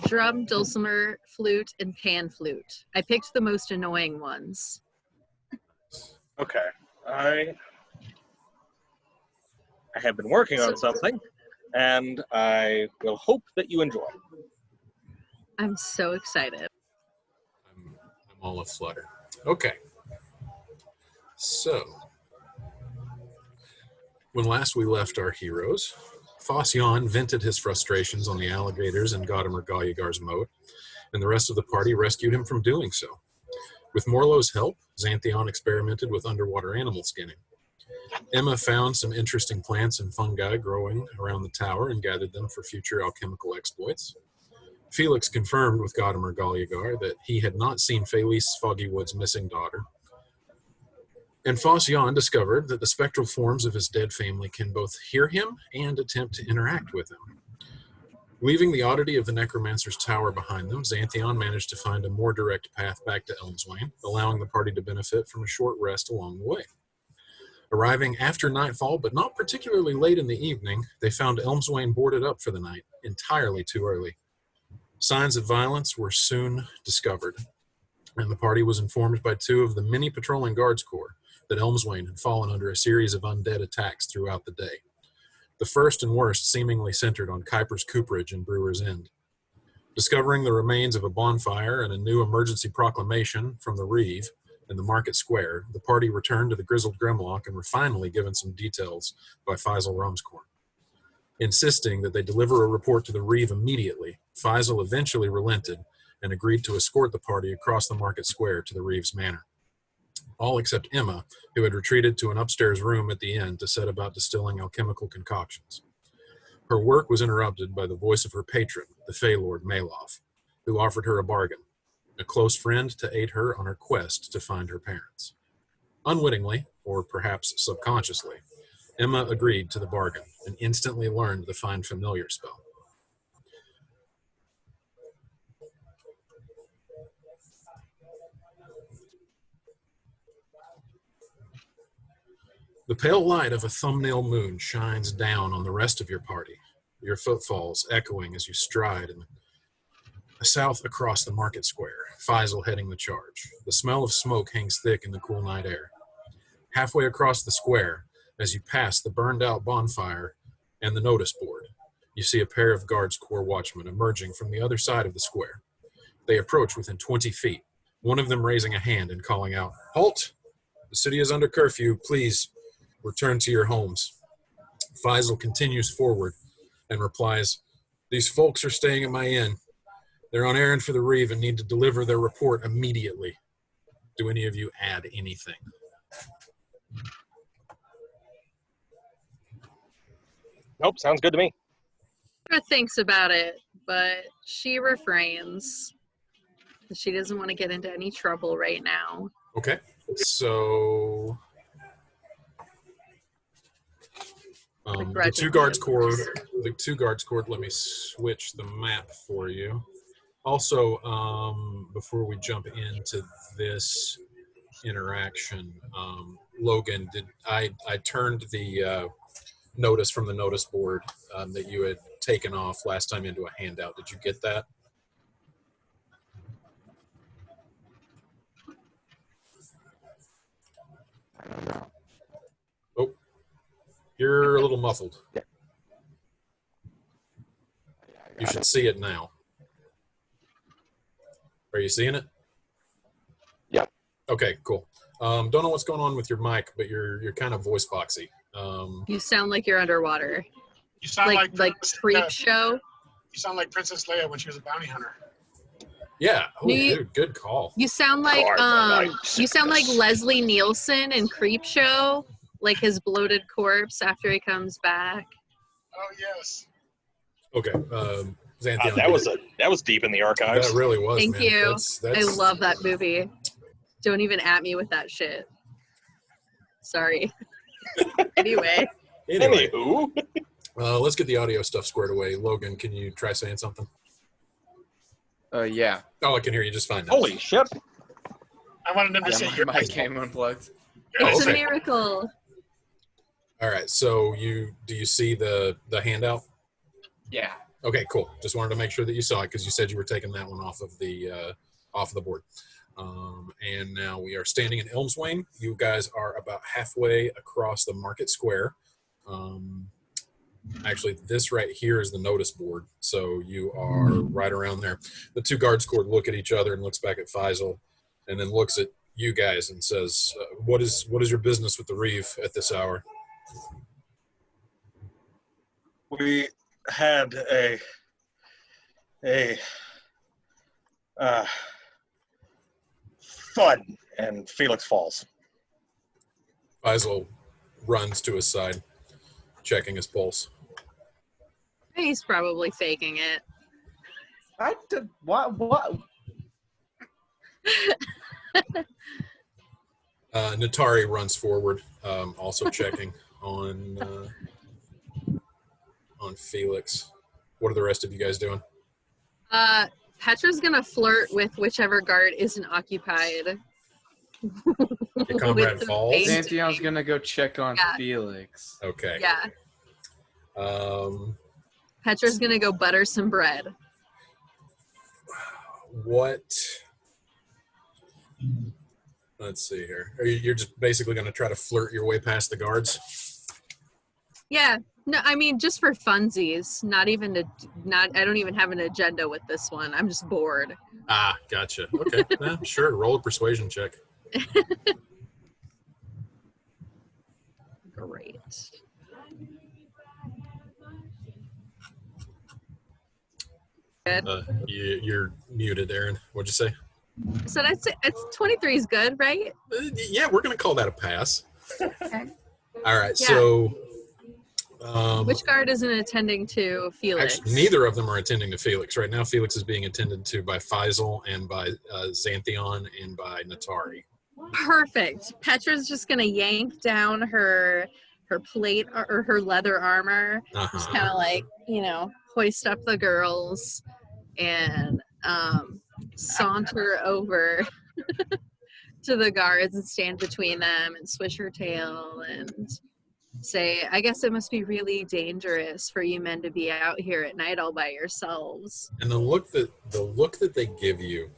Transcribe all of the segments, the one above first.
drum, dulcimer, flute, and pan flute. I picked the most annoying ones. Okay. I have been working on something, and I will hope that you enjoy. I'm so excited. I'm all aflutter. Okay. So, when last we left our heroes, Phocion vented his frustrations on the alligators in Gadamer Galyagar's moat, and the rest of the party rescued him from doing so. With Morlo's help, Xanthion experimented with underwater animal skinning. Emma found some interesting plants and fungi growing around the tower and gathered them for future alchemical exploits. Felix confirmed with Gadamer Galyagar that he had not seen Felice Foggywood's missing daughter. And Phocion discovered that the spectral forms of his dead family can both hear him and attempt to interact with him. Leaving the oddity of the Necromancer's tower behind them, Xanthion managed to find a more direct path back to Elmswain, allowing the party to benefit from a short rest along the way. Arriving after nightfall, but not particularly late in the evening, they found Elmswain boarded up for the night, entirely too early. Signs of violence were soon discovered, and the party was informed by two of the many patrolling guards corps that Elmswain had fallen under a series of undead attacks throughout the day. The first and worst seemingly centered on Kuiper's Cooperage and Brewer's End. Discovering the remains of a bonfire and a new emergency proclamation from the Reeve in the market square, the party returned to the Grizzled Grimlock and were finally given some details by Faisal Rumscorn. Insisting that they deliver a report to the Reeve immediately, Faisal eventually relented and agreed to escort the party across the market square to the Reeve's manor. All except Emma, who had retreated to an upstairs room at the inn to set about distilling alchemical concoctions. Her work was interrupted by the voice of her patron, the Fey Lord Malov, who offered her a bargain, a close friend to aid her on her quest to find her parents. Unwittingly, or perhaps subconsciously, Emma agreed to the bargain and instantly learned the Find Familiar spell. The pale light of a thumbnail moon shines down on the rest of your party, your footfalls echoing as you stride in the south across the market square, Faisal heading the charge. The smell of smoke hangs thick in the cool night air. Halfway across the square, as you pass the burned-out bonfire and the notice board, you see a pair of Guards Corps watchmen emerging from the other side of the square. They approach within 20 feet, one of them raising a hand and calling out, "Halt! The city is under curfew. Please return to your homes." Faisal continues forward and replies, "These folks are staying at my inn. They're on errand for the Reeve and need to deliver their report immediately." Do any of you add anything? Nope, sounds good to me. Sarah thinks about it, but she refrains. She doesn't want to get into any trouble right now. Okay, so the two guards corps, let me switch the map for you. Also, before we jump into this interaction, Logan, I turned the notice from the notice board that you had taken off last time into a handout. Did you get that? I don't know. Oh, you're a little muffled. Yeah. You should see it now. Are you seeing it? Yep. Okay, cool. Don't know what's going on with your mic, but you're kind of voice boxy. You sound like you're underwater. You sound like Creep Show. You sound like Princess Leia when she was a bounty hunter. Yeah. Oh, dude, good call. You sound like Leslie Nielsen in Creep Show, like his bloated corpse after he comes back. Oh yes. Okay. Xanthion, that was deep in the archives. That really was. Thank man. you. That's I love that movie. Don't even at me with that shit. Sorry. Anyway. Anywho. Let's get the audio stuff squared away. Logan, can you try saying something? Yeah. Oh, I can hear you just fine now. Holy shit. I wanted him to say your My mic came unplugged. It's okay. a miracle. All right. So do you see the handout? Yeah. Okay, cool. Just wanted to make sure that you saw it because you said you were taking that one off of the board. And now we are standing in Elmswain. You guys are about halfway across the market square. Actually, this right here is the notice board, so you are right around there. The two guards court look at each other and looks back at Faisal, and then looks at you guys and says, "What is your business with the Reeve at this hour?" We had a fun in Felix Falls. Faisal runs to his side, checking his pulse. He's probably faking it. What? Natari runs forward, also checking on Felix. What are the rest of you guys doing? Petra's gonna flirt with whichever guard isn't occupied. Your comrade falls. Xanthion's gonna go check on Felix. Okay. Yeah. Petra's gonna go butter some bread. What? Let's see here. You're just basically going to try to flirt your way past the guards? Yeah. No, I mean, just for funsies. I don't even have an agenda with this one. I'm just bored. Ah, gotcha. Okay. Sure. Roll a persuasion check. Great. You're muted, Aaron. What'd you say? So it's 23 is good, right? Yeah, we're going to call that a pass. Okay. All right. Yeah. So, which guard isn't attending to Felix? Actually, neither of them are attending to Felix. Right now, Felix is being attended to by Faisal and by Xanthion and by Natari. Perfect. Petra's just going to yank down her plate or her leather armor. Just kind of like, hoist up the girls and saunter over to the guards and stand between them and swish her tail and say, I guess it must be really dangerous for you men to be out here at night all by yourselves. And the look that they give you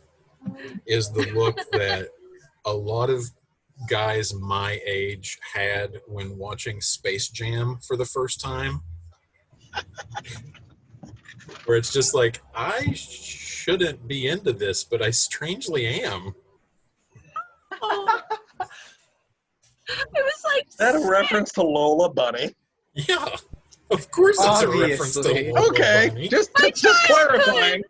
is the look that a lot of guys my age had when watching Space Jam for the first time. Where it's just like, I shouldn't be into this, but I strangely am. Oh. It was like... Is that a reference to Lola Bunny? Yeah, of course it's a reference to Lola Okay, Bunny. just clarifying.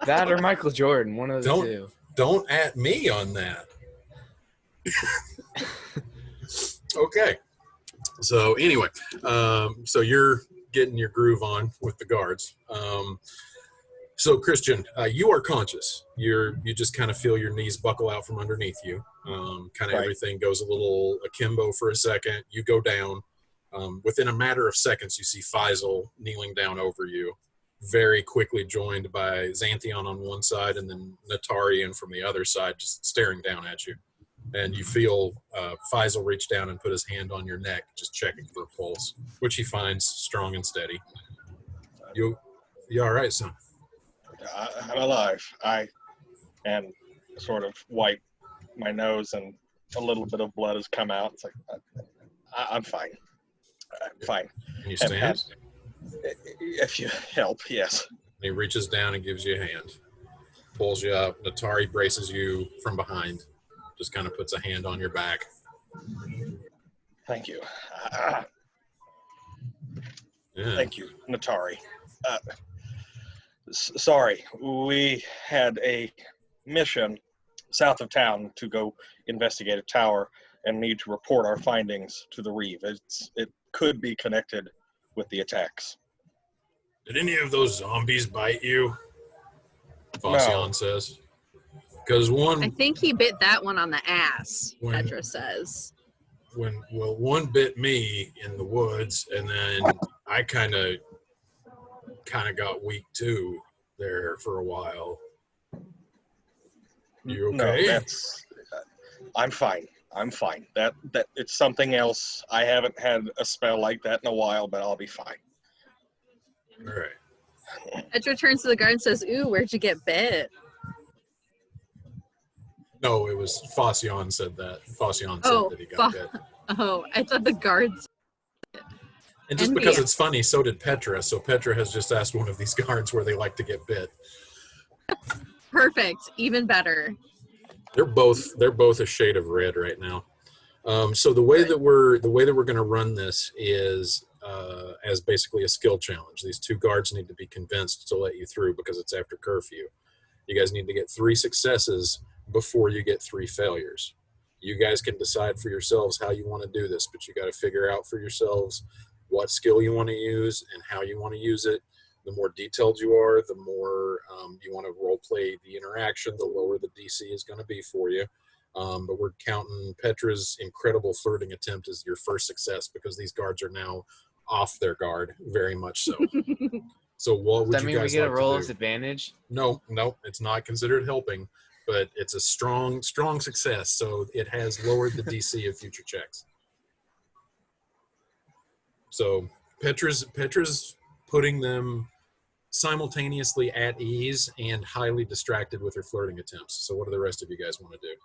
That or Michael Jordan, one of the two. Don't at me on that. Okay. So anyway, so you're getting your groove on with the guards. So Christian, you are conscious. You just kind of feel your knees buckle out from underneath you. Kind of Right. Everything goes a little akimbo for a second. You go down. Within a matter of seconds, you see Faisal kneeling down over you, very quickly joined by Xanthion on one side and then Natarian from the other side, just staring down at you. And you feel Faisal reach down and put his hand on your neck, just checking for a pulse, which he finds strong and steady. You all right, son? I'm alive. And sort of wipe my nose, and a little bit of blood has come out. It's like, I'm fine. I'm fine. Can you stand? If you help, yes. And he reaches down and gives you a hand, pulls you up. Natari braces you from behind, just kind of puts a hand on your back. Thank you. Yeah. Thank you, Natari. Sorry, we had a mission south of town to go investigate a tower and need to report our findings to the Reeve. It could be connected with the attacks. Did any of those zombies bite you? Fossion says. Because I think he bit that one on the ass, Petra says. One bit me in the woods, and then I kind of got weak too there for a while. You okay? No, I'm fine. That it's something else. I haven't had a spell like that in a while, but I'll be fine. All right. Petra turns to the guard and says, "Ooh, where'd you get bit?" No, it was Phocion said that. Phocion said that he got bit. Oh, I thought the guards. And just because it's funny, so did Petra. So Petra has just asked one of these guards where they like to get bit. Perfect. Even better. They're both a shade of red right now. So the way that we're going to run this is as basically a skill challenge. These two guards need to be convinced to let you through because it's after curfew. You guys need to get 3 successes before you get 3 failures. You guys can decide for yourselves how you want to do this, but you got to figure out for yourselves what skill you want to use and how you want to use it. The more detailed you are, the more you want to role play the interaction, the lower the DC is going to be for you. But we're counting Petra's incredible flirting attempt as your first success because these guards are now off their guard, very much so. So what would Does that you mean guys we get like a roll to as do? advantage? No, it's not considered helping, but it's a strong success. So it has lowered the DC of future checks. So Petra's putting them simultaneously at ease and highly distracted with her flirting attempts. So what do the rest of you guys want to do?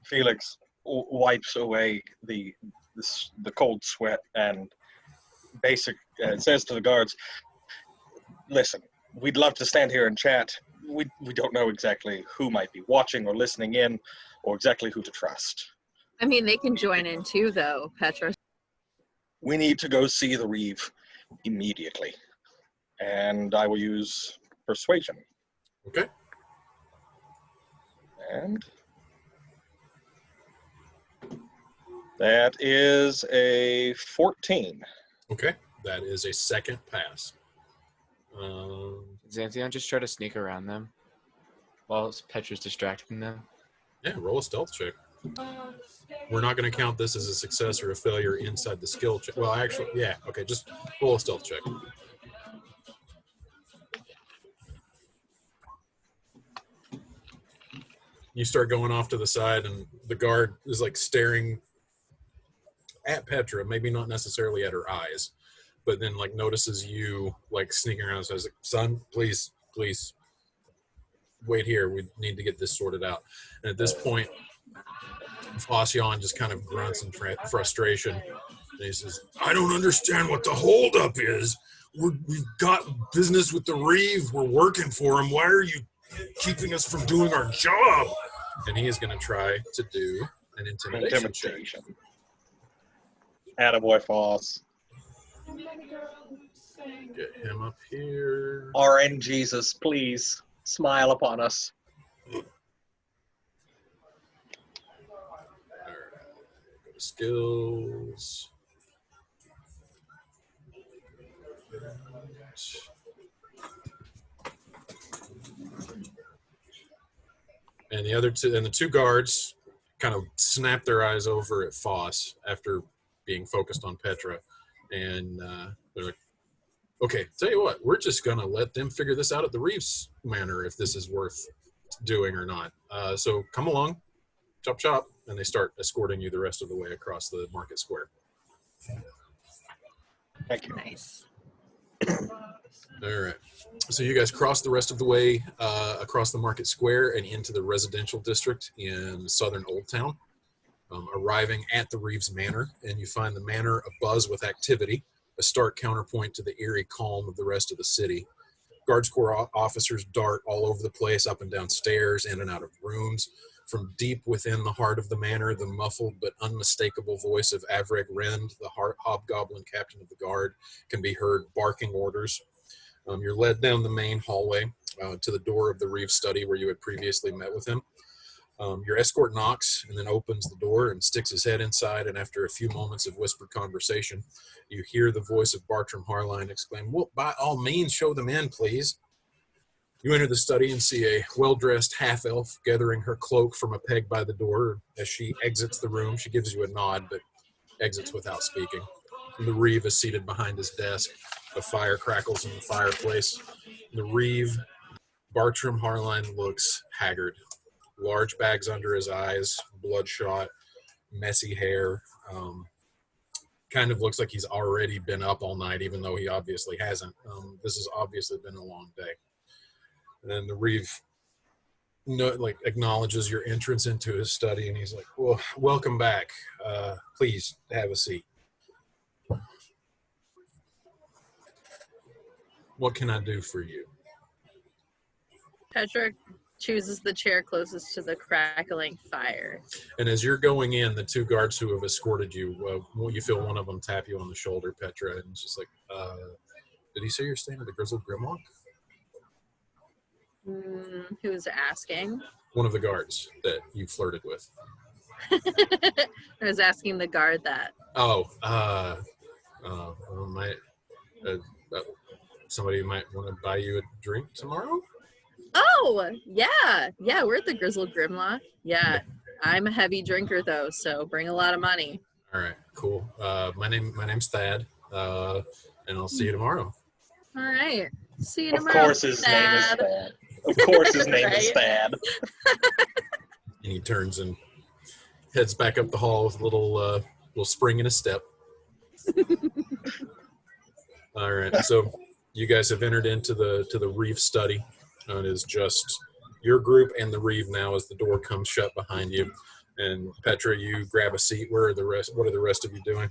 Felix wipes away the cold sweat and says to the guards, "Listen, we'd love to stand here and chat. We don't know exactly who might be watching or listening in, or exactly who to trust. I mean, they can join in too, though, Petra. We need to go see the Reeve immediately, and I will use persuasion. Okay. And that is a 14. Okay, that is a second pass. Does Xanthion just try to sneak around them while Petra's distracting them? Yeah, roll a stealth check. We're not going to count this as a success or a failure inside the skill check. Well, actually, yeah. Okay, just roll a stealth check. You start going off to the side, and the guard is like staring at Petra, maybe not necessarily at her eyes, but then like notices you like sneaking around and says, "Son, please wait here. We need to get this sorted out." And at this point, Phocion just kind of grunts in frustration. And he says, "I don't understand what the holdup is. We've got business with the Reeve. We're working for him. Why are you keeping us from doing our job?" And he is going to try to do an intimidation check. Attaboy, Foss. Get him up here. RN Jesus, please smile upon us. All right. Go to skills. And the two guards kind of snap their eyes over at Foss after being focused on Petra, and they're like, "Okay, tell you what, we're just gonna let them figure this out at the Reeves Manor if this is worth doing or not. So come along, chop chop," and they start escorting you the rest of the way across the market square. Thank you. Nice. All right. So you guys cross the rest of the way across the market square and into the residential district in southern Old Town, arriving at the Reeves Manor, and you find the manor abuzz with activity, a stark counterpoint to the eerie calm of the rest of the city. Guards Corps officers dart all over the place, up and down stairs, in and out of rooms. From deep within the heart of the manor, the muffled but unmistakable voice of Avreg Rend, the hobgoblin captain of the guard, can be heard barking orders. You're led down the main hallway to the door of the Reeves study where you had previously met with him. Your escort knocks and then opens the door and sticks his head inside, and after a few moments of whispered conversation, you hear the voice of Bartram Harline exclaim, "Well, by all means, show them in, please." You enter the study and see a well-dressed half-elf gathering her cloak from a peg by the door. As she exits the room, she gives you a nod, but exits without speaking. The Reeve is seated behind his desk. A fire crackles in the fireplace. The Reeve, Bartram Harline, looks haggard. large bags under his eyes, bloodshot, messy hair. Kind of looks like he's already been up all night, even though he obviously hasn't. This has obviously been a long day. And then the Reeve acknowledges your entrance into his study, and he's like, well, welcome back. Please have a seat. What can I do for you? Petra chooses the chair closest to the crackling fire. And as you're going in, the two guards who have escorted you, you feel one of them tap you on the shoulder, Petra, and it's just like, did he say you're staying at the Grizzled Grimlock? Who's asking? One of the guards that you flirted with. I was asking the guard that. Somebody might want to buy you a drink tomorrow? Oh, yeah. Yeah, we're at the Grizzled Grimlock. Yeah, I'm a heavy drinker, though, so bring a lot of money. All right, cool. My name's Thad, and I'll see you tomorrow. All right. See you tomorrow. Of course his name is Thad. Of course his name is Thad. And he turns and heads back up the hall with a little spring in his step. All right, so you guys have entered into the Reeve study. It is just your group and the Reeve now as the door comes shut behind you. And Petra, you grab a seat. What are the rest of you doing?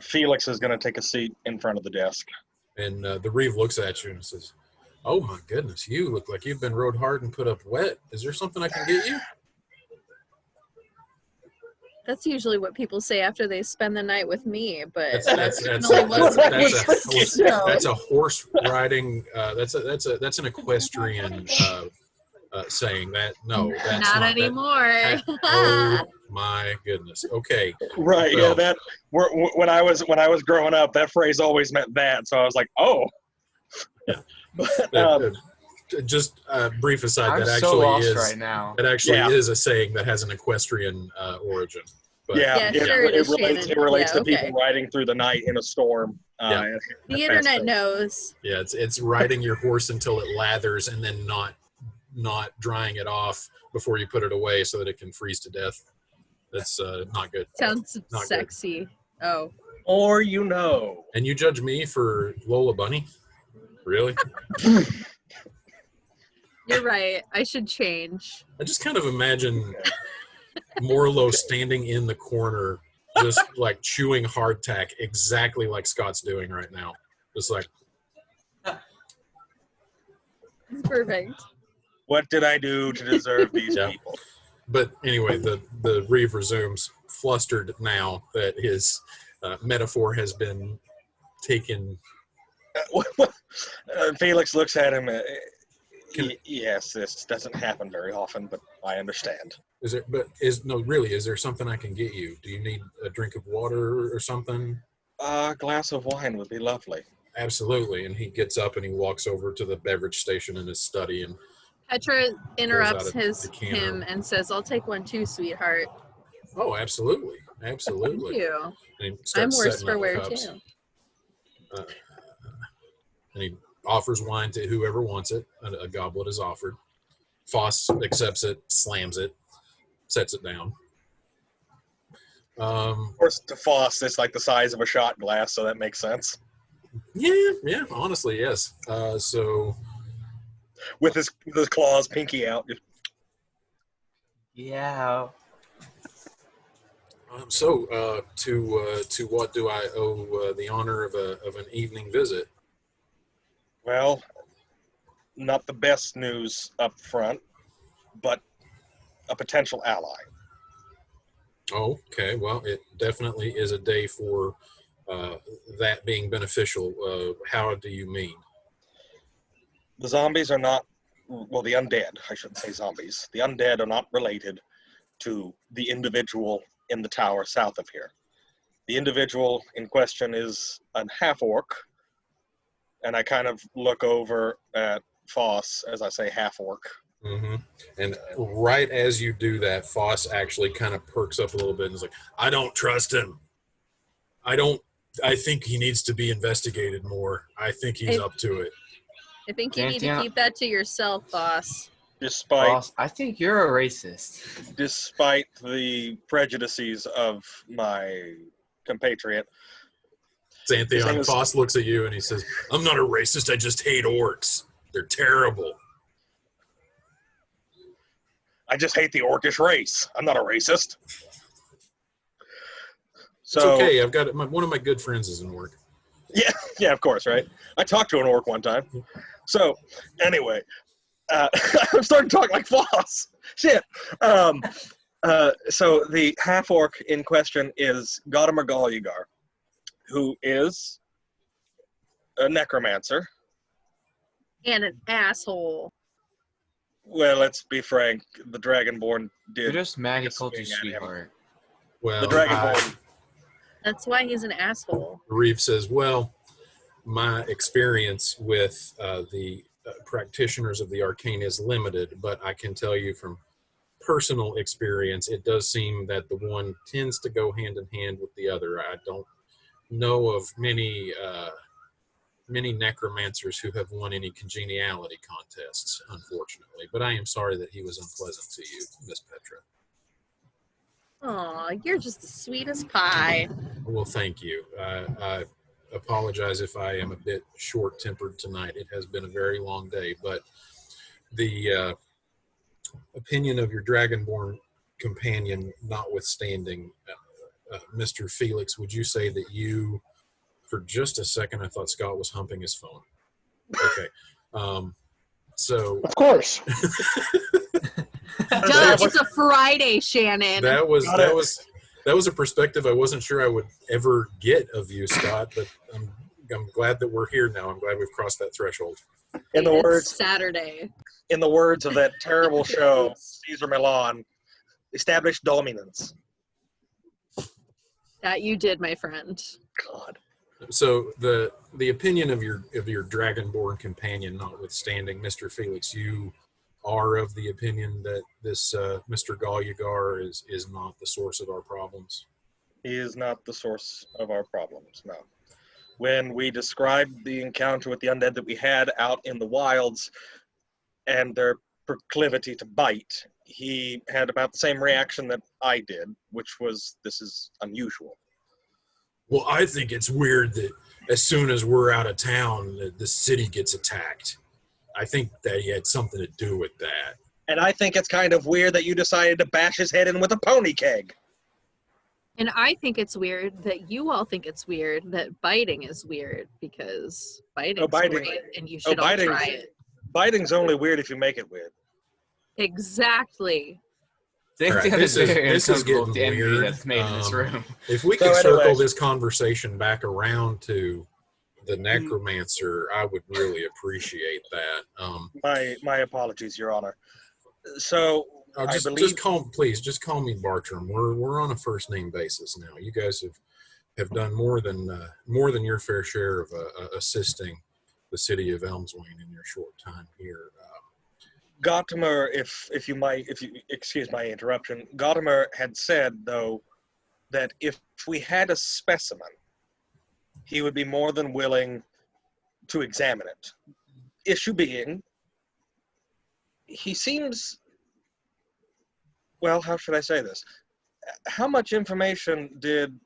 Felix is going to take a seat in front of the desk. And the Reeve looks at you and says, oh my goodness, you look like you've been rode hard and put up wet. Is there something I can get you? That's usually what people say after they spend the night with me, but that's a horse riding. That's an equestrian saying that. No, that's not anymore. Oh my goodness. Okay. Right. Well, yeah. That when I was growing up, that phrase always meant that. So I was like, oh. Yeah. But, just a brief aside. I'm that so actually lost is right now. That actually is a saying that has an equestrian origin. But, it relates to people riding through the night in a storm. The internet knows. Yeah, it's riding your horse until it lathers and then not drying it off before you put it away so that it can freeze to death. That's not good. Sounds not sexy. Good. Oh. Or you know. And you judge me for Lola Bunny? Really? You're right. I should change. I just kind of imagine Morlo standing in the corner, just like chewing hardtack, exactly like Scott's doing right now. Just like. Perfect. What did I do to deserve these people? But anyway, the Reeve resumes, flustered now that his metaphor has been taken. Felix looks at him. Yes, this doesn't happen very often, but I understand. Is there something I can get you? Do you need a drink of water or something? A glass of wine would be lovely. Absolutely. And he gets up and he walks over to the beverage station in his study, and Petra interrupts him and says, I'll take one too, sweetheart. Oh, absolutely. Absolutely. Thank you. And I'm worse for wear too. And he offers wine to whoever wants it. A goblet is offered. Foss accepts it, slams it, sets it down. Of course, to Foss, it's like the size of a shot glass, so that makes sense. Yeah, honestly, yes. So, with his claws pinky out. Yeah. To what do I owe the honor of an evening visit? Well, not the best news up front, but a potential ally. Oh, okay. Well, it definitely is a day for that being beneficial. How do you mean? The zombies are not, well, the undead, I shouldn't say zombies. The undead are not related to the individual in the tower south of here. The individual in question is a half-orc, and I kind of look over at Foss as I say half-orc. Mm-hmm. And right as you do that, Foss actually kind of perks up a little bit and is like, I don't trust him. I think he needs to be investigated more. I think he's up to it. I think you need to keep that to yourself, boss. despite Boss, I think you're a racist. despite the prejudices of my compatriot. His name Xanthion is- Foss looks at you and he says, I'm not a racist, I just hate orcs. They're terrible. I just hate the orcish race. I'm not a racist. It's So, okay. I've got one of my good friends is an orc. yeah, of course, right? I talked to an orc one time. So, anyway, I'm starting to talk like Floss. Shit. So the half-orc in question is Gadamer Galyagar, who is a necromancer. And an asshole. Well, let's be frank. The Dragonborn You're did. just mad he Just called you swing at him. sweetheart. Well, The Dragonborn. That's why he's an asshole. Reeve says, well, my experience with the practitioners of the arcane is limited, but I can tell you from personal experience, it does seem that the one tends to go hand in hand with the other. I don't know of many necromancers who have won any congeniality contests, unfortunately. But I am sorry that he was unpleasant to you, Miss Petra. Aw, you're just the sweetest pie. Well, thank you. I apologize if I am a bit short-tempered tonight. It has been a very long day, but the opinion of your Dragonborn companion notwithstanding, Mr. Felix, would you say that you, for just a second, I thought Scott was humping his phone. Okay. So Of course. Duh, it's a Friday, Shannon. that was a perspective I wasn't sure I would ever get of you, Scott, but I'm glad that we're here now. I'm glad we've crossed that threshold. In the It's words Saturday. of that terrible show, Caesar Milan, established dominance. That you did, my friend. God. So the opinion of your Dragonborn companion notwithstanding, Mr. Felix, you are of the opinion that this Mr. Galyagar is not the source of our problems. He is not the source of our problems, no. When we described the encounter with the undead that we had out in the wilds and their proclivity to bite, he had about the same reaction that I did, which was, this is unusual. Well, I think it's weird that as soon as we're out of town, the city gets attacked. I think that he had something to do with that. And I think it's kind of weird that you decided to bash his head in with a pony keg. And I think it's weird that you all think it's weird that biting is weird, because biting's great and you should all try it. Biting's only weird if you make it weird. Exactly. They All right, think that this is is- very this is uncomfortable with the getting envy weird. that's made in this room. If we So could circle anyways- this conversation back around to the necromancer, I would really appreciate that. My apologies, Your Honor. So, I believe... just call me Bartram. We're on a first name basis now. You guys have done more than your fair share of assisting the city of Elmswain in your short time here. Gottimer, if you excuse my interruption, Gottimer had said, though, that if we had a specimen, he would be more than willing to examine it. Issue being, he seems, well, how should I say this? How much information did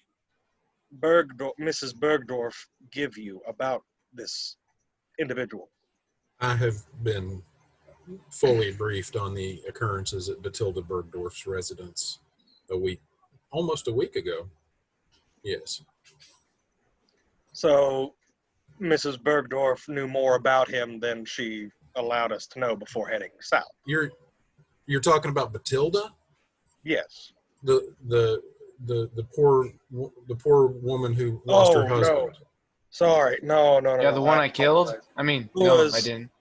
Mrs. Bergdorf give you about this individual? I have been fully briefed on the occurrences at Batilda Bergdorf's residence almost a week ago. Yes. So, Mrs. Bergdorf knew more about him than she allowed us to know before heading south. You're talking about Batilda? Yes. The poor woman who lost her husband. No. Sorry. No. Yeah, the one I killed? apologize. I mean, Who no, was- I didn't.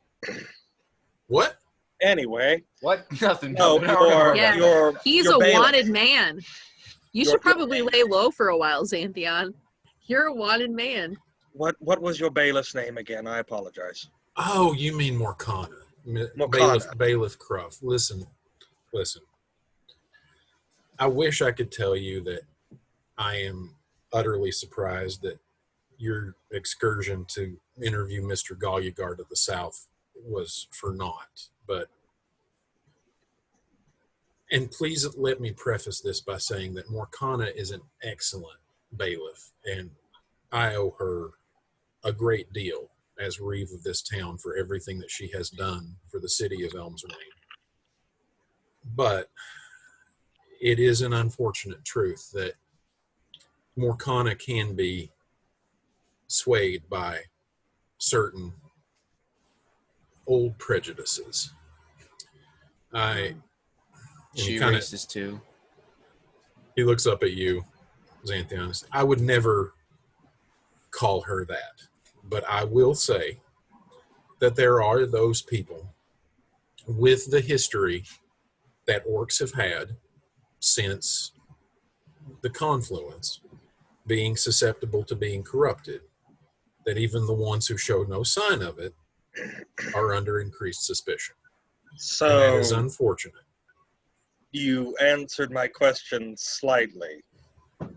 What? Anyway, What? Nothing. no, Yeah. He's your a bailiff. wanted man. You Your- should probably lay low for a while, Xanthion. You're a wanted man. What was your bailiff's name again? I apologize. Oh, you mean Morgana. Morgana. Bailiff Cruff. Listen. I wish I could tell you that I am utterly surprised that your excursion to interview Mr. Galyagar to the south was for naught. But And please let me preface this by saying that Morkana is an excellent bailiff, and I owe her a great deal as reeve of this town for everything that she has done for the city of Elms Rain. But it is an unfortunate truth that Morkana can be swayed by certain old prejudices. She racist too. He looks up at you, Xanthion. I would never call her that, but I will say that there are those people with the history that orcs have had since the confluence, being susceptible to being corrupted, that even the ones who show no sign of it are under increased suspicion. So and that is unfortunate. You answered my question slightly.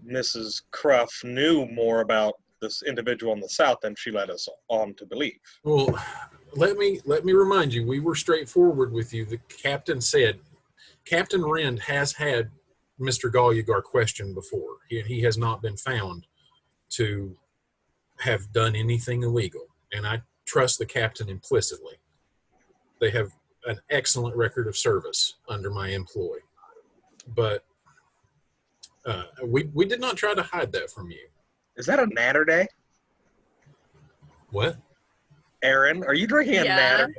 Mrs. Cruff knew more about this individual in the South than she led us on to believe. Well, let me remind you, we were straightforward with you. The captain said, Captain Rend has had Mr. Galyagar questioned before. He has not been found to have done anything illegal, and I trust the captain implicitly. They have an excellent record of service under my employ, but we did not try to hide that from you. Is that a natter day? What? Aaron, are you drinking a Yeah. natter?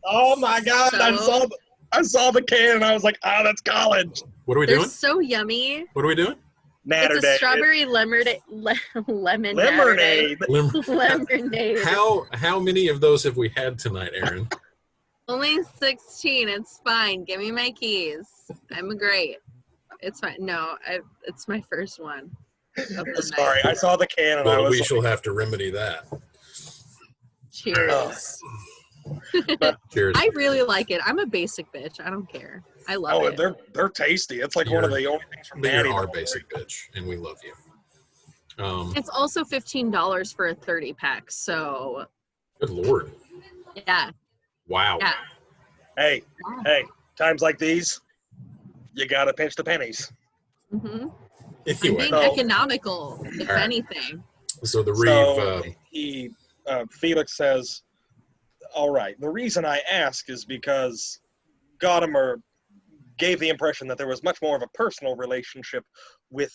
Oh my God! I saw the can and I was like, "Oh, that's college." What are we They're doing? so yummy. What are we doing? Natter It's a day. strawberry lemonade. Lemon Lemonade. lemonade. How many of those have we had tonight, Aaron? Only 16. It's fine. Give me my keys. I'm great. It's fine. No, it's my first one. Of the Sorry, night. I saw the can and I Well, was we like, shall have to remedy that. Cheers. Cheers. I really like it. I'm a basic bitch. I don't care. I love "Oh, it. they're tasty." It's like one of the only things from But Natty. you're our that- basic bitch, and we love you. It's also $15 for a 30 pack. So Good Lord. yeah. Wow. Yeah. Hey, times like these, you gotta pinch the pennies. Mm-hmm. I'm Anyway, being So- economical, if All right. anything. so the So Reeve, Felix says, "All right. The reason I ask is because Godimer gave the impression that there was much more of a personal relationship with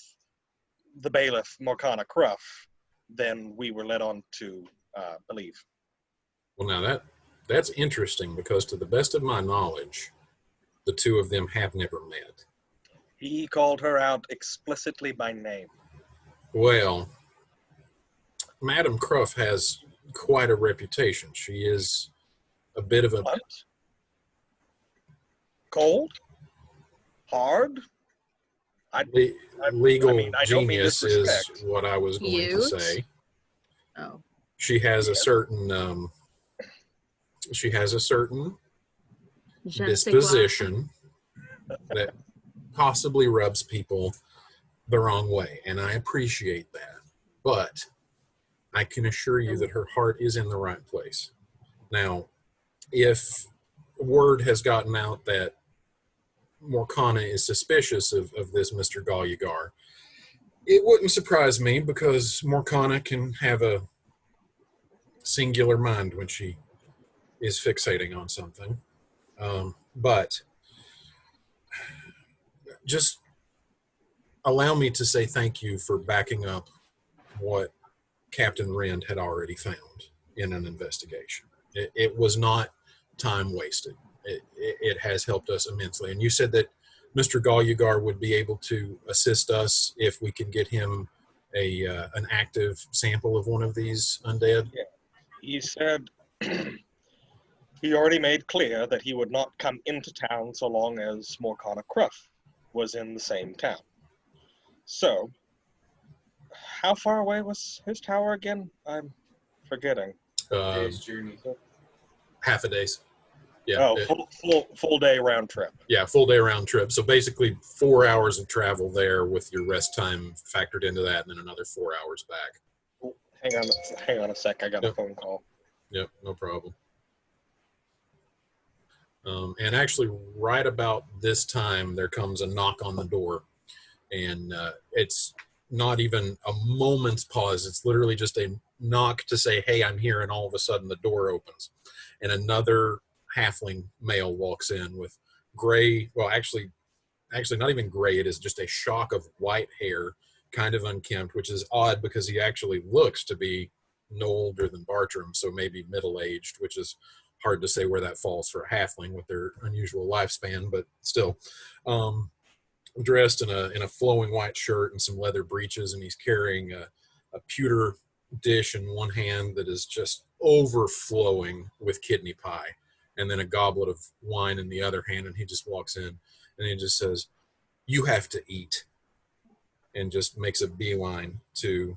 the bailiff Morkana Cruff than we were led on to believe." well, now that's interesting because to the best of my knowledge, the two of them have never met. He called her out explicitly by name. Well, Madame Cruff has quite a reputation. She is a bit of a What? Cold? Hard? legal I mean, I don't mean genius is disrespect. what I was going to Cute. say. Oh. She has a Yeah. certain Je ne sais quoi. disposition that possibly rubs people the wrong way, and I appreciate that. But I can assure you that her heart is in the right place. Now, if word has gotten out that Morkana is suspicious of this Mr. Galyagar, it wouldn't surprise me because Morkana can have a singular mind when she is fixating on something. But just allow me to say thank you for backing up what Captain Rend had already found in an investigation. It was not time wasted. It has helped us immensely. And you said that Mr. Galyagar would be able to assist us if we can get him an active sample of one of these undead. He said he already made clear that he would not come into town so long as Morkana Cruff was in the same town. So, how far away was his tower again? I'm forgetting. Day's journey. Half a day's. Yeah. Full day round trip. Yeah, full day round trip. So basically 4 hours of travel there with your rest time factored into that, and then another 4 hours back. Hang on a sec. I got a Yep. phone call. Yep, no problem. And actually, right about this time, there comes a knock on the door. And it's not even a moment's pause. It's literally just a knock to say, hey, I'm here. And all of a sudden, the door opens. And another halfling male walks in with gray, well, actually not even gray. It is just a shock of white hair, kind of unkempt, which is odd because he actually looks to be no older than Bartram, so maybe middle-aged, which is hard to say where that falls for a halfling with their unusual lifespan, but still. Dressed in a flowing white shirt and some leather breeches, and he's carrying a pewter dish in one hand that is just overflowing with kidney pie, and then a goblet of wine in the other hand, and he just walks in and he just says, "You have to eat," and just makes a beeline to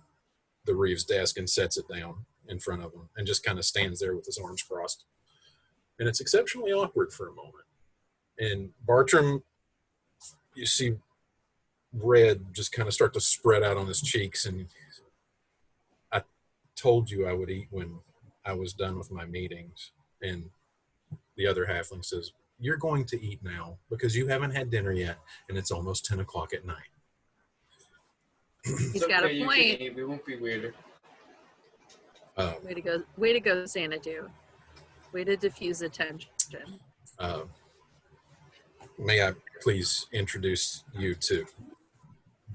the Reeves desk and sets it down in front of him and just kind of stands there with his arms crossed. And it's exceptionally awkward for a moment. And Bartram, you see red just kind of start to spread out on his cheeks, and I told you I would eat when I was done with my meetings. And the other halfling says, "You're going to eat now because you haven't had dinner yet, and it's almost 10 o'clock at night." He's got a point. We won't be weirder. Way to go, Xanadu. Way to diffuse attention. May I please introduce you to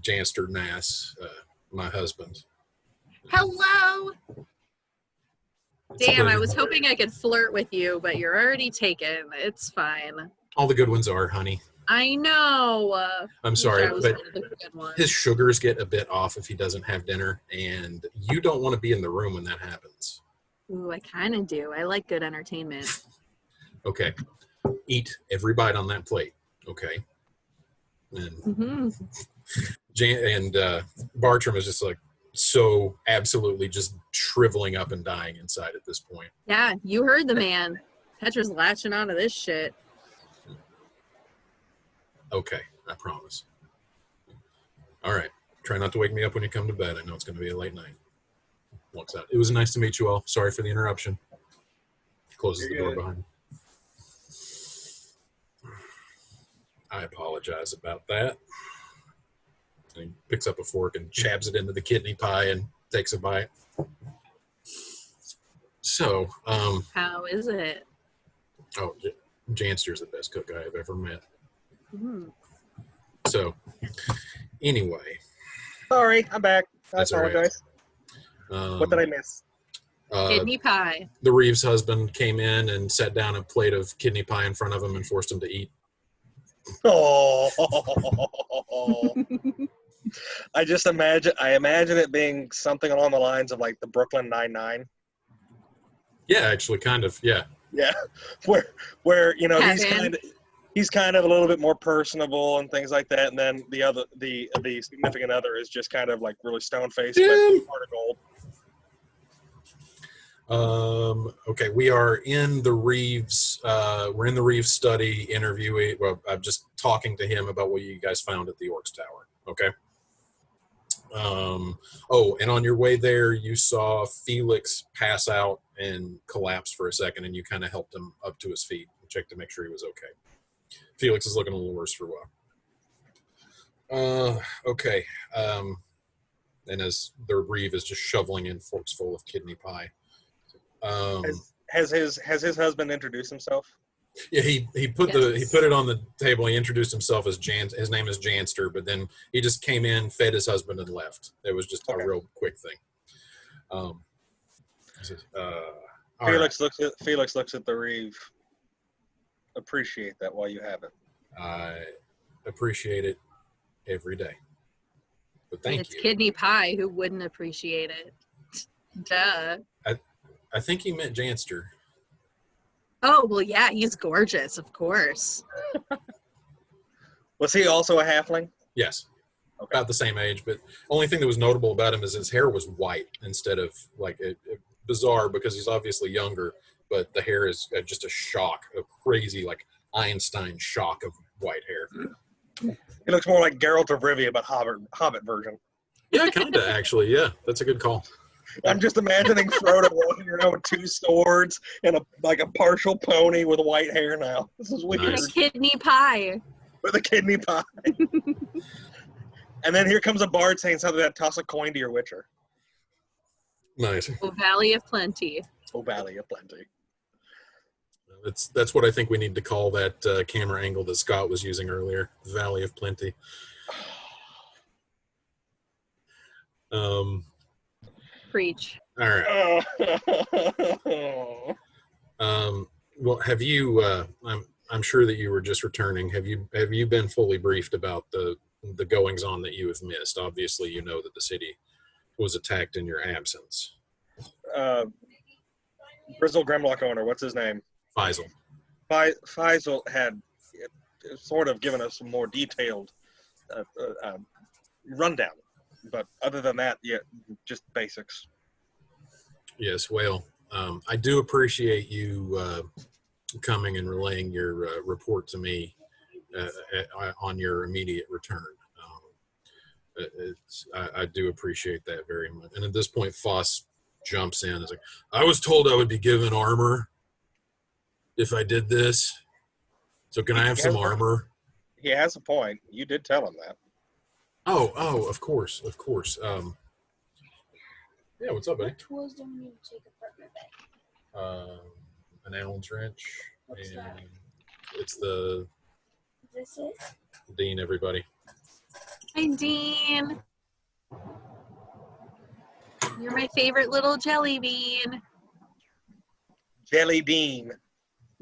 Janster Nass, my husband. Hello! Damn, I was hoping I could flirt with you, but you're already taken. It's fine. All the good ones are, honey. I know. I'm sorry, but one his sugars get a bit off if he doesn't have dinner, and you don't want to be in the room when that happens. Ooh, I kind of do. I like good entertainment. Okay. Eat every bite on that plate. Okay. And Bartram is just like so absolutely just shriveling up and dying inside at this point. Yeah, you heard the man. Petra's latching onto this shit. Okay, I promise. All right. Try not to wake me up when you come to bed. I know it's going to be a late night. Walks out. It was nice to meet you all. Sorry for the interruption. Closes the door behind him. I apologize about that. And he picks up a fork and jabs it into the kidney pie and takes a bite. So, how is it? Oh, Janster's the best cook I have ever met. Mm. So, anyway. Sorry, I'm back. I That's apologize. What did I miss? Kidney pie. The Reeves husband came in and set down a plate of kidney pie in front of him and forced him to eat. Oh. I imagine it being something along the lines of like the Brooklyn Nine-Nine. Yeah, actually, kind of, yeah. Yeah, where you know he's kind of a little bit more personable and things like that, and then the significant other is just kind of like really stone faced, but heart of gold. Okay, we are in the Reeves. We're in the Reeves study interviewing. Well, I'm just talking to him about what you guys found at the Orcs Tower. Okay. Oh, and on your way there, you saw Felix pass out and collapse for a second, and you kind of helped him up to his feet and checked to make sure he was okay. Felix is looking a little worse for a while. Okay. And as the Reeve is just shoveling in forks full of kidney pie. Has his husband introduced himself? Yeah, he put it on the table. He introduced himself as his name is Janster, but then he just came in, fed his husband, and left. It was just a real quick thing. Felix looks at the Reeve. Appreciate that while you have it. I appreciate it every day. But thank you. It's kidney pie. Who wouldn't appreciate it? Duh. I think he meant Janster. Oh, well, yeah, he's gorgeous, of course. Was he also a halfling? Yes. Okay. About the same age, but only thing that was notable about him is his hair was white instead of bizarre because he's obviously younger, but the hair is just a shock, a crazy like Einstein shock of white hair. He looks more like Geralt of Rivia, but Hobbit version. Yeah, kind of actually. Yeah, that's a good call. I'm just imagining Frodo walking around with 2 swords and a partial pony with white hair now. This is weird. And Nice. a kidney pie. With a kidney pie. And then here comes a bard saying something that toss a coin to your witcher. Nice. Oh, Valley of Plenty. Oh, Valley of Plenty. That's what I think we need to call that camera angle that Scott was using earlier, Valley of Plenty. Preach. All right. Well, have you? I'm sure that you were just returning. Have you been fully briefed about the goings on that you have missed? Obviously, you know that the city was attacked in your absence. Grizzle Grimlock owner, what's his name? Faisal. Faisal had sort of given us some more detailed rundown, but other than that, yeah, just basics. Yes, well, I do appreciate you coming and relaying your report to me on your immediate return. I do appreciate that very much. And at this point, Foss jumps in. Is like, I was told I would be given armor if I did this. So can I have some armor? He has a point. You did tell him that. Oh, of course. Yeah, what's up, buddy? What tools do we need to take apart my bed? An Allen's wrench. What's And that? it's the Is this it? Dean, everybody. Hi, Dean. You're my favorite little jelly bean. Jelly Bean.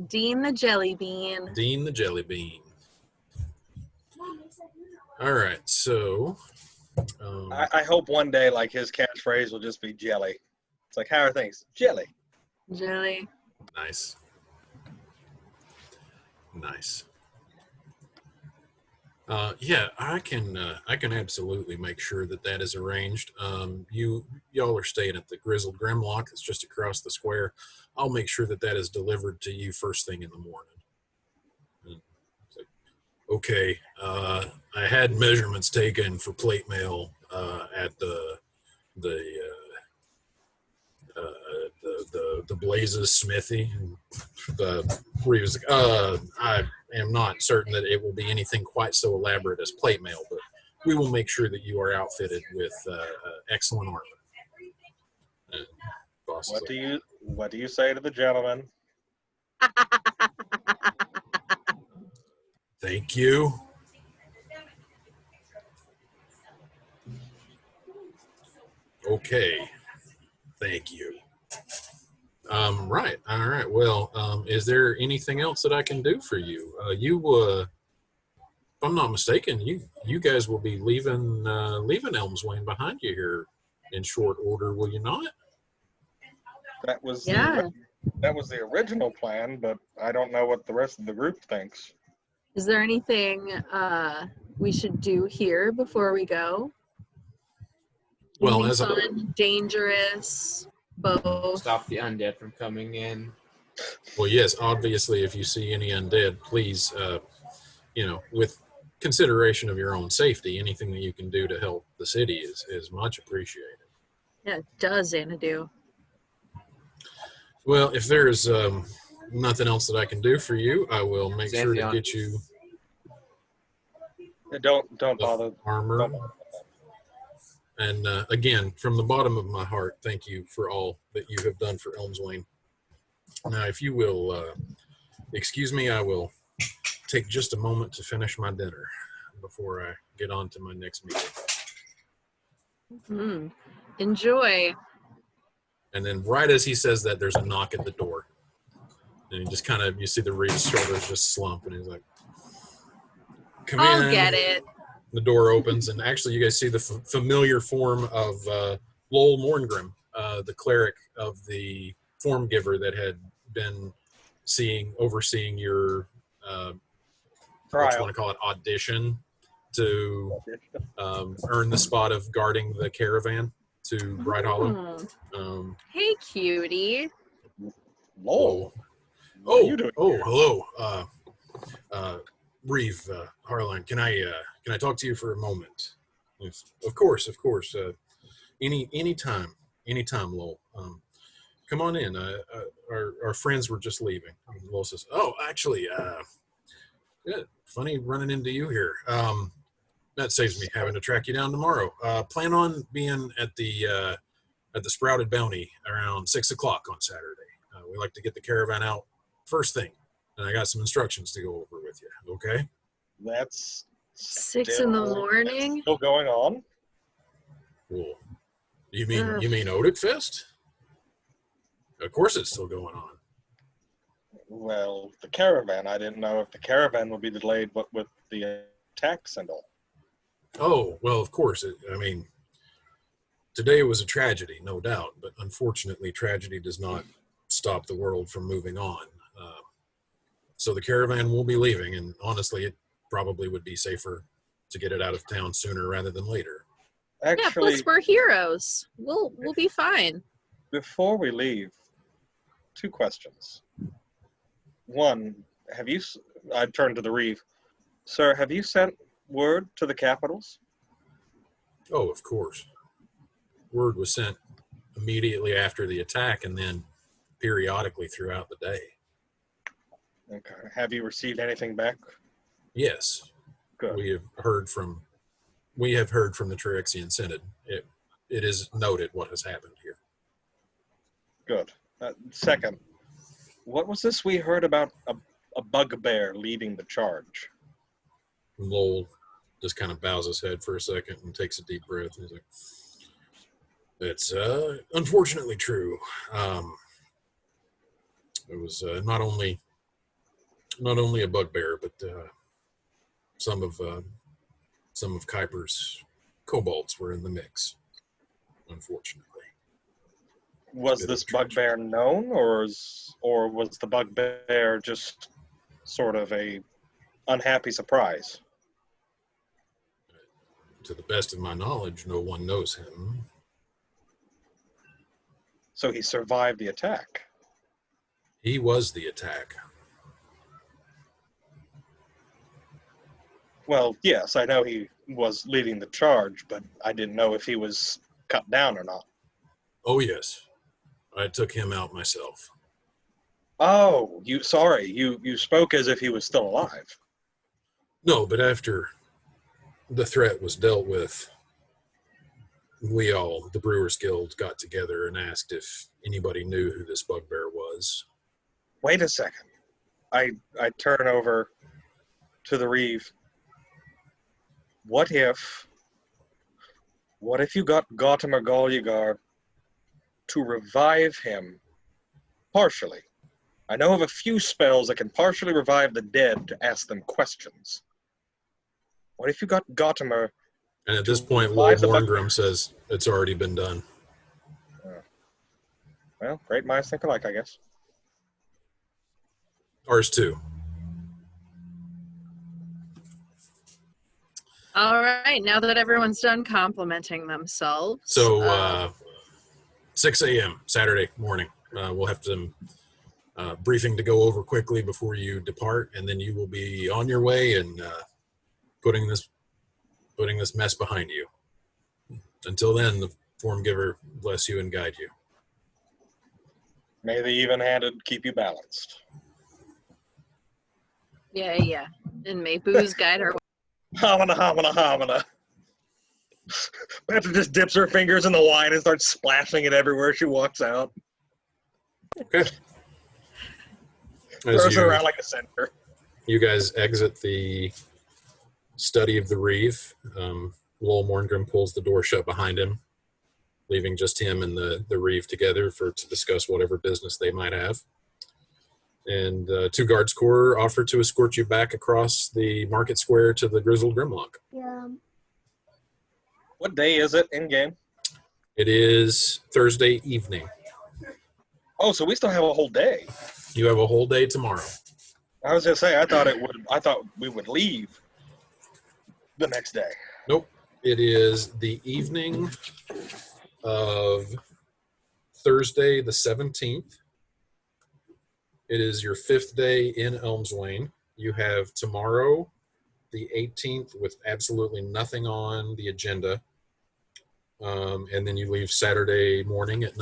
Dean the jelly bean. Dean the Jelly Bean. All right, so I hope one day, like, his catchphrase will just be jelly. It's like, how are things? Jelly. Jelly. nice. Yeah, I can absolutely make sure that is arranged. Y'all are staying at the Grizzled Grimlock. It's just across the square. I'll make sure that is delivered to you first thing in the morning. And it's like, okay, I had measurements taken for plate mail at the Blazes Smithy. Where he was, I am not certain that it will be anything quite so elaborate as plate mail, but we will make sure that you are outfitted with excellent armor. And boss is like, What do you say to the gentleman? thank you. Okay. Thank you. Right. All right. Well, is there anything else that I can do for you? If I'm not mistaken, you guys will be leaving Elmswain behind you here in short order, will you not? That was Yeah. that was the original plan, but I don't know what the rest of the group thinks. Is there anything we should do here before we go? Well, Anything as fun, dangerous, both. Stop the undead from coming in. well, yes, obviously, if you see any undead, please, with consideration of your own safety, anything that you can do to help the city is much appreciated. Yeah, it does Xanadu. Well, if there's nothing else that I can do for you, I will make sure to Xanthion. get you Don't bother. armor. Don't bother. And again, from the bottom of my heart, thank you for all that you have done for Elmswain. Now, if you will excuse me, I will take just a moment to finish my dinner before I get on to my next meeting. Enjoy. And then right as he says that, there's a knock at the door. And he just kind of, you see the Reed's shoulders just slump, and he's like, come I'll in. get it. The door opens, and actually you guys see the familiar form of Lowell Morngrim, the cleric of the form giver that had been overseeing your what you want to call it, audition to earn the spot of guarding the caravan to Bright Hollow. Hey, cutie. Lowell. Oh, What are you doing here? hello, Reeve, Harlan. Can I talk to you for a moment? Yes. Of course. Any time. anytime, Lowell. Come on in. Our friends were just leaving. Lowell says, "Oh, actually, good. Funny running into you here. That saves me having to track you down tomorrow. Plan on being at the Sprouted Bounty around 6 o'clock on Saturday. We like to get the caravan out first thing, and I got some instructions to go over with you. Okay?" That's 6 in the morning. Still going on? Cool. You mean Odit Fest? Of course it's still going on. Well, the caravan. I didn't know if the caravan would be delayed, but with the attack symbol. Oh, well, of course. Today was a tragedy, no doubt, but unfortunately, tragedy does not stop the world from moving on. So the caravan will be leaving, and honestly, it probably would be safer to get it out of town sooner rather than later. Actually, Yeah, plus we're heroes. We'll be fine. Before we leave, 2 questions. One, I turned to the Reeve. Sir, have you sent word to the capitals? Oh, of course. Word was sent immediately after the attack and then periodically throughout the day. Okay. Have you received anything back? Yes. Good. We have heard from the Trixian Synod. It is noted what has happened here. Good. Second, what was this we heard about a bugbear leading the charge? Lowell just kind of bows his head for a second and takes a deep breath. He's like, "It's unfortunately true. It was not only a bugbear, but some of Kuiper's kobolds were in the mix, unfortunately." Was this bugbear known, or was the bugbear just sort of a unhappy surprise? To the best of my knowledge, no one knows him. So he survived the attack. He was the attack. Well, yes, I know he was leading the charge, but I didn't know if he was cut down or not. Oh, yes. I took him out myself. Oh, you spoke as if he was still alive. No, but after the threat was dealt with, we all, the Brewers Guild, got together and asked if anybody knew who this bugbear was. Wait a second. I turn over to the Reeve. What if you got Gautimer Golyagar to revive him partially? I know of a few spells that can partially revive the dead to ask them questions. What if you got Gautimer? And at this point, Lord Morngrim says it's already been done. Well, great minds think alike, I guess. Ours too. All right, now that everyone's done complimenting themselves. So 6 a.m. Saturday morning. We'll have some briefing to go over quickly before you depart, and then you will be on your way and putting this mess behind you. Until then, the Form Giver bless you and guide you. May the even-handed keep you balanced. Yeah. And may booze guide our way. Homina, homina, homina. Petra just dips her fingers in the wine and starts splashing it everywhere she walks out. Okay. Throws her around like a center. You guys exit the study of the Reeve. Lowell Morngrim pulls the door shut behind him, leaving just him and the Reeve together to discuss whatever business they might have. And 2 guards corps offer to escort you back across the market square to the Grizzled Grimlock. Yeah. What day is it in game? It is Thursday evening. Oh, so we still have a whole day. You have a whole day tomorrow. I was gonna say I thought we would leave the next day. Nope. It is the evening of Thursday the 17th. It is your 5th day in Elmswain. You have tomorrow, the 18th, with absolutely nothing on the agenda. And then you leave Saturday morning at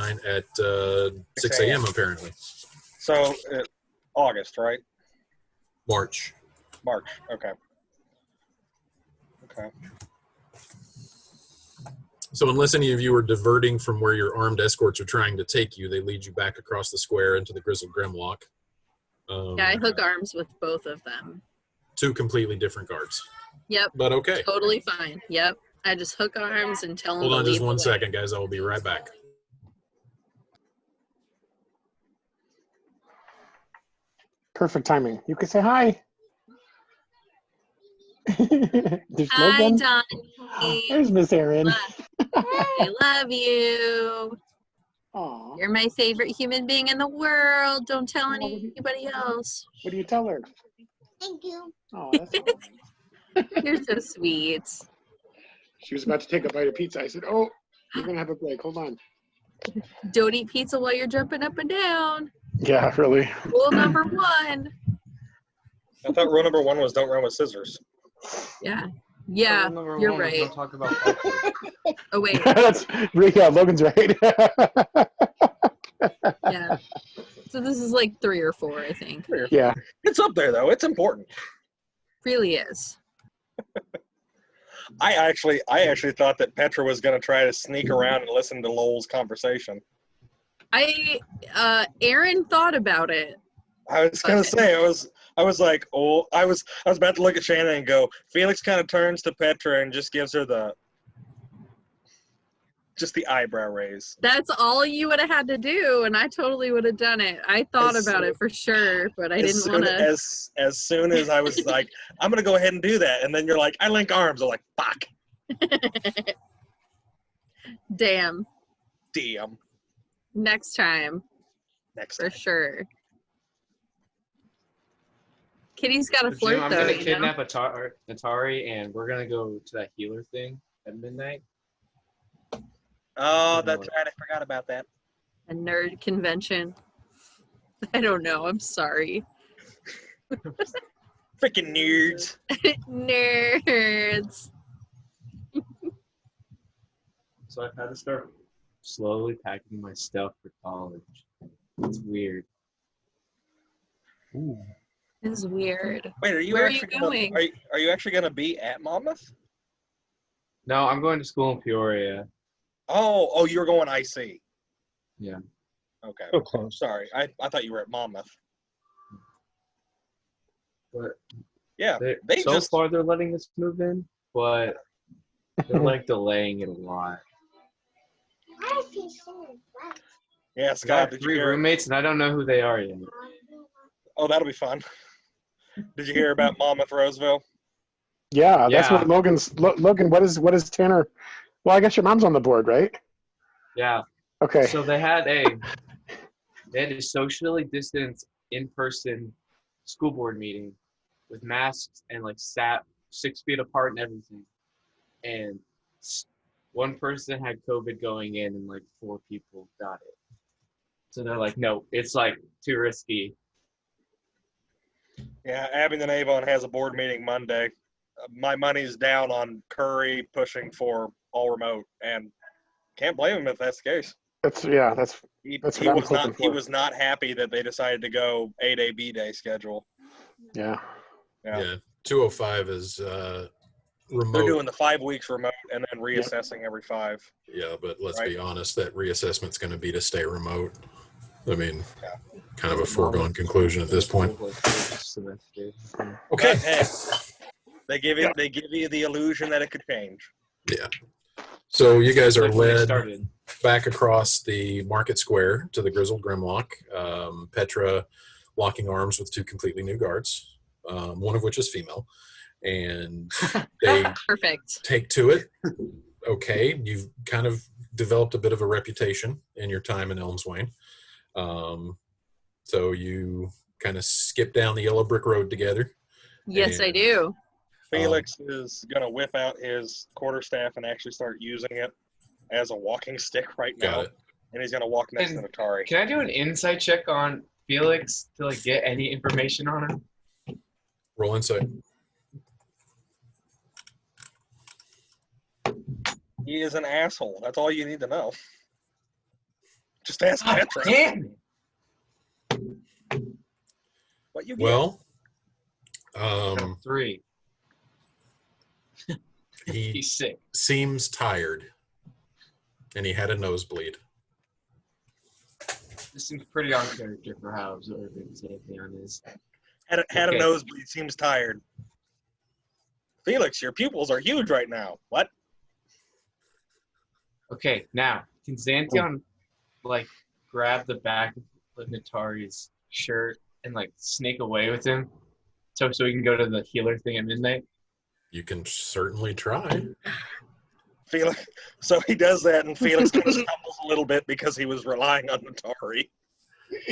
6 a.m. apparently. So August, right? March. Okay. So unless any of you are diverting from where your armed escorts are trying to take you, they lead you back across the square into the Grizzled Grimlock. Yeah, I hook arms with both of them. 2 completely different guards. Yep. But okay. Totally fine. Yep. I just hook arms and tell them Hold to on lead just one the way. second, guys. I will be right back. Perfect timing. You could say hi. There's Hi, Logan. Donnie. There's Miss Erin. I love you. Aw. You're my favorite human being in the world. Don't tell anybody else. What do you tell her? Thank you. Oh, that's You're so sweet. She was about to take a bite of pizza. I said, "Oh, you're gonna have a break. Hold on." Don't eat pizza while you're jumping up and down. Yeah, really. Rule number 1. I thought rule number 1 was don't run with scissors. Yeah. Yeah, Number you're one was right. Don't talk about parkour. Oh, wait. Yeah, Logan's right. Yeah. So this is like 3 or 4, I think. Yeah. It's up there though. It's important. Really is. I actually thought that Petra was going to try to sneak around and listen to Lowell's conversation. Aaron thought about it. I was going to say, I was like, oh, I was about to look at Shannon and go, Felix kind of turns to Petra and just gives her the eyebrow raise. That's all you would have had to do, and I totally would have done it. I thought about it for sure, but I didn't want to. As soon as I was like, I'm going to go ahead and do that, and then you're like, I link arms. I'm like, fuck. Damn. Next time, for sure. Kitty's got a So, flirt, Jim, I'm though. gonna You know? kidnap Atari, and we're gonna go to that healer thing at midnight. Oh, that's right. I forgot about that. A nerd convention. I don't know. I'm sorry. Freaking nerds. Nerds. So I've had to start slowly packing my stuff for college. It's weird. Ooh. This is weird. Wait, are you Where are actually you gonna, going? are you actually going to be at Monmouth? No, I'm going to school in Peoria. Oh, you were going IC. Yeah. Okay. So close. Sorry, I thought you were at Monmouth. But Yeah, so far they're letting us move in, but they're like delaying it a lot. I feel so bad. Yeah, I Scott, have did you 3 hear? roommates, and I don't know who they are yet. Oh, that'll be fun. Did you hear about Monmouth Roseville? Yeah, that's Yeah. what Logan. What is Tanner? Well, I guess your mom's on the board, right? Yeah. Okay. So they had a socially distanced in-person school board meeting with masks and like sat 6 feet apart and everything. And one person had COVID going in and like 4 people got it. So they're like, no, it's like too risky. Yeah, Abingdon Avon has a board meeting Monday. My money's down on Curry pushing for all remote, and can't blame him if that's the case. That's He what I'm hoping he for. was not happy that they decided to go 8A B-Day schedule. Yeah. Yeah. 205 is remote. They're doing the 5 weeks remote and then reassessing every 5. Yeah, but let's Right. be honest, that reassessment's going to be to stay remote. I mean, kind of a foregone conclusion at this point. Okay. But, hey, they give you the illusion that it could change. Yeah. So you guys are Like when they led started. back across the market square to the Grizzled Grimlock. Petra locking arms with 2 completely new guards, one of which is female. And they Perfect. take to it. Okay. You've kind of developed a bit of a reputation in your time in Elmswain. So you kind of skip down the yellow brick road together. Yes, I And- do. Felix is going to whip out his quarterstaff and actually start using it as a walking stick right now. Got it. And he's going to walk next And to Atari. Can I do an insight check on Felix to like get any information on him? Roll insight. He is an asshole. That's all you need to know. Just ask God Petra. damn it. What you get? Well, Got 3. he He's sick. seems tired, and he had a nosebleed. This seems pretty on character for how observant Xanthion is. Had a Okay. nosebleed. Seems tired. Felix, your pupils are huge right now. What? Okay, now, can Xanthion, like, grab the back of Natari's shirt and, like, sneak away with him so we can go to the healer thing at midnight? You can certainly try. Felix. So he does that, and Felix kind of stumbles a little bit because he was relying on Natari.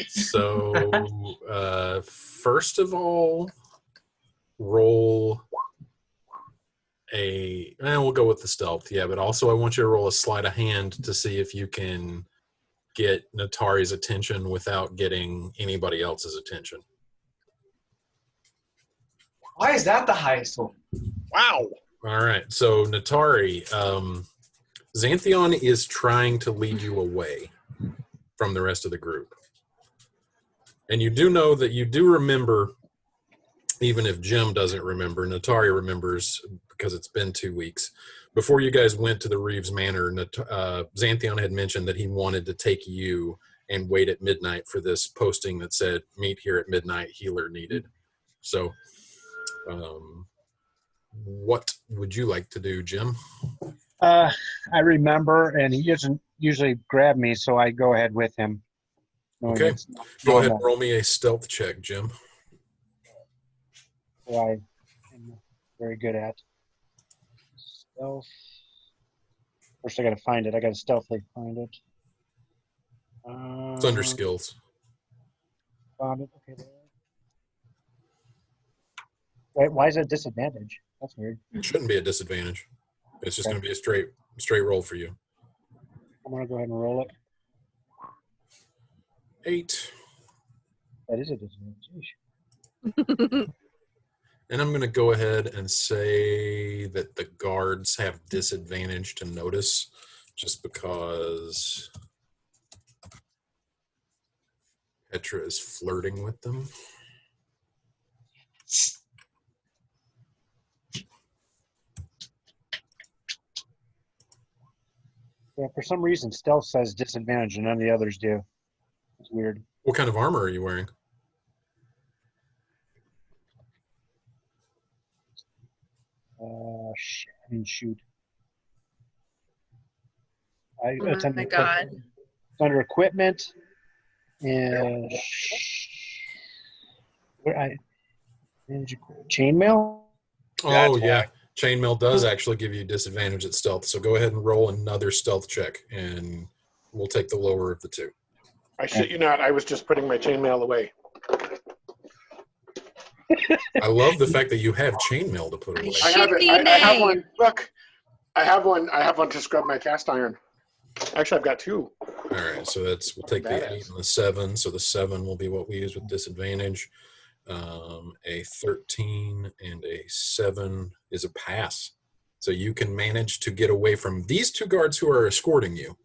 So, first of all, roll we'll go with the stealth, yeah, but also I want you to roll a sleight of hand to see if you can get Natari's attention without getting anybody else's attention. Why is that the highest one? Wow. All right, so Natari, Xanthion is trying to lead you away from the rest of the group. And you do know that you do remember, even if Jim doesn't remember, Natari remembers because it's been 2 weeks. Before you guys went to the Reeves Manor, Xanthion had mentioned that he wanted to take you and wait at midnight for this posting that said, meet here at midnight, healer needed. So what would you like to do, Jim? I remember, and he doesn't usually grab me, so I go ahead with him. knowing Okay. it's not Go ahead and normal. roll me a stealth check, Jim. So I am very good at stealth. First, I got to find it. I got to stealthily find it. It's under skills. Found it. Okay. There. Wait, why is it a disadvantage? That's weird. It shouldn't be a disadvantage. It's just Okay. going to be a straight roll for you. I'm gonna go ahead and roll it. 8. That is a disadvantage. And I'm going to go ahead and say that the guards have disadvantage to notice just because Petra is flirting with them. Yeah, for some reason, stealth says disadvantage and none of the others do. It's weird. What kind of armor are you wearing? Shoot. I, Oh it's under my god. equipment. It's under equipment and where I chainmail. Oh, yeah. Chainmail does actually give you disadvantage at stealth. So go ahead and roll another stealth check, and we'll take the lower of the two. I shit you not. I was just putting my chainmail away. I love the fact that you have chainmail to put away. I have it. Shitty I have name. one. Look, I have one. I have one to scrub my cast iron. Actually, I've got two. All right, so we'll take the 8 and the 7. So the 7 will be what we use with disadvantage. A 13 and a 7 is a pass. So you can manage to get away from these two guards who are escorting you.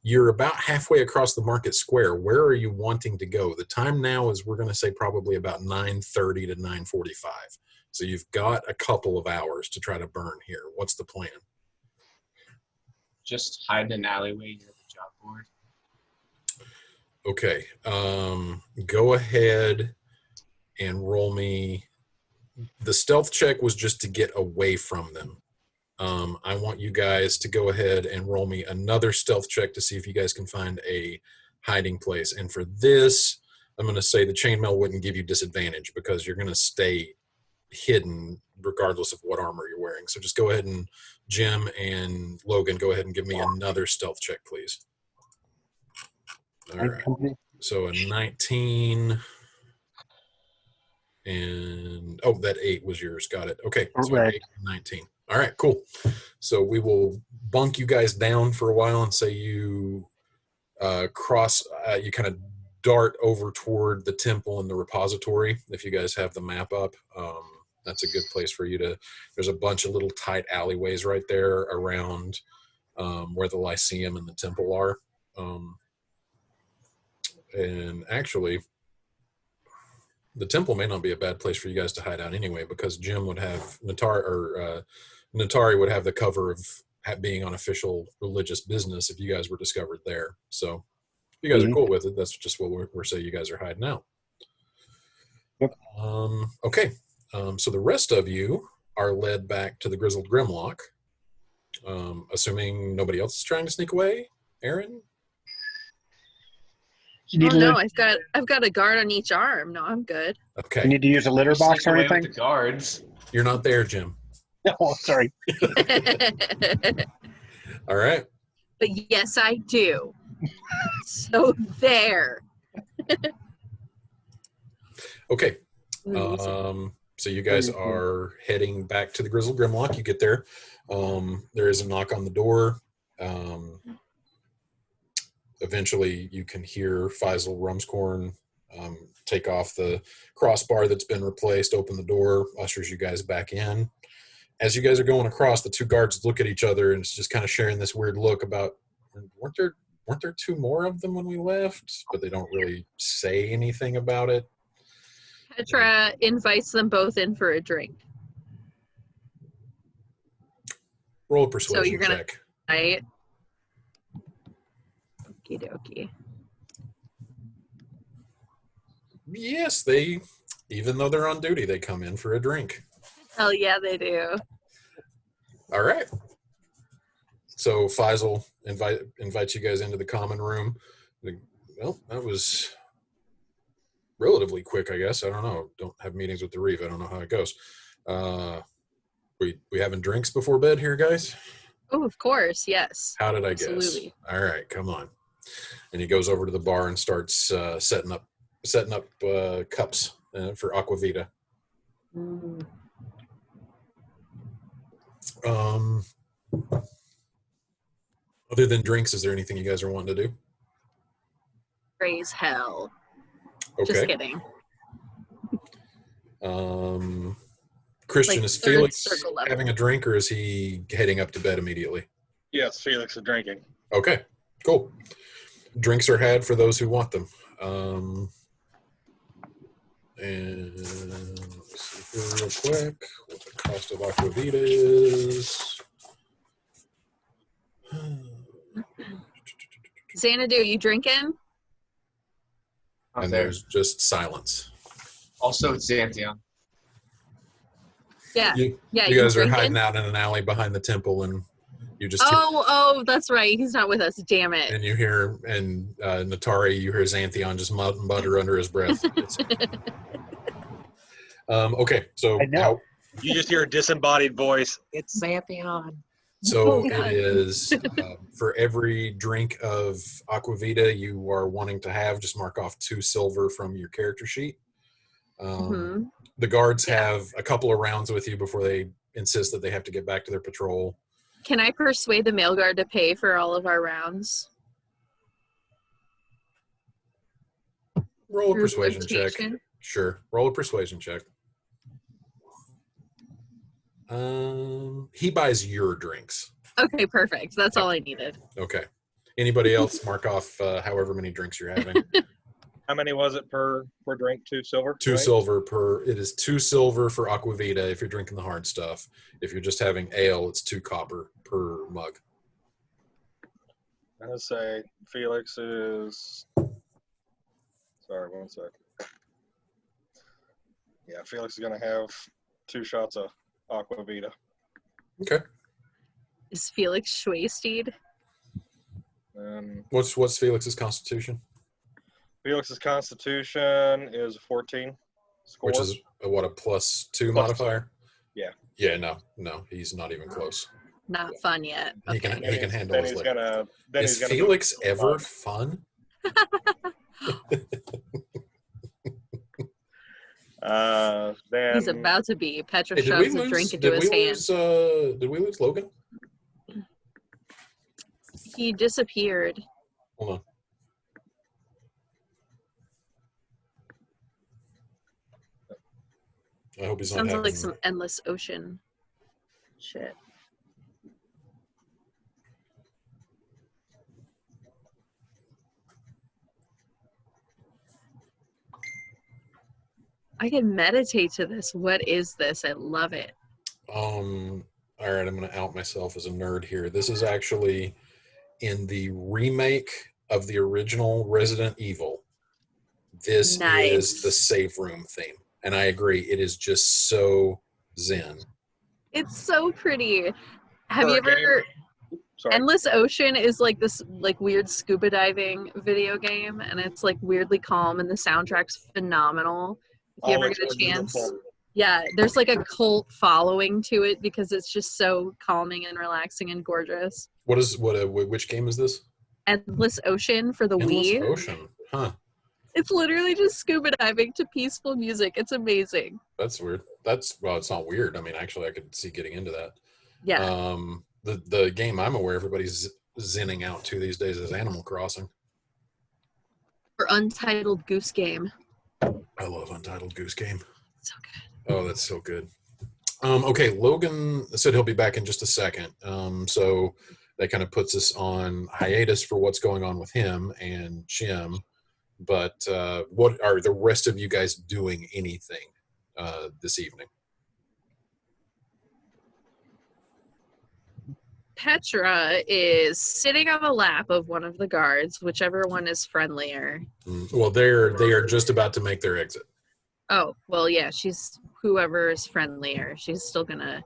You're about halfway across the market square. Where are you wanting to go? The time now is, we're going to say, probably about 9:30 to 9:45. So you've got a couple of hours to try to burn here. What's the plan? Just hide in an alleyway near the job board. Okay. Go ahead and roll me. The stealth check was just to get away from them. I want you guys to go ahead and roll me another stealth check to see if you guys can find a hiding place. And for this, I'm going to say the chainmail wouldn't give you disadvantage because you're going to stay hidden regardless of what armor you're wearing. So just go ahead and Jim and Logan, go ahead and give me another stealth check, please. All right. So a 19 and that 8 was yours. Got it. Okay. So Right. 8 and 19. All right, cool. So we will bunk you guys down for a while and say you you kind of dart over toward the temple and the repository. If you guys have the map up, that's a good place for you to, there's a bunch of little tight alleyways right there around where the Lyceum and the temple are. And actually, the temple may not be a bad place for you guys to hide out anyway, because Jim would have Natari would have the cover of being on official religious business if you guys were discovered there. So if you guys are cool with it, that's just what we're saying you guys are hiding out. Yep. Okay. So the rest of you are led back to the Grizzled Grimlock, assuming nobody else is trying to sneak away. Aaron? You Oh need, no, I've got a guard on each arm. No, I'm good. Okay. you need to use a litter box Sneak or away with anything? the guards. You're not there, Jim. Oh, sorry. All right. But yes, I do. So there. Okay. Ooh, So you guys are heading back to the Grizzled Grimlock. You get there. There is a knock on the door. Eventually, you can hear Faisal Rumscorn take off the crossbar that's been replaced, open the door, ushers you guys back in. As you guys are going across, the two guards look at each other and it's just kind of sharing this weird look about, weren't there two more of them when we left? But they don't really say anything about it. Petra invites them both in for a drink. Roll a persuasion you're gonna- check. Right? Okie dokie. Yes, even though they're on duty, they come in for a drink. Hell yeah, they do. All right. So Faisal invites you guys into the common room. Well, that was relatively quick, I guess. I don't know. Don't have meetings with the Reeve. I don't know how it goes. We having drinks before bed here, guys? Oh, of course, yes. How did I guess? Absolutely. All right, come on. And he goes over to the bar and starts setting up cups for Aquavita. Mm. Other than drinks, is there anything you guys are wanting to do? Praise hell. Okay. Just kidding. Christian, Like is third Felix circle level. having a drink, or is he heading up to bed immediately? Yes, Felix is drinking. Okay, cool. Drinks are had for those who want them. And let's see here real quick what the cost of Aquavita is. Xanadu, you drinking? And there's just silence. Also, it's Xanthion. Yeah. You Yeah. guys are drinking? hiding out in an alley behind the temple, and you just Oh, that's right. He's not with us. Damn it. and you hear, and Natari, you hear Xanthion just mutter under his breath. Okay, so I know. You just hear a disembodied voice. It's Xanthion. So Oh, God. it is for every drink of Aquavita you are wanting to have, just mark off 2 silver from your character sheet. Mhm. The guards have a couple of rounds with you before they insist that they have to get back to their patrol. Can I persuade the male guard to pay for all of our rounds? Roll a Through persuasion check. flirtation? Sure. Roll a persuasion check. He buys your drinks. Okay, perfect. That's all I needed. Okay. Anybody else mark off however many drinks you're having? How many was it per drink? 2 silver? 2 right? silver per. It is 2 silver for Aquavita if you're drinking the hard stuff. If you're just having ale, it's 2 copper per mug. I'm going to say Felix is... Sorry, 1 sec. Yeah, Felix is going to have 2 shots of Aquavita. Okay. Is Felix Schwaysteed? And What's Felix's constitution? Felix's constitution is 14. Score. Which is a +2 Plus modifier? Yeah. Yeah, no, he's not even close. Not fun yet. He Okay. can handle then his he's liquor. gonna. Then Is he's gonna Felix move ever on. fun? Then He's about to be. Petra Hey, shoves a drink into his hand. Did we lose Logan? He disappeared. Hold on. I hope he's not Sounds having... like some endless ocean shit. I can meditate to this. What is this? I love it. All right, I'm going to out myself as a nerd here. This is actually in the remake of the original Resident Evil. This is the safe room theme. And I agree, it is just so zen. It's so pretty. Have you ever... Endless Ocean is like this like weird scuba diving video game, and it's like weirdly calm, and the soundtrack's phenomenal. If you ever get a chance. Yeah, there's like a cult following to it because it's just so calming and relaxing and gorgeous. Which game is this? Endless Ocean for the Wii. Endless Ocean, huh? It's literally just scuba diving to peaceful music. It's amazing. That's weird. Well, it's not weird. I mean, actually, I could see getting into that. Yeah. The game I'm aware everybody's zenning out to these days is Animal Crossing. Or Untitled Goose Game. I love Untitled Goose Game. So good. Oh, that's so good. Okay, Logan said he'll be back in just a second. So that kind of puts us on hiatus for what's going on with him and Jim. But what are the rest of you guys doing anything this evening? Petra is sitting on the lap of one of the guards, whichever one is friendlier. Well, they are just about to make their exit. Oh, well, yeah, she's whoever is friendlier. She's still gonna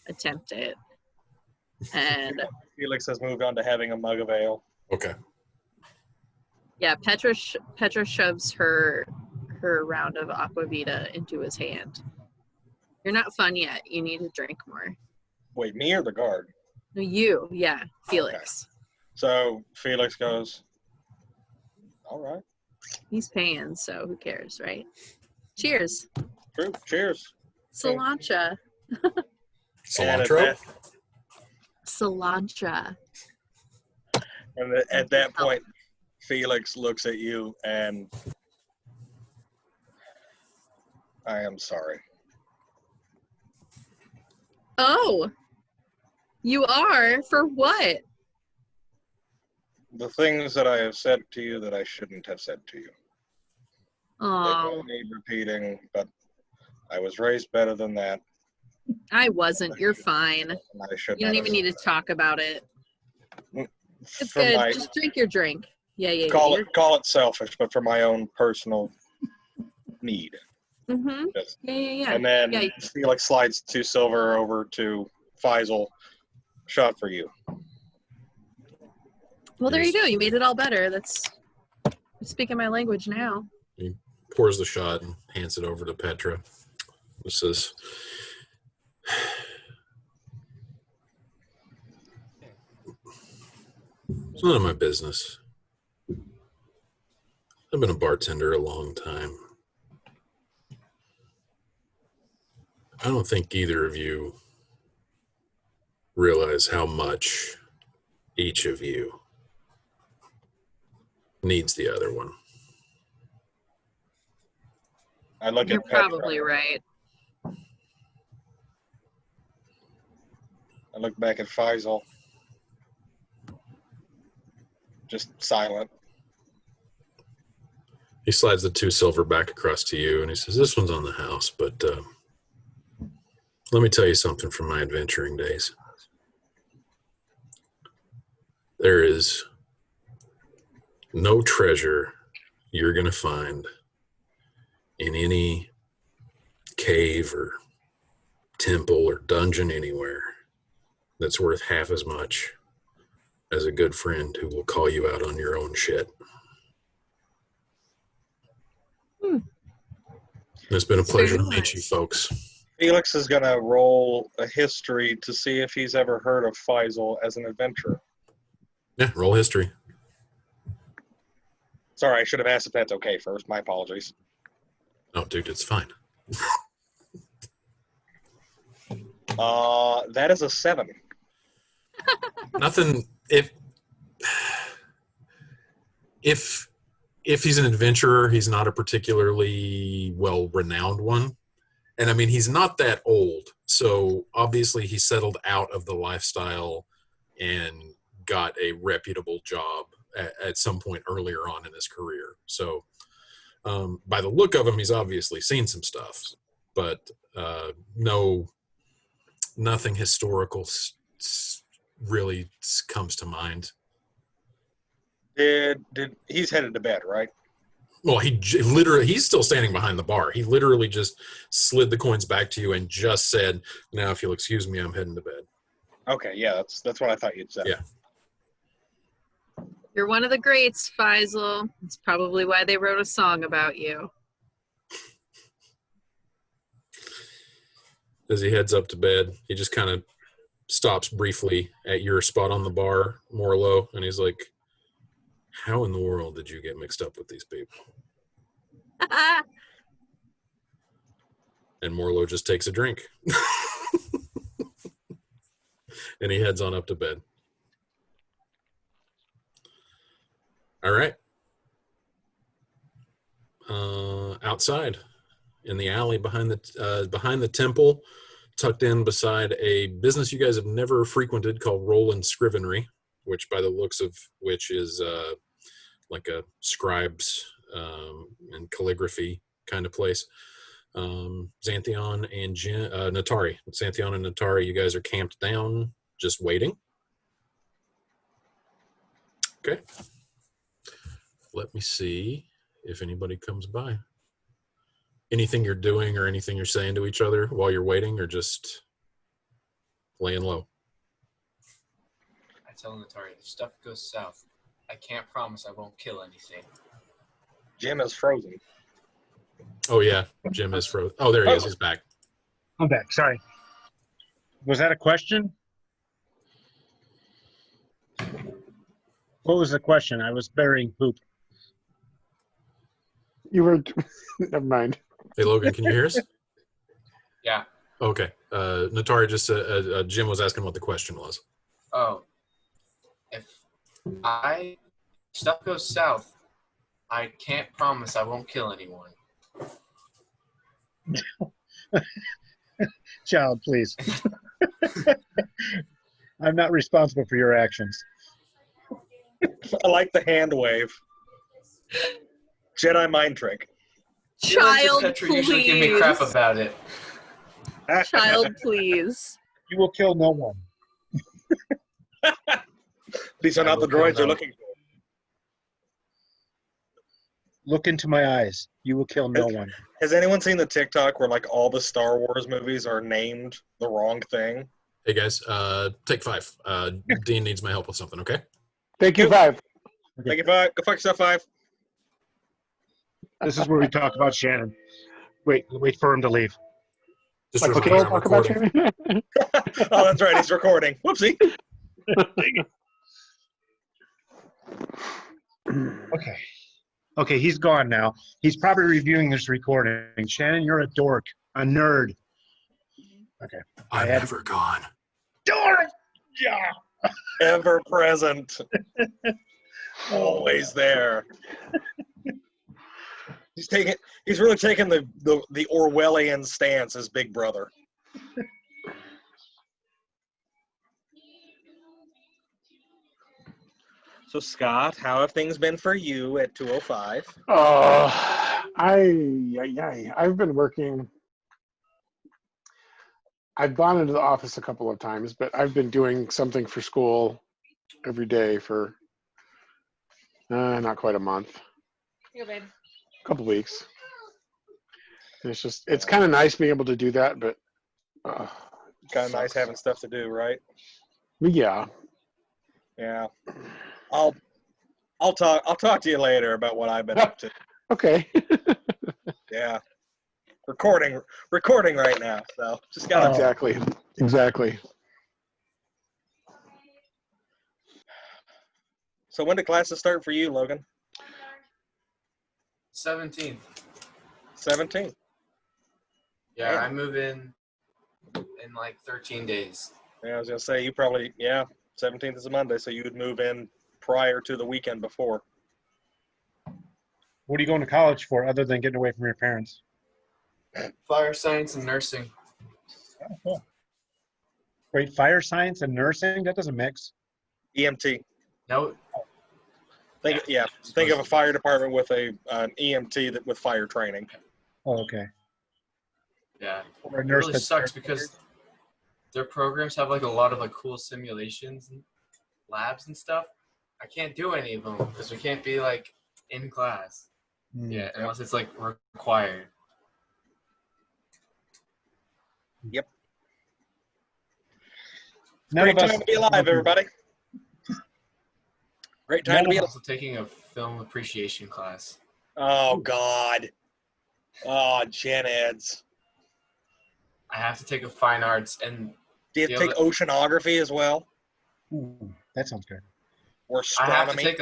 attempt it. And Felix has moved on to having a mug of ale. Okay. Yeah, Petra shoves her round of Aquavita into his hand. You're not fun yet. You need to drink more. Wait, me or the guard? No, you. Yeah, Felix. Okay. So Felix goes, all right. He's paying, so who cares, right? Cheers. True. Cheers. Cilantro. Cilantro? Cilantro. And at that point, Felix looks at you and I am sorry. Oh, you are? For what? The things that I have said to you that I shouldn't have said to you. Oh. They don't need repeating, but I was raised better than that. I wasn't. You're fine. You don't even need to talk about it. It's good. Just drink your drink. Yeah. Call it selfish, but for my own personal need. Mm-hmm. Yeah. And then Felix slides 2 silver over to Faisal. Shot for you. Well, there you go. You made it all better. That's speaking my language now. He pours the shot and hands it over to Petra. This is... It's none of my business. I've been a bartender a long time. I don't think either of you realize how much each of you needs the other one. You're probably right. I look back at Faisal. Just silent. He slides the 2 silver back across to you and he says, this one's on the house, but let me tell you something from my adventuring days. There is no treasure you're going to find in any cave or temple or dungeon anywhere that's worth half as much as a good friend who will call you out on your own shit. It's been a pleasure to meet you folks. Felix is going to roll a history to see if he's ever heard of Faisal as an adventurer. Yeah, roll history. Sorry, I should have asked if that's okay first. My apologies. Oh, dude, it's fine. That is a 7. Nothing. If he's an adventurer, he's not a particularly well-renowned one. And I mean, he's not that old. So obviously he settled out of the lifestyle and got a reputable job at some point earlier on in his career. So By the look of him, he's obviously seen some stuff, but nothing historical really comes to mind. Did he's headed to bed, right? Well, he's still standing behind the bar. He literally just slid the coins back to you and just said, "Now, if you'll excuse me, I'm heading to bed." Okay, yeah, that's what I thought you'd said. Yeah. You're one of the greats, Faisal. It's probably why they wrote a song about you. As he heads up to bed, he just kind of stops briefly at your spot on the bar, Morlo, and he's like, "How in the world did you get mixed up with these people?" And Morlo just takes a drink. And he heads on up to bed. All right. Outside, in the alley behind the temple, tucked in beside a business you guys have never frequented called Roland Scrivenery, which by the looks of which is like a scribes and calligraphy kind of place. Xanthion and Natari. Xanthion and Natari, you guys are camped down, just waiting. Okay. Let me see if anybody comes by. Anything you're doing or anything you're saying to each other while you're waiting, or just laying low? I tell Natari, if stuff goes south, I can't promise I won't kill anything. Jim is frozen. Oh, yeah. Jim is frozen. Oh, there he is. He's back. I'm back. Sorry. Was that a question? What was the question? I was burying poop. You were. Never mind. Hey, Logan, can you hear us? Yeah. Okay. Natari just, Jim was asking what the question was. Oh. If stuff goes south, I can't promise I won't kill anyone. Child, please. I'm not responsible for your actions. I like the hand wave. Jedi mind trick. Child, Petra usually give me crap please. about it. Child, please. You will kill no one. These are not the droids you're looking for. Look into my eyes. You will kill no one. Has anyone seen the TikTok where like all the Star Wars movies are named the wrong thing? Hey, guys, take 5. Dean needs my help with something, okay? Thank you, 5. Thank you, 5. Go fuck yourself, 5. This is where we talk about Shannon. Wait for him to leave. Just a Okay, reminder, we'll I'm talk about recording. you. Oh, that's right. He's recording. Whoopsie. Okay, he's gone now. He's probably reviewing this recording. Shannon, you're a dork, a nerd. Okay. I'm never gone. Dork! Yeah. Ever present. Always there. He's really taking the Orwellian stance as Big Brother. So Scott, how have things been for you at 205? I've been working. I've gone into the office a couple of times, but I've been doing something for school every day for not quite a month. Here, babe. A couple weeks. And it's kind of nice being able to do that, but Kind of nice having stuff to do, right? yeah. Yeah. I'll talk to you later about what I've been up to. Okay. Yeah. Recording right now, so just gotta Exactly. So when do classes start for you, Logan? 17th. 17th. Yeah, Yeah. I move in like 13 days. Yeah, I was gonna say 17th is a Monday, so you would move in prior to the weekend before. What are you going to college for other than getting away from your parents? Fire science and nursing. Oh, cool. Wait, fire science and nursing? That doesn't mix. EMT. No, Think of a fire department with an EMT with fire training. Oh, okay. Yeah. Or a It nurse really that's sucks because their programs have like a lot of like cool simulations and labs and stuff. I can't do any of them because we can't be like in class. Yeah, unless it's like required. None Great of us. time to be alive, everybody. Great time to be I'm alive. also taking a film appreciation class. Oh, God. Oh, gen eds. I have to take a fine arts and Do you have to take oceanography as well? Ooh, that sounds good. Or I have to astronomy? take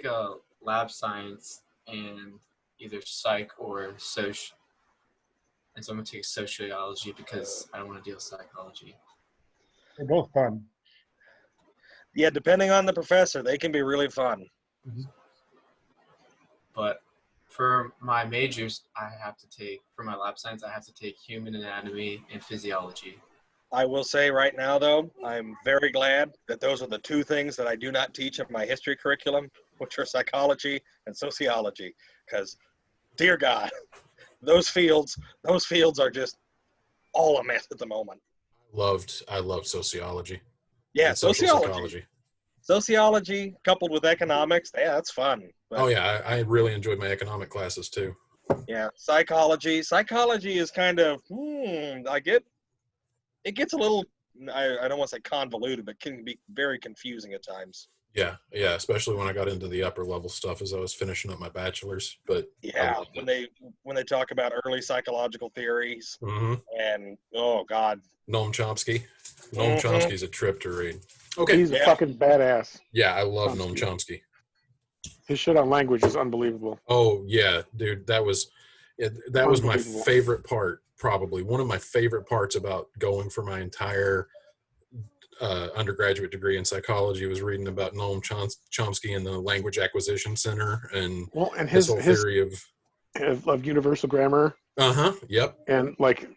a lab science and either psych or soc. And so I'm gonna take sociology because I don't want to deal with psychology. They're both fun. Yeah, depending on the professor, they can be really fun. But for my majors, for my lab science, I have to take human anatomy and physiology. I will say right now, though, I'm very glad that those are the two things that I do not teach in my history curriculum, which are psychology and sociology. Because, dear God, those fields are just all a mess at the moment. I loved sociology. Yeah, and social sociology. psychology. Sociology coupled with economics, yeah, that's fun. But, Oh yeah, I really enjoyed my economic classes too. yeah, psychology is kind of, it gets a little, I don't want to say convoluted, but can be very confusing at times. Yeah, especially when I got into the upper level stuff as I was finishing up my bachelor's. But yeah, when they talk about early psychological theories and oh God, Noam Chomsky. Noam Chomsky's a trip to read. Okay, he's a fucking badass. Yeah, I love Noam Chomsky. His shit on language is unbelievable. Oh yeah, dude, that was my favorite part. Probably one of my favorite parts about going for my entire undergraduate degree in psychology was reading about Noam Chomsky and the Language Acquisition Center and his whole theory of universal grammar. Yep. And like,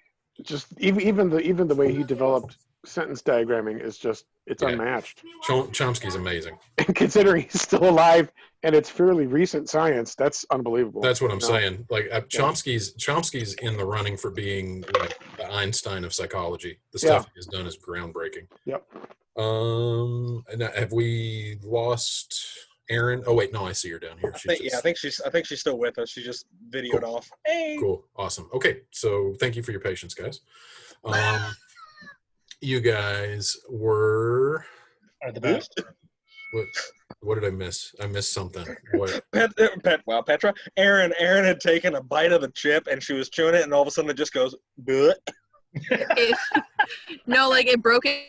just even the way he developed sentence diagramming is just unmatched. Chomsky's amazing. And considering he's still alive and it's fairly recent science, that's unbelievable. That's what I'm saying. Like Chomsky's in the running for being like the Einstein of psychology. The stuff he has done is groundbreaking. Yep. And have we lost Erin? Oh wait, no, I see her down here. I think she's still with us. She just videoed off. Hey. Cool. Awesome. Okay. So thank you for your patience, guys. You guys are the best. What did I miss? I missed something. What? Petra. Erin had taken a bite of the chip and she was chewing it, and all of a sudden it just goes, bleh. No, like it broke it,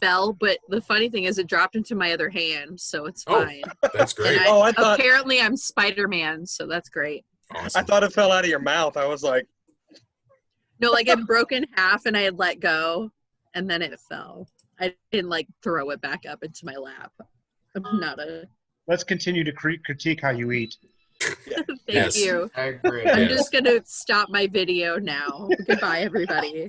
fell, but the funny thing is it dropped into my other hand, so it's fine. That's great. Apparently I'm Spider-Man, so that's great. Awesome. I thought it fell out of your mouth. I was like, no, like it broke in half and I had let go and then it fell. I didn't like throw it back up into my lap. I'm not a... Let's continue to critique how you eat. Thank you. I agree. I'm just going to stop my video now. Goodbye, everybody.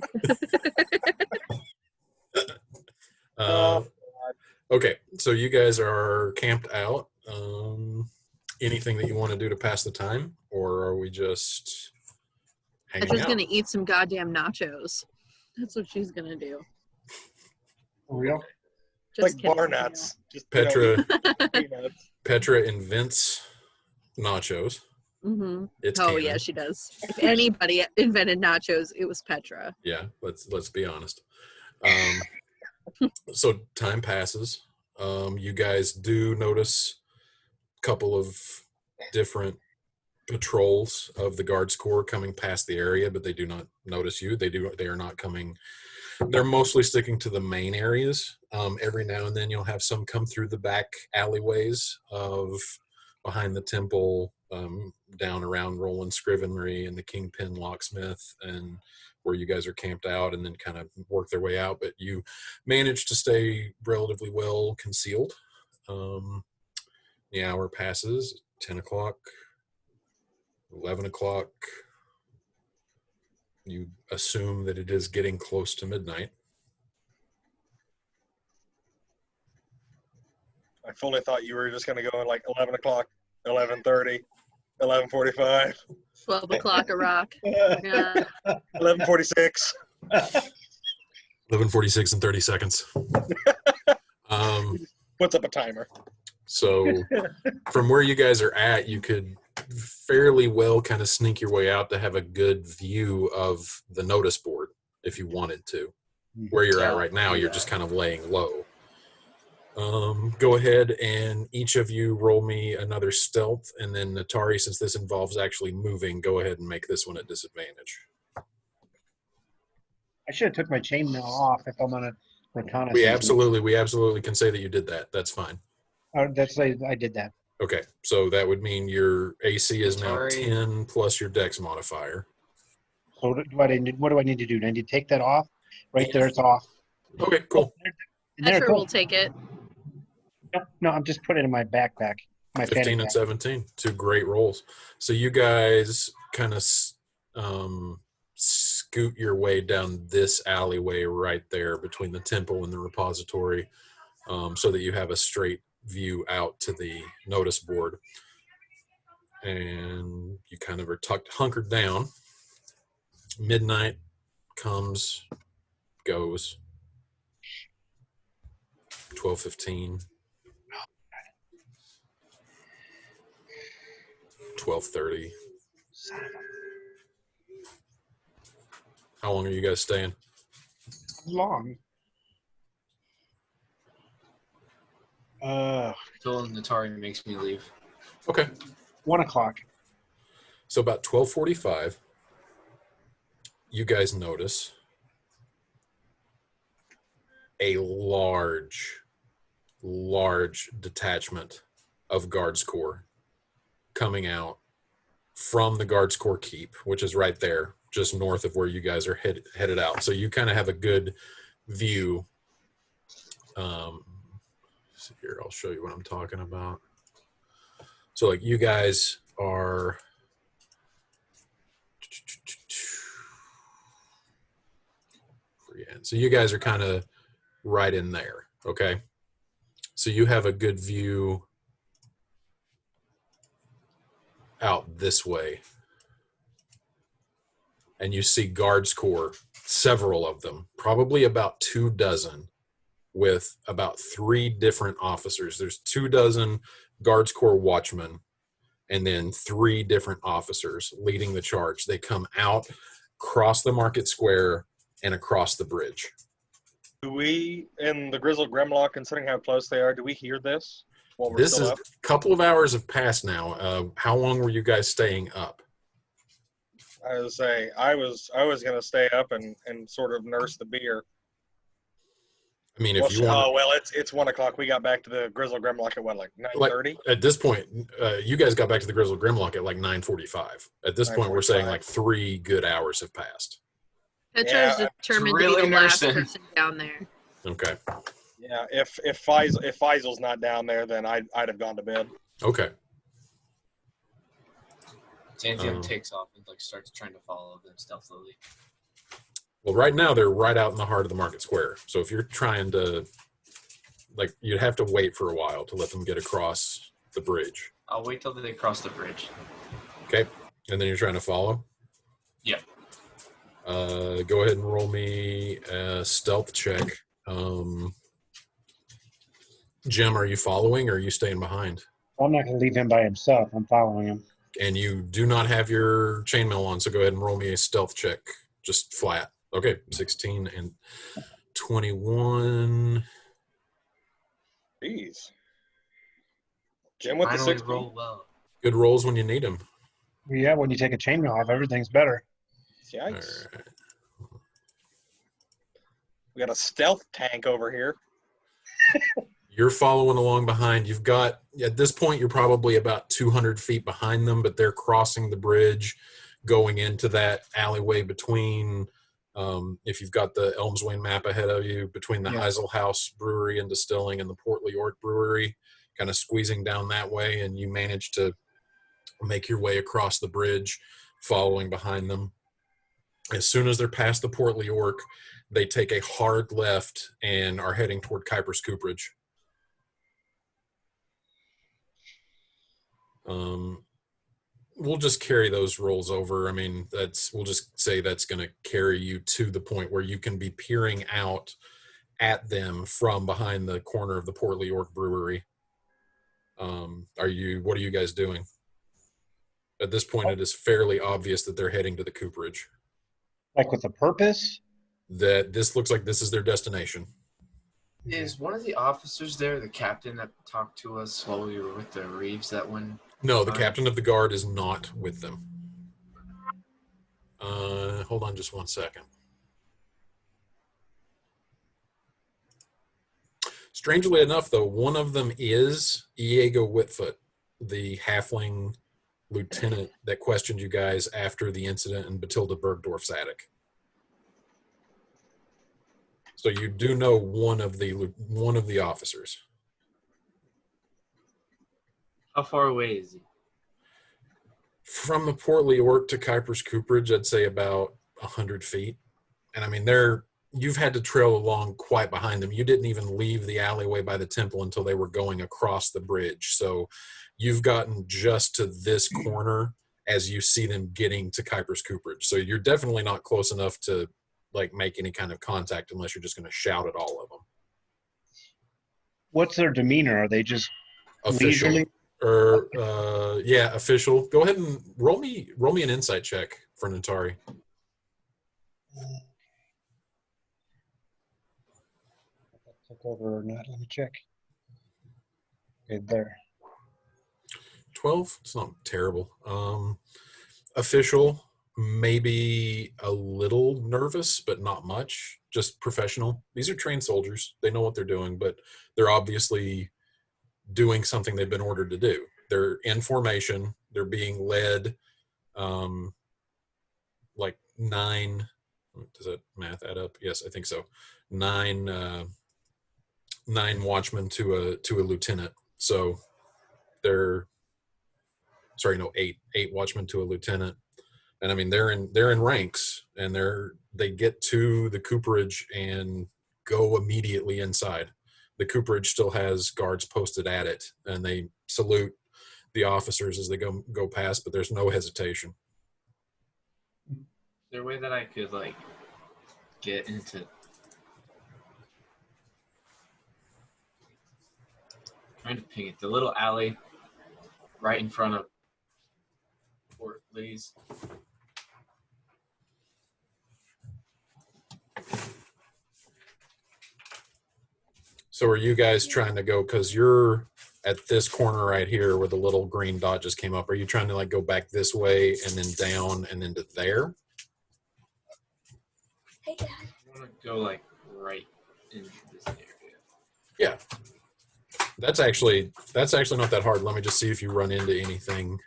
Okay, so you guys are camped out. Anything that you want to do to pass the time, or are we just hanging Petra's out? going to eat some goddamn nachos. That's what she's going to do. For real? Just like kidding, bar nuts. Just, Petra invents nachos. Mm-hmm. It's oh canon. yeah, she does. If anybody invented nachos, it was Petra. Yeah, let's be honest. So time passes. You guys do notice a couple of different patrols of the Guards Corps coming past the area, but they do not notice you. They are not coming. They're mostly sticking to the main areas. Every now and then you'll have some come through the back alleyways of behind the temple, down around Roland Scrivenery and the Kingpin Locksmith, and where you guys are camped out, and then kind of work their way out. But you manage to stay relatively well concealed. The hour passes, 10 o'clock, 11 o'clock. You assume that it is getting close to midnight. I fully thought you were just going to go in like 11 o'clock, 11:30, 11:45, 12 o'clock a rock. Yeah. 11:46. 11:46 and 30 seconds. Puts up a timer. So from where you guys are at, you could fairly well kind of sneak your way out to have a good view of the notice board if you wanted to. Where you're at right now, you're just kind of laying low. Go ahead and each of you roll me another stealth, and then Natari, since this involves actually moving, go ahead and make this one a disadvantage. I should have took my chainmail off if I'm on a reconnaissance. We absolutely can say that you did that. That's fine. I did that. Okay, so that would mean your AC is now Natari. 10 plus your Dex modifier. So what do I need to do? Do I need to take that off? Right there, it's off. Okay, cool. And there it Petra will goes. take it. No, I'm just putting it in my backpack. My 15 fanny and pack. 17, two great rolls. So you guys kind of scoot your way down this alleyway right there between the temple and the repository, so that you have a straight view out to the notice board. And you kind of are hunkered down. Midnight comes, goes. 12:15. 12:30. How long are you guys staying? Long. Until Natari makes me leave. Okay. 1 o'clock. So about 12:45, you guys notice a large detachment of Guards Corps coming out from the Guards Corps Keep, which is right there, just north of where you guys are headed out. So you kind of have a good view. So here, I'll show you what I'm talking about. So like you guys are so you guys are kind of right in there, okay? So you have a good view out this way. And you see Guards Corps, several of them, probably about 24, with about 3 different officers. There's 24 Guards Corps watchmen, and then 3 different officers leading the charge. They come out, cross the market square, and across the bridge. Do we, in the Grizzled Grimlock, considering how close they are, do we hear this while we're This still is up? a couple of hours have passed now. How long were you guys staying up? I was say I was going to stay up and sort of nurse the beer. I mean, if you want. Oh well, it's 1 o'clock. We got back to the Grizzled Grimlock at what, like 9:30? At this point, you guys got back to the Grizzled Grimlock at like 9:45. At this point, we're saying 9:45. like 3 good hours have passed. Petra is determined really to be the last nursing. person down there. Okay. Yeah. If Faisal's not down there, then I'd have gone to bed. Okay. Zanzium takes off and like starts trying to follow them stealthily. Well, right now they're right out in the heart of the market square. So if you're trying to, like, you'd have to wait for a while to let them get across the bridge. I'll wait till they cross the bridge. Okay. And then you're trying to follow? Yeah. Go ahead and roll me a stealth check. Jim, are you following or are you staying behind? I'm not going to leave him by himself. I'm following him. And you do not have your chainmail on, so go ahead and roll me a stealth check, just flat. Okay, 16 and 21. Jeez. Jim with the Finally 16. roll well. Good rolls when you need them. Yeah, when you take a chainmail off, everything's better. All Yikes. right. We got a stealth tank over here. You're following along behind. You've got, at this point, you're probably about 200 feet behind them, but they're crossing the bridge, going into that alleyway between, if you've got the Elmswain map ahead of you, between the Heisel House Brewery and Distilling and the Portly York Brewery, kind of squeezing down that way, and you manage to make your way across the bridge, following behind them. As soon as they're past the Portly York, they take a hard left and are heading toward Kuiper's Cooperage. We'll just carry those rolls over. I mean, we'll just say that's going to carry you to the point where you can be peering out at them from behind the corner of the Portly York Brewery. What are you guys doing? At this point, it is fairly obvious that they're heading to the cooperage. Like with a purpose? That this looks like this is their destination. Is one of the officers there the captain that talked to us while we were with the Reeves that one? No, the captain of the guard is not with them. Hold on just 1 second. Strangely enough, though, one of them is Iego Whitfoot, the halfling lieutenant that questioned you guys after the incident in Batilda Bergdorf's attic. So you do know one of the officers. How far away is he? From the Portly York to Kuiper's Cooperage, I'd say about 100 feet. And I mean, you've had to trail along quite behind them. You didn't even leave the alleyway by the temple until they were going across the bridge. So you've gotten just to this corner as you see them getting to Kuiper's Cooperage. So you're definitely not close enough to like make any kind of contact unless you're just going to shout at all of them. What's their demeanor? Are they just official? leisurely? Yeah, official. Go ahead and roll me an insight check for Natari. Took over or not? Let me check. Okay, there. 12. It's not terrible. Official, maybe a little nervous, but not much. Just professional. These are trained soldiers. They know what they're doing, but they're obviously doing something they've been ordered to do. They're in formation. They're being led like 9. Does that math add up? Yes, I think so. 9 watchmen to a lieutenant. So they're 8 watchmen to a lieutenant. And I mean, they're in ranks, and they get to the cooperage and go immediately inside. The cooperage still has guards posted at it, and they salute the officers as they go past, but there's no hesitation. Is there a way that I could like get into trying to ping it, the little alley right in front of Fort Lee's? So are you guys trying to go, because you're at this corner right here where the little green dot just came up, are you trying to like go back this way and then down and into there? Hey, Dad. I want to go like right into this area. Yeah. That's actually not that hard. Let me just see if you run into anything.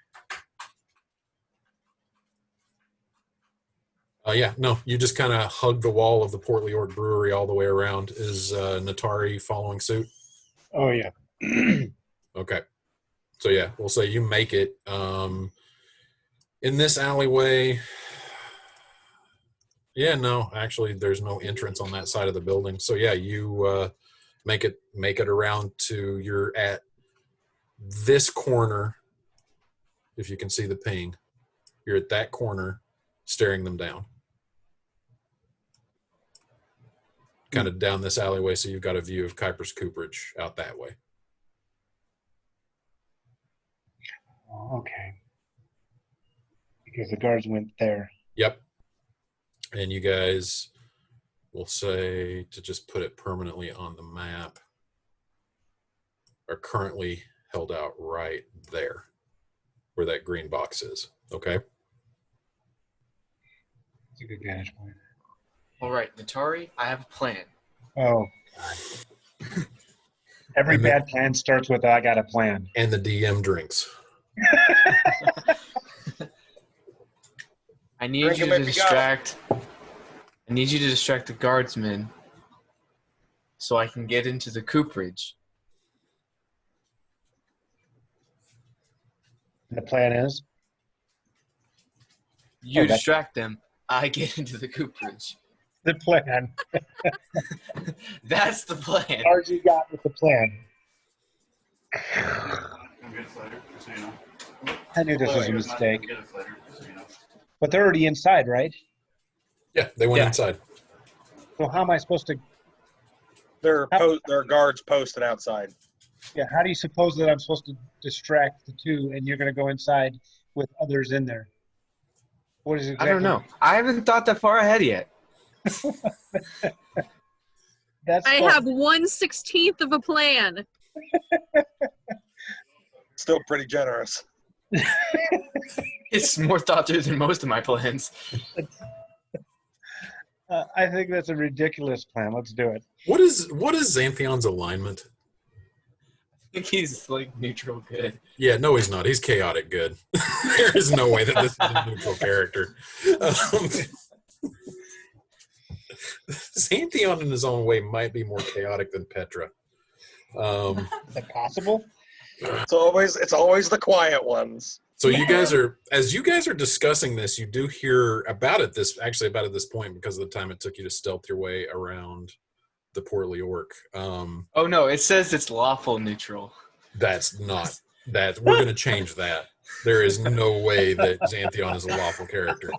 Yeah, no, you just kind of hug the wall of the Portly York Brewery all the way around. Is Natari following suit? Oh, yeah. Okay. So, yeah, we'll say you make it. In this alleyway, yeah, no, actually, there's no entrance on that side of the building. So, yeah, you make it around to, you're at this corner, if you can see the ping. You're at that corner, staring them down. Kind of down this alleyway, so you've got a view of Kuiper's Cooperage out that way. Oh, okay. Because the guards went there. Yep. And you guys will say, to just put it permanently on the map, are currently held out right there where that green box is. Okay? It's a good vantage point. All right, Natari, I have a plan. Oh, God. Every bad plan starts with, I got a plan. And the DM drinks. I need you to distract. I need you to distract the guardsmen so I can get into the cooperage. The plan is? You distract them, I get into the cooperage. The plan. That's the plan. Hard you got with the plan. I'm good later, just so you know. I knew this was a mistake. But they're already inside, right? Yeah, they went inside. So how am I supposed to? There are guards posted outside. Yeah, how do you suppose that I'm supposed to distract the two, and you're going to go inside with others in there? What is exactly? I don't know. I haven't thought that far ahead yet. I have 1/16 of a plan. Still pretty generous. It's more thought through than most of my plans. I think that's a ridiculous plan. Let's do it. What is Xanthion's alignment? I think he's like neutral good. Yeah, no, he's not. He's chaotic good. There is no way that this is a neutral character. Xanthion in his own way might be more chaotic than Petra. Is that possible? It's always the quiet ones. So you guys are, as you guys are discussing this, you do hear about it this point because of the time it took you to stealth your way around the Portly Orc. Oh no, it says it's lawful neutral. That's not that. We're going to change that. There is no way that Xanthion is a lawful character.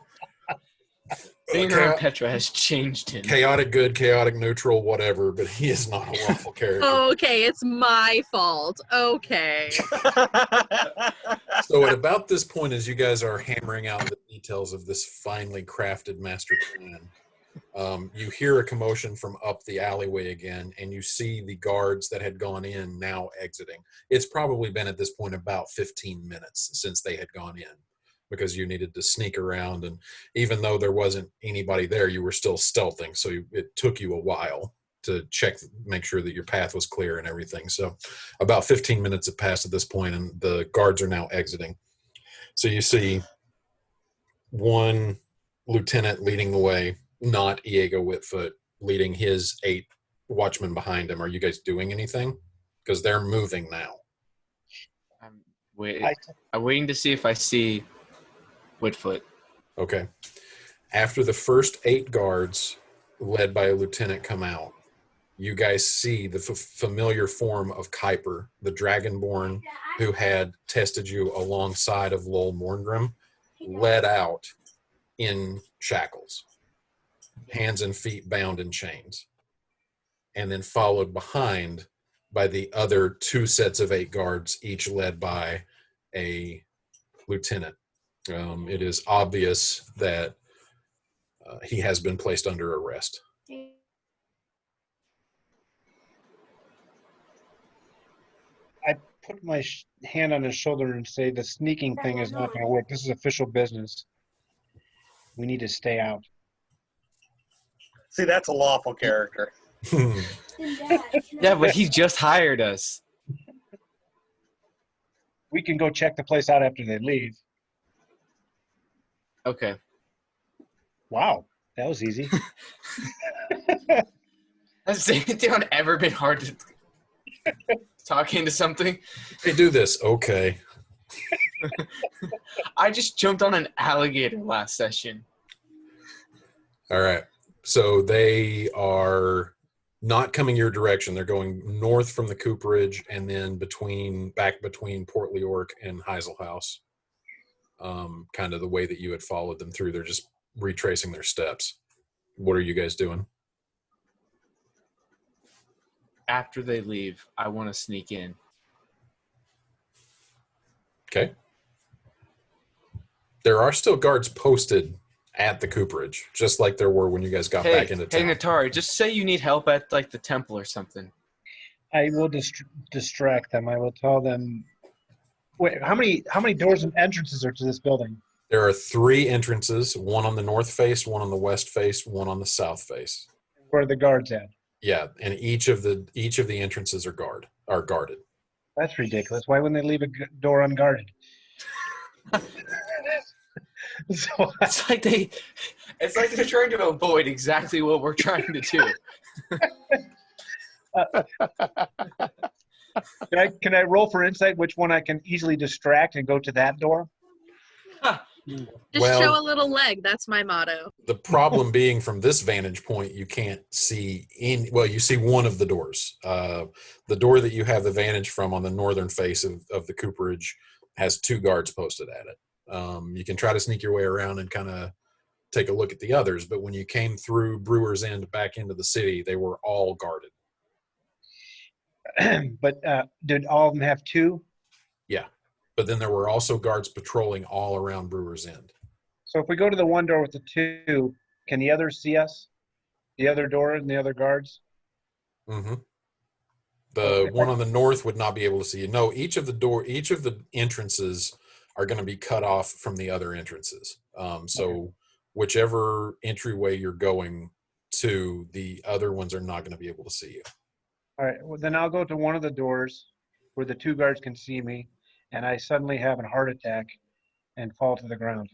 Being around Petra has changed him. Chaotic good, chaotic neutral, whatever, but he is not a lawful character. Okay, it's my fault. Okay. So at about this point, as you guys are hammering out the details of this finely crafted master plan, you hear a commotion from up the alleyway again, and you see the guards that had gone in now exiting. It's probably been at this point about 15 minutes since they had gone in, because you needed to sneak around, and even though there wasn't anybody there, you were still stealthing, so it took you a while to make sure that your path was clear and everything. So about 15 minutes have passed at this point, and the guards are now exiting. So you see one lieutenant leading the way, not Iego Whitfoot, leading his 8 watchmen behind him. Are you guys doing anything? Because they're moving now. I'm waiting to see if I see Whitfoot. Okay. After the first 8 guards, led by a lieutenant, come out, you guys see the familiar form of Kuiper, the Dragonborn who had tested you alongside of Lowell Morngrim, led out in shackles, hands and feet bound in chains, and then followed behind by the other 2 sets of 8 guards, each led by a lieutenant. It is obvious that he has been placed under arrest. I put my hand on his shoulder and say, the sneaking thing is not going to work. This is official business. We need to stay out. See, that's a lawful character. Yeah, but he just hired us. We can go check the place out after they leave. Okay. Wow, that was easy. Has Xanthion ever been hard to talk into something? They do this, okay. I just jumped on an alligator last session. All right. So they are not coming your direction. They're going north from the Cooperage and then back between Portly Orc and Heisel House. Kind of the way that you had followed them through. They're just retracing their steps. What are you guys doing? After they leave, I want to sneak in. Okay. There are still guards posted at the Cooperage, just like there were when you guys got back into town. Hey, Natari, just say you need help at like the temple or something. I will distract them. I will tell them. Wait, how many doors and entrances are to this building? There are 3 entrances, one on the north face, one on the west face, one on the south face. Where are the guards at? Yeah, and each of the entrances are guarded. That's ridiculous. Why wouldn't they leave a door unguarded? So it's like they're trying to avoid exactly what we're trying to do. Can I roll for insight which one I can easily distract and go to that door? Just show a little leg. That's my motto. The problem being, from this vantage point, you can't see you see one of the doors. The door that you have the vantage from on the northern face of the Cooperage has 2 guards posted at it. You can try to sneak your way around and kind of take a look at the others, but when you came through Brewer's End back into the city, they were all guarded. But did all of them have 2? Yeah, but then there were also guards patrolling all around Brewer's End. So if we go to the one door with the 2, can the others see us? The other door and the other guards? Mm-hmm. The one on the north would not be able to see you. No, each of the entrances are going to be cut off from the other entrances. So whichever entryway you're going to, the other ones are not going to be able to see you. All right, well, then I'll go to one of the doors where the 2 guards can see me, and I suddenly have a heart attack and fall to the ground.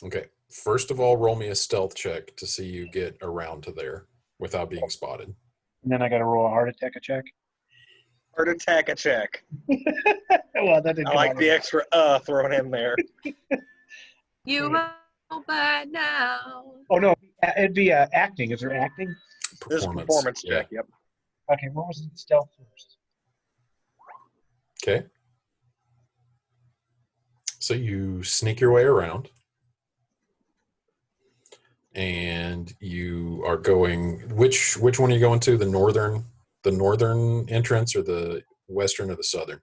Okay. First of all, roll me a stealth check to see you get around to there without being spotted. And then I got to roll a heart attack check. Heart attack a check. Well, that didn't I come like out the right. extra thrown in there. You know by now. Oh, no, it'd be acting. Is there acting? This is a performance check, yep. Okay, what was it? Stealth first. Okay. So you sneak your way around. And you are going, which one are you going to? The northern entrance or the western or the southern?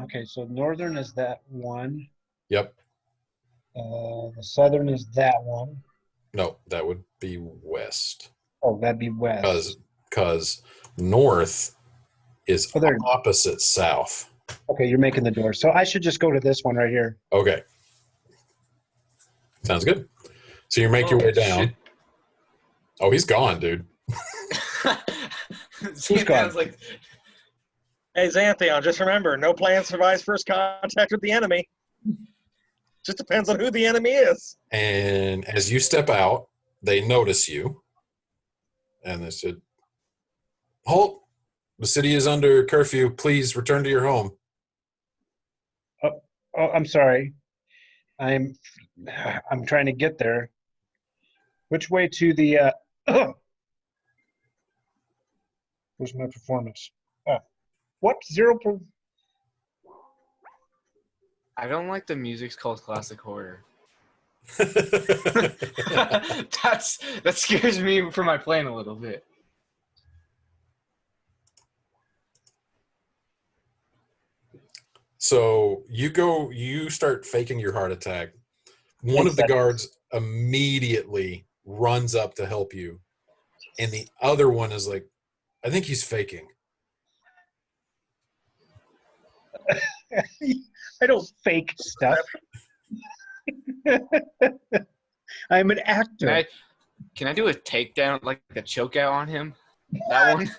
Okay, so northern is that one. Yep. The southern is that one. No, that would be west. Oh, that'd be west. Because north is Southern. opposite south. Okay, you're making the door. So I should just go to this one right here. Okay. Sounds good. So you make your way down. Shit. Oh, he's gone, dude. He's gone. I was like, Hey, Xanthion, just remember, no plan survives first contact with the enemy. Just depends on who the enemy is. And as you step out, they notice you. And they said, "Halt! The city is under curfew. Please return to your home." Oh, I'm sorry. I'm trying to get there. Which way to the where's my performance? What? 0 per I don't like the music's called classic horror. That scares me for my plan a little bit. So you start faking your heart attack. One of the guards immediately runs up to help you. And the other one is like, "I think he's faking." I don't fake stuff. I'm an actor. Can I do a takedown, like a choke out on him? That one?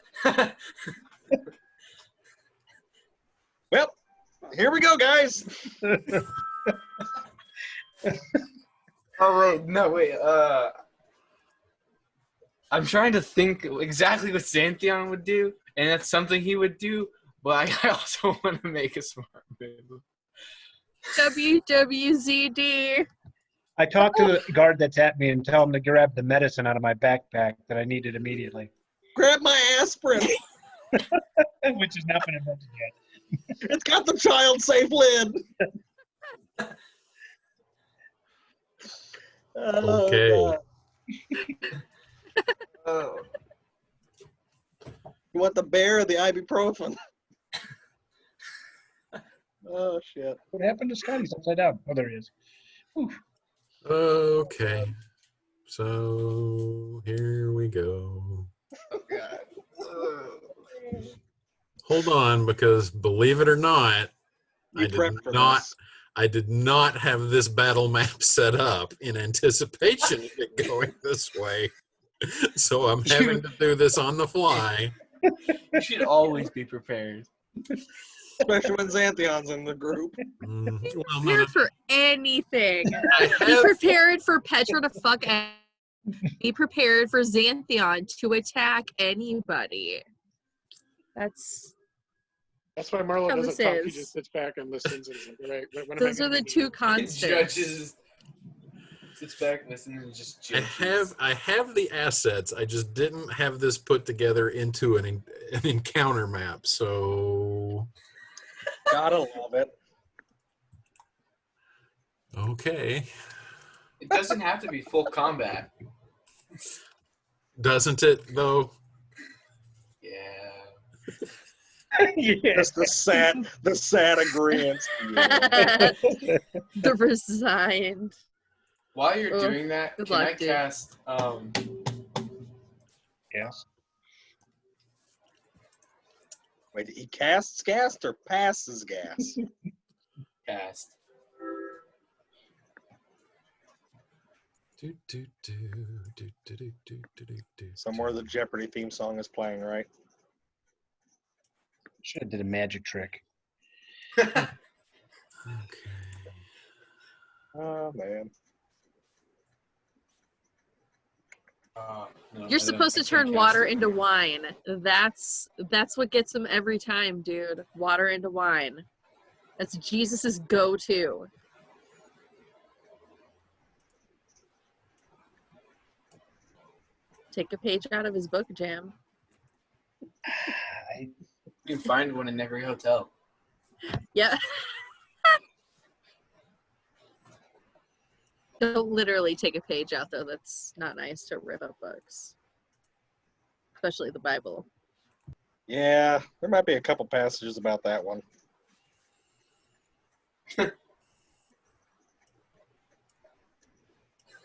Well, here we go, guys. Oh, no, wait. I'm trying to think exactly what Xanthion would do, and that's something he would do, but I also want to make a smart move. WWZD. I talk to the guard that's at me and tell him to grab the medicine out of my backpack that I needed immediately. Grab my aspirin. Which has not been invented yet. It's got the child-safe lid. Okay. Oh. You want the bear or the ibuprofen? Oh, shit. What happened to Scotty? He's upside down. Oh, there he is. Whew. Okay. So here we go. Oh, God. Hold on, because believe it or not, You prepped for this. I did not have this battle map set up in anticipation of it going this way. So I'm having to do this on the fly. You should always be prepared. Especially when Xanthion's in the group. Well, Prepared for anything. I Be have, prepared for Petra to fuck. Be prepared for Xanthion to attack anybody. That's That's why Marlo How doesn't this talk. He is. just sits back and listens. And is like, "All right, when am I those are gonna the do two this?" constants. Judges sits back, listens, and just I judges. have the assets. I just didn't have this put together into an encounter map. So Gotta love it. Okay. It doesn't have to be full combat. Doesn't it, though? Yeah. Yeah. Just the sad agreement. The resigned. While you're Oh, doing that, good can luck, I dude. cast Yes. Wait, he casts gas or passes gas? cast? Do, do, do, do, do, do, do, do, do, Somewhere the Jeopardy theme song is playing, right? Should have did a magic trick. Okay. Oh man. No, You're supposed to turn water into wine. That's what gets him every time, dude. Water into wine. That's Jesus's go-to. Take a page out of his book, Jam. I, You can find one in every hotel. Yeah. Don't literally take a page out, though. That's not nice to rip up books. Especially the Bible. Yeah, there might be a couple passages about that one. I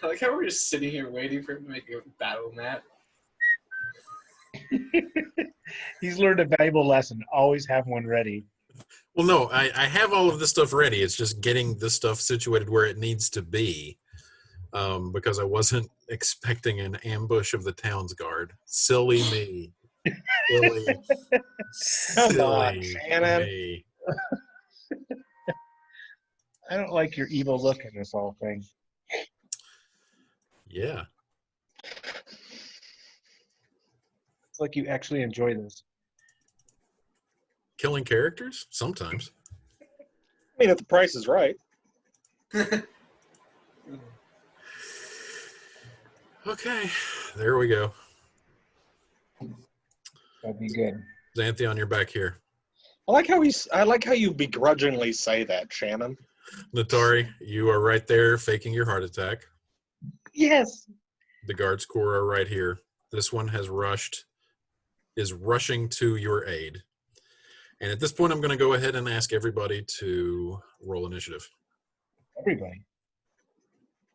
like how we're just sitting here waiting for him to make a battle map. he's learned a valuable lesson. Always have one ready. Well, no, I have all of this stuff ready. It's just getting this stuff situated where it needs to be, because I wasn't expecting an ambush of the town's guard. Silly me. Come on, Silly Shannon. me. I don't like your evil look in this whole thing. Yeah. It's like you actually enjoy this. Killing characters? Sometimes. I mean, if the price is right. Okay, there we go. That'd be good. Xantheon, you're back here. I like how you begrudgingly say that, Shannon. Natari, you are right there faking your heart attack. Yes. The guards corps are right here. This one is rushing to your aid. And at this point, I'm going to go ahead and ask everybody to roll initiative. Everybody.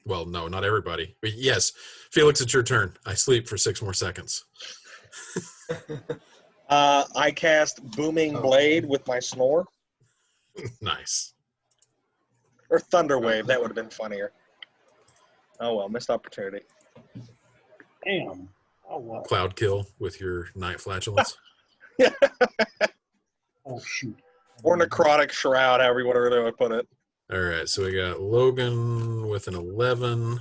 Well, no, not everybody. But yes, Felix, it's your turn. I sleep for 6 more seconds. I cast Booming Blade with my snore. Nice. Or Thunder Wave, that would have been funnier. Oh well, missed opportunity. Damn. Oh, wow. Cloud kill with your night flatulence. Oh, shoot. Or Necrotic Shroud, however you want to put it. All right, so we got Logan with an 11.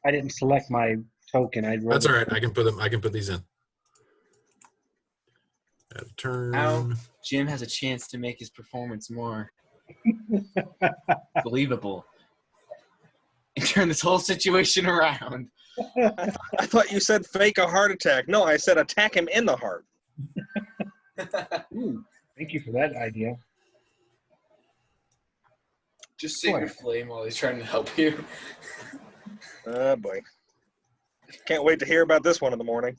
I didn't select my token. That's all right. I can put these in. Add a turn. Now Jim has a chance to make his performance more believable and turn this whole situation around. I thought you said fake a heart attack. No, I said attack him in the heart. Ooh, thank you for that idea. Just save your flame while he's trying to help you. Oh boy. Can't wait to hear about this one in the morning.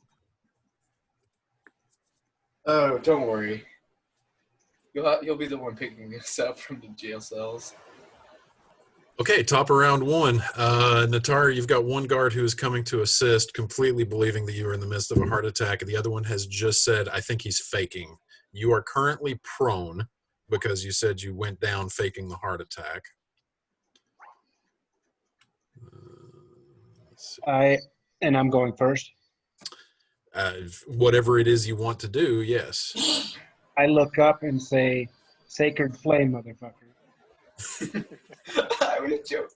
Oh, don't worry. You'll be the one picking us up from the jail cells. Okay, top of round 1. Natari, you've got one guard who is coming to assist, completely believing that you are in the midst of a heart attack. The other one has just said, I think he's faking. You are currently prone because you said you went down faking the heart attack. I'm going first. Whatever it is you want to do, yes. I look up and say, "Sacred flame, motherfucker." I would joke.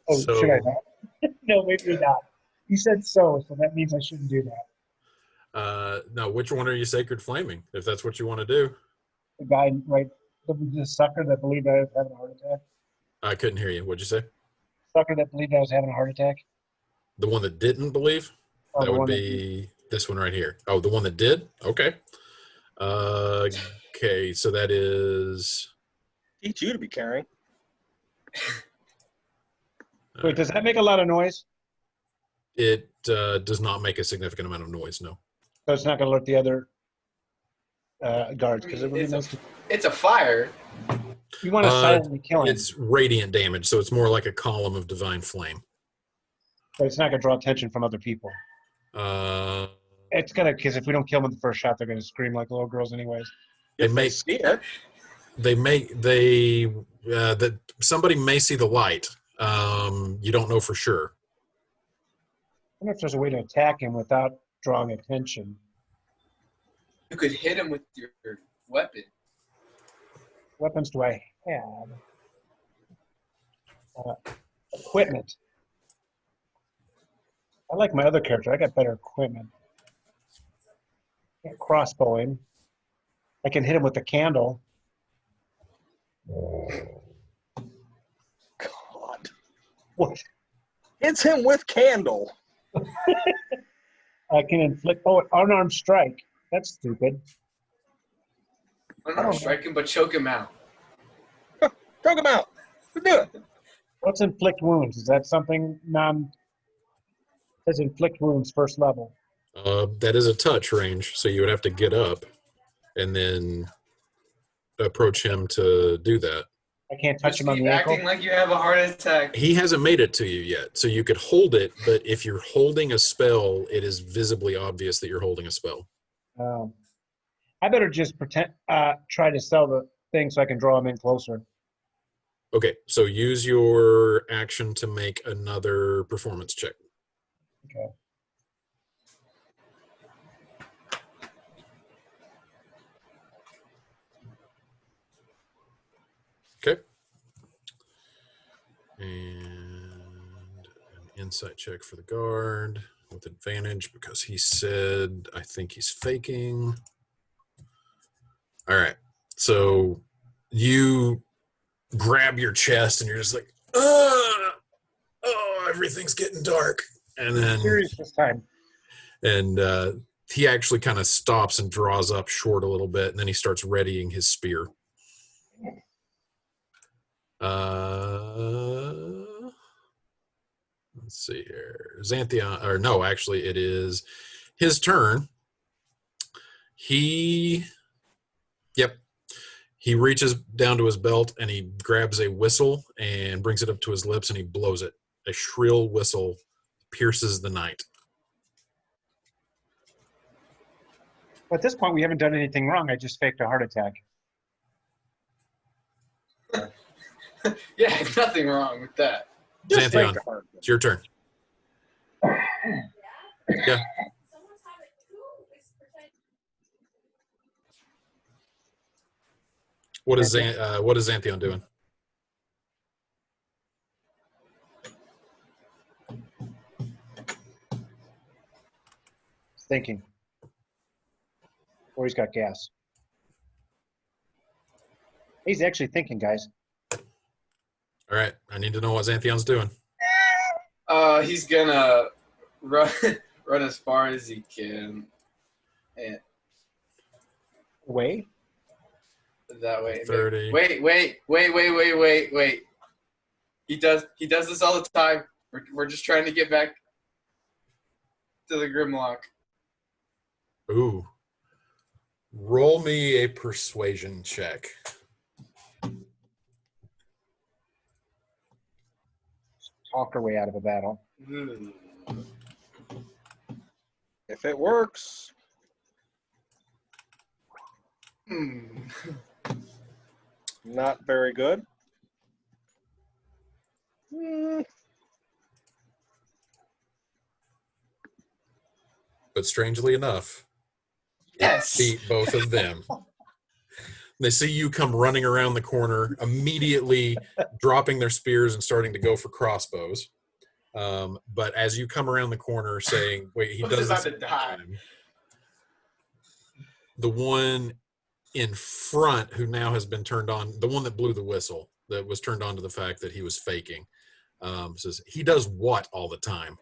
Oh, So- should I not? No, maybe not. You said so that means I shouldn't do that. No, which one are you sacred flaming, if that's what you want to do? The guy, right, the sucker that believed I was having a heart attack. I couldn't hear you. What'd you say? Sucker that believed I was having a heart attack. The one that didn't believe? Oh, That the would one be this one right here. Oh, the one that did? Okay. Okay, so that is Teach you to be caring. Wait, does that make a lot of noise? It does not make a significant amount of noise, no. So it's not going to alert the other guards I because mean, it would be nice to. it's a fire. You want to silently kill him, It's radiant damage, so it's more like a column of divine flame. but it's not going to draw attention from other people. Uh, It's going to, because if we don't kill them with the first shot, they're going to scream like little girls anyways. If they make- see it, that somebody may see the light. You don't know for sure. I wonder if there's a way to attack him without drawing attention. You could hit him with your weapon. Weapons do I have? Equipment. I like my other character. I got better equipment. Can't crossbow him. I can hit him with a candle. God, What? hits him with candle. I can inflict unarmed strike. That's stupid. I'm not strike him, but choke him out. Choke him out. Let's do it. What's inflict wounds? Is that something says inflict wounds first level. That is a touch range, so you would have to get up and then approach him to do that. I can't touch Just him on keep the ankle. acting like you have a heart attack. He hasn't made it to you yet, so you could hold it, but if you're holding a spell, it is visibly obvious that you're holding a spell. I better just pretend try to sell the thing so I can draw him in closer. Okay, so use your action to make another performance check. Okay. Okay. And an insight check for the guard with advantage because he said, I think he's faking. All right. So you grab your chest and you're just like, oh, everything's getting dark. And then Serious this time. and he actually kind of stops and draws up short a little bit, and then he starts readying his spear. Let's see here. Xanthion, or no, actually it is his turn. He reaches down to his belt and he grabs a whistle and brings it up to his lips and he blows it. A shrill whistle pierces the night. At this point, we haven't done anything wrong. I just faked a heart attack. Yeah, nothing wrong with that. Just Xanthion, make a heart. it's your turn. Yeah. What is Xanthion doing? Thinking. Or he's got gas. He's actually thinking, guys. All right, I need to know what Xanthion's doing. He's gonna run as far as he can, and Way? that way. 30. Wait. He does this all the time. We're just trying to get back to the Grimlock. Ooh. Roll me a persuasion check. Talk our way out of a battle. If it works, not very good. But strangely enough, Yes. beat both of them. They see you come running around the corner, immediately dropping their spears and starting to go for crossbows. But as you come around the corner saying, wait, he I was does about this to die. time, the one in front who now has been turned on, the one that blew the whistle, that was turned on to the fact that he was faking, says, he does what all the time?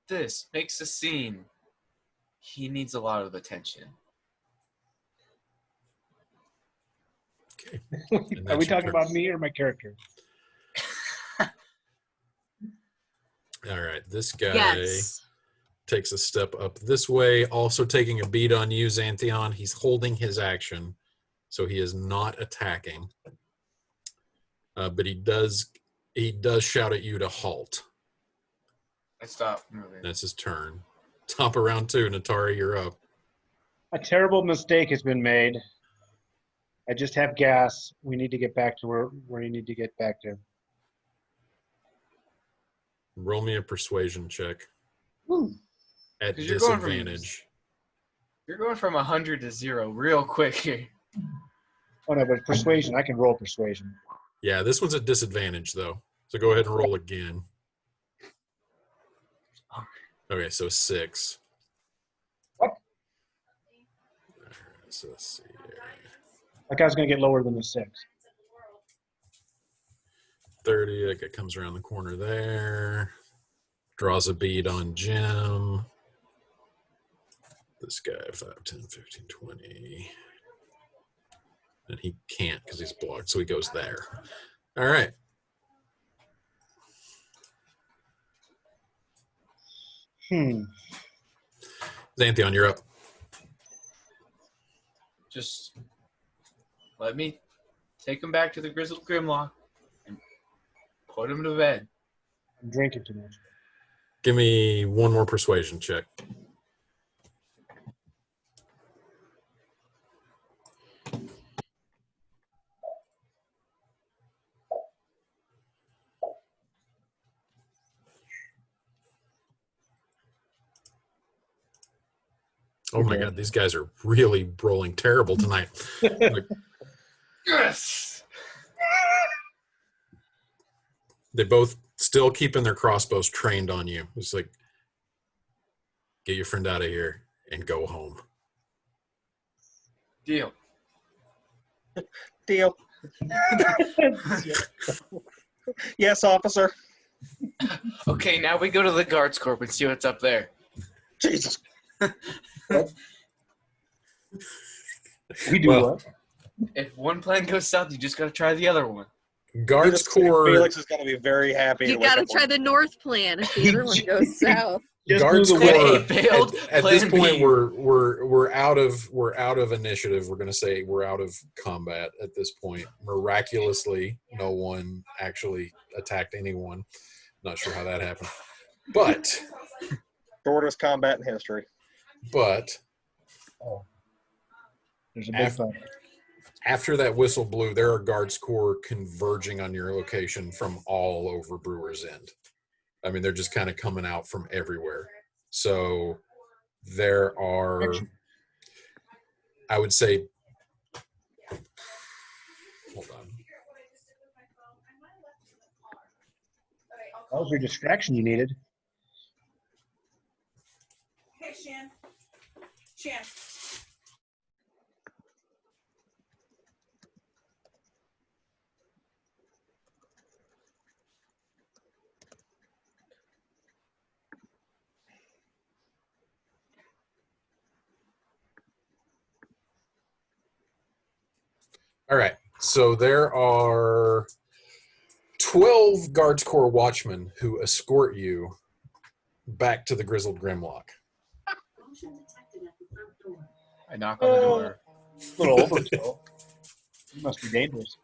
This makes a scene. He needs a lot of attention. Okay. Are we talking about me or my character? All right. This guy Yes. takes a step up this way, also taking a beat on you, Xanthion. He's holding his action, so he is not attacking. But he does shout at you to halt. I stop moving. That's his turn. Top of round 2, Natari, you're up. A terrible mistake has been made. I just have gas. We need to get back to where you need to get back to. Roll me a persuasion check. Woo. At 'Cause you're going from- disadvantage. You're going from 100 to 0 real quick here. Oh no, but persuasion, I can roll persuasion. Yeah, this one's at disadvantage, though. So go ahead and roll again. Okay, so 6. What? All right, so let's see here. Like I was going to get lower than the 6. 30, that guy comes around the corner there. Draws a bead on Jim. This guy, 5, 10, 15, 20. And he can't because he's blocked, so he goes there. All right. Xanthion, you're up. Just let me take him back to the Grizzled Grimlock and put him to bed. I'm drinking too much. Give me one more persuasion check. Oh my God, these guys are really rolling terrible tonight. Like, Yes! they both still keeping their crossbows trained on you. It's like, get your friend out of here and go home. Deal. Deal. Yes, officer. Okay, now we go to the Guards Corp and see what's up there. Jesus. We do Well, what? If one plan goes south, you just got to try the other one. Guards Corps. Felix is going to be very happy. You to wake gotta up try the North plan if the other one goes south. Just Guards do the Corps. way. Failed At this plan point, B. we're out of initiative. We're gonna say we're out of combat at this point. Miraculously, no one actually attacked anyone. Not sure how that happened, but shortest combat in history. There's a big fight. After that whistle blew, there are Guards Corps converging on your location from all over Brewer's End. I mean, they're just kind of coming out from everywhere. So there are, I would say, hold on. That was your distraction you needed. Hey, Shan. Shan. All right. So there are 12 Guards Corps watchmen who escort you back to the Grizzled Grimlock. I knock on the door. A little overkill. It must be dangerous.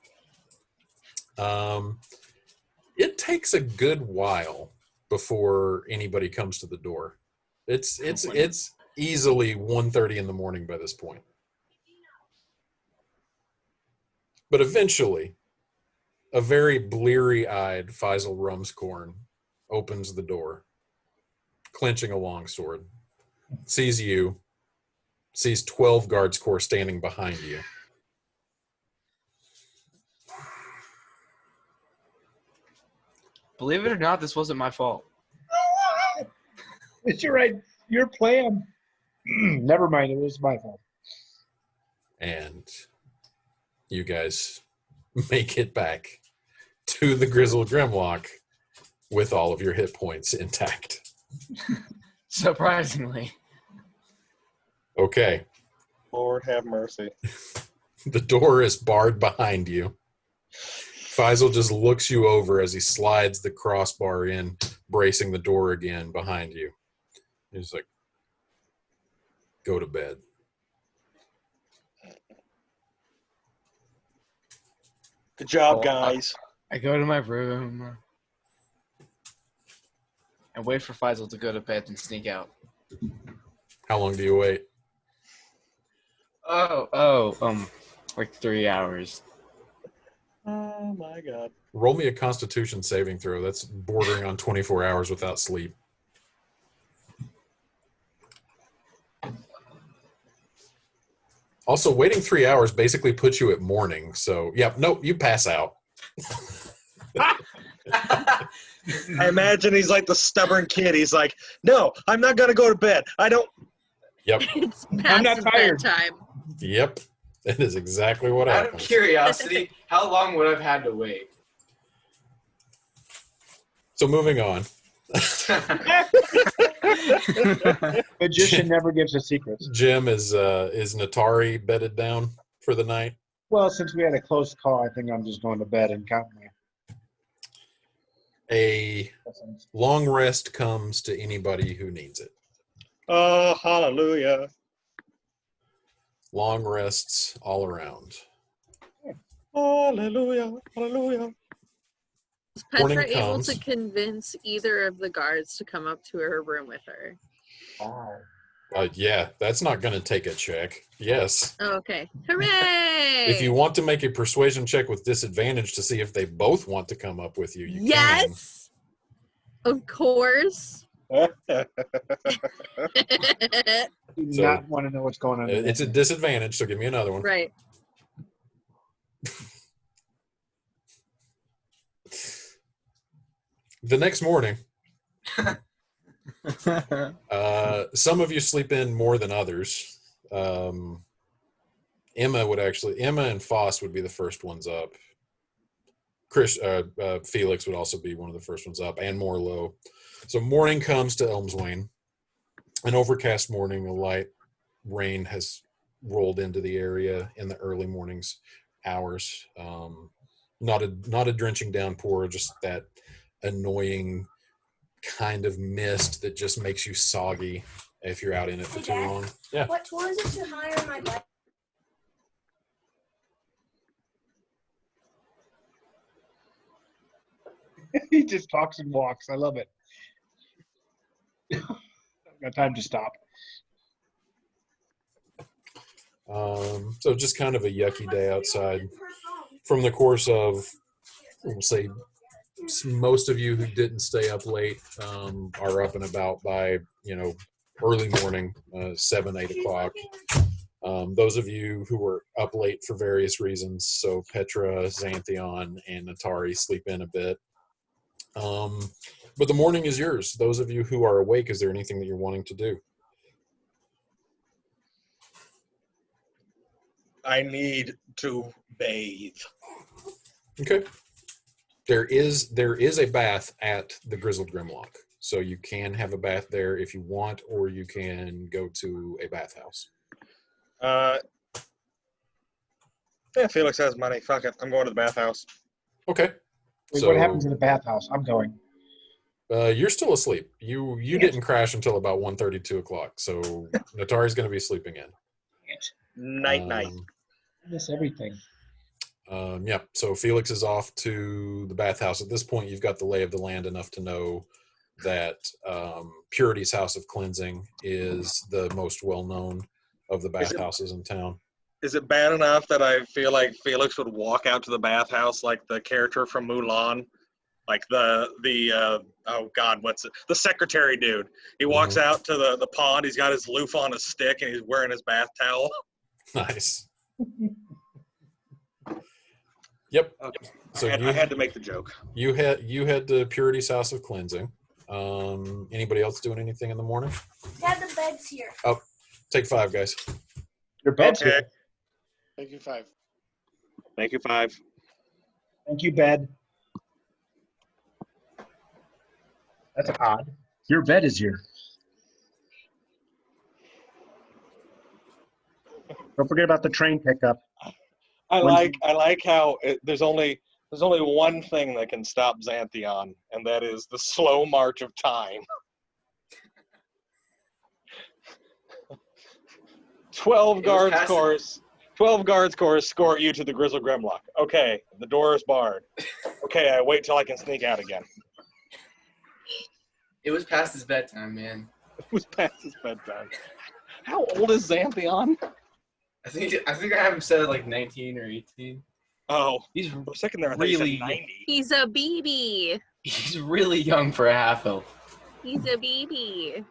It takes a good while before anybody comes to the door. It's easily 1:30 in the morning by this point. But eventually, a very bleary-eyed Faisal Rumscorn opens the door, clenching a longsword, sees you, sees 12 Guards Corps standing behind you. Believe it or not, this wasn't my fault. It's your plan. Never mind, it was my fault. And you guys make it back to the Grizzled Grimlock with all of your hit points intact. Surprisingly. Okay. Lord have mercy. The door is barred behind you. Faisal just looks you over as he slides the crossbar in, bracing the door again behind you. He's like, go to bed. Good job, guys. I go to my room and wait for Faisal to go to bed and sneak out. How long do you wait? Like 3 hours. Oh my God. Roll me a Constitution saving throw. That's bordering on 24 hours without sleep. Also, waiting 3 hours basically puts you at morning. So, yeah, nope, you pass out. I imagine he's like the stubborn kid. He's like, no, I'm not going to go to bed. I don't. Yep. It's past I'm not his tired. bedtime. Yep. That is exactly what Out of happens. curiosity, how long would I have had to wait? So, moving on. Magician never gives a secret. Jim, is Natari bedded down for the night? Well, since we had a close call, I think I'm just going to bed and count my A blessings. long rest comes to anybody who needs it. Oh, hallelujah. Long rests all around. Hallelujah. Hallelujah. Is Petra Morning able comes. to convince either of the guards to come up to her room with her? Yeah, that's not going to take a check. Yes. Oh, okay. Hooray! If you want to make a persuasion check with disadvantage to see if they both want to come up with you, you yes! Of course. Do So- not want to know what's going on. can. It's a disadvantage, so give me another one. Right. The next morning, some of you sleep in more than others. Emma and Foss would be the first ones up. Felix would also be one of the first ones up, and Morlow. So morning comes to Elmswain. An overcast morning, a light rain has rolled into the area in the early mornings hours. Not a drenching downpour, just that annoying kind of mist that just makes you soggy if you're out in it for too long. Yeah. What tool is it to hire my bike? He just talks and walks. I love it. I've got time to stop. So just kind of a yucky day outside. From the course of, we'll say, most of you who didn't stay up late are up and about by, early morning, 7, 8 o'clock. Those of you who were up late for various reasons, so Petra, Xanthion, and Natari sleep in a bit. But the morning is yours. Those of you who are awake, is there anything that you're wanting to do? I need to bathe. Okay. There is a bath at the Grizzled Grimlock, so you can have a bath there if you want, or you can go to a bathhouse. Yeah, Felix has money. Fuck it. I'm going to the bathhouse. Okay. Wait, So what happens in the bathhouse? I'm going. you're still asleep. You didn't crash until about 1:30, 2 o'clock, so Natari's going to be sleeping in. Night, night. I miss everything. Yeah, so Felix is off to the bathhouse. At this point, you've got the lay of the land enough to know that Purity's House of Cleansing is the most well-known of the bathhouses in town. Is it bad enough that I feel like Felix would walk out to the bathhouse like the character from Mulan? Like the oh God, what's it? The secretary dude. He walks out to the pond. He's got his loofah on a stick and he's wearing his bath towel. Nice. Yep. Okay. So I had to make the joke. You head to Purity's House of Cleansing. Anybody else doing anything in the morning? Dad, the bed's here. Oh, take 5, guys. Your bed's Okay. here. Thank you, 5. Thank you, 5. Thank you, bed. That's odd. Your bed is here. Don't forget about the train pickup. I like how there's only one thing that can stop Xantheon, and that is the slow march of time. 12 guards course escort you to the Grizzle Grimlock. Okay, the door is barred. Okay, I wait till I can sneak out again. It was past his bedtime, man. It was past his bedtime. How old is Xantheon? I think I have him set at like 19 or 18. Oh, He's for a second there, I thought you really said 90. He's a baby. He's really young for a half elf. He's a baby.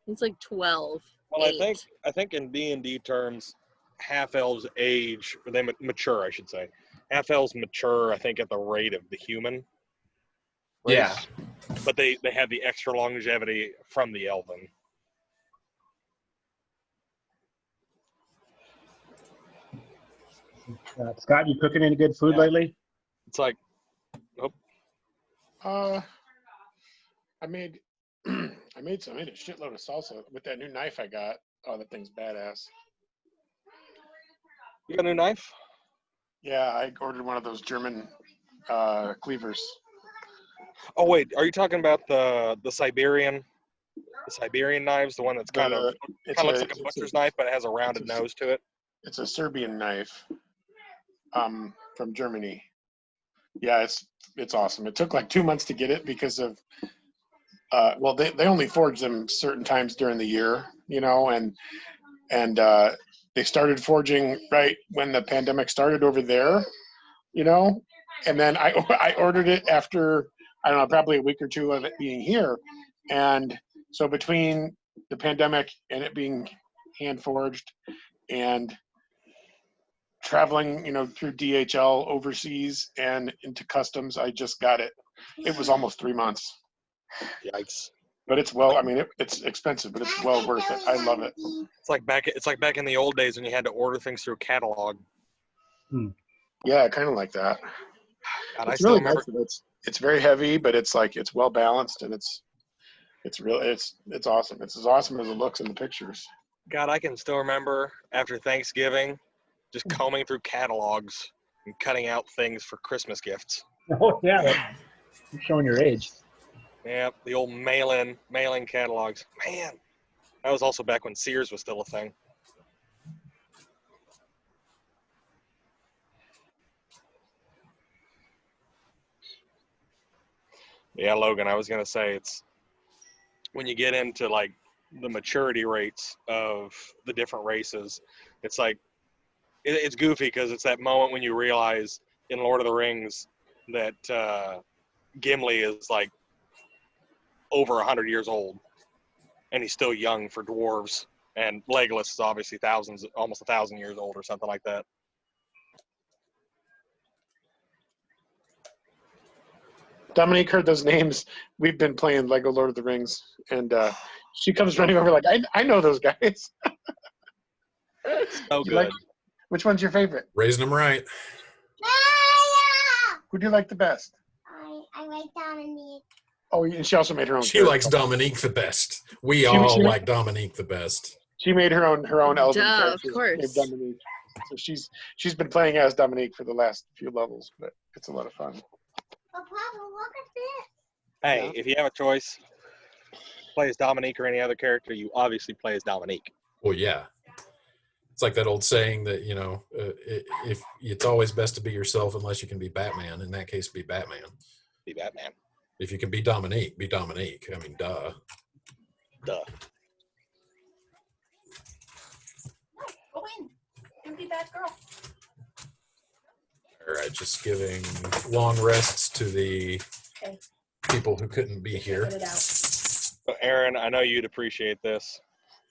He's like 12. Well, 8. I think in D&D terms, half elves age, or they mature, I should say. Half elves mature, I think, at the rate of the human race. Yeah. But they have the extra longevity from the elven. Scott, you cooking any good food lately? It's like, I made a shitload of salsa with that new knife I got. Oh, that thing's badass. You got a new knife? Yeah, I ordered one of those German cleavers. Oh wait, are you talking about the Siberian knives, the one that's kind of looks like a butcher's knife, but it has a rounded nose to it? It's a Serbian knife, from Germany. Yeah, it's awesome. It took like 2 months to get it because of they only forge them certain times during the year, and they started forging right when the pandemic started over there, and then I ordered it after, I don't know, probably a week or two of it being here. And so between the pandemic and it being hand forged and traveling, through DHL overseas and into customs, I just got it. It was almost 3 months. Yikes. But it's it's expensive, but it's well worth it. I love it. It's like back in the old days when you had to order things through a catalog. Yeah, kind of like that. God, It's really nice. It's very heavy, but it's well balanced, and it's awesome. It's as awesome as it looks in the pictures. God, I can still remember after Thanksgiving just combing through catalogs and cutting out things for Christmas gifts. Oh yeah, you're showing your age. Yeah, the old mailing catalogs. Man, that was also back when Sears was still a thing. Yeah, Logan, I was going to say, it's when you get into like the maturity rates of the different races, it's like, it's goofy because it's that moment when you realize in Lord of the Rings that Gimli is like over 100 years old and he's still young for dwarves, and Legolas is obviously almost 1,000 years old or something like that. Dominique heard those names. We've been playing Lego Lord of the Rings, and she comes running over like, I know those guys. So good. Which one's your favorite? Raising them right. Who do you like the best? I like Dominique. Oh, and she also made her own. She likes Dominique the best. We all like Dominique the best. She made her own elven character. Of course. Dominique. So she's been playing as Dominique for the last few levels, but it's a lot of fun. Papa, look at this. Hey, if you have a choice, play as Dominique or any other character, you obviously play as Dominique. Well, yeah. It's like that old saying that, if it's always best to be yourself unless you can be Batman. In that case, be Batman. Be Batman. If you can be Dominique, be Dominique. I mean, duh. Go in. Don't be bad girl. All right, just giving long rests to the people who couldn't be here. So Aaron, I know you'd appreciate this.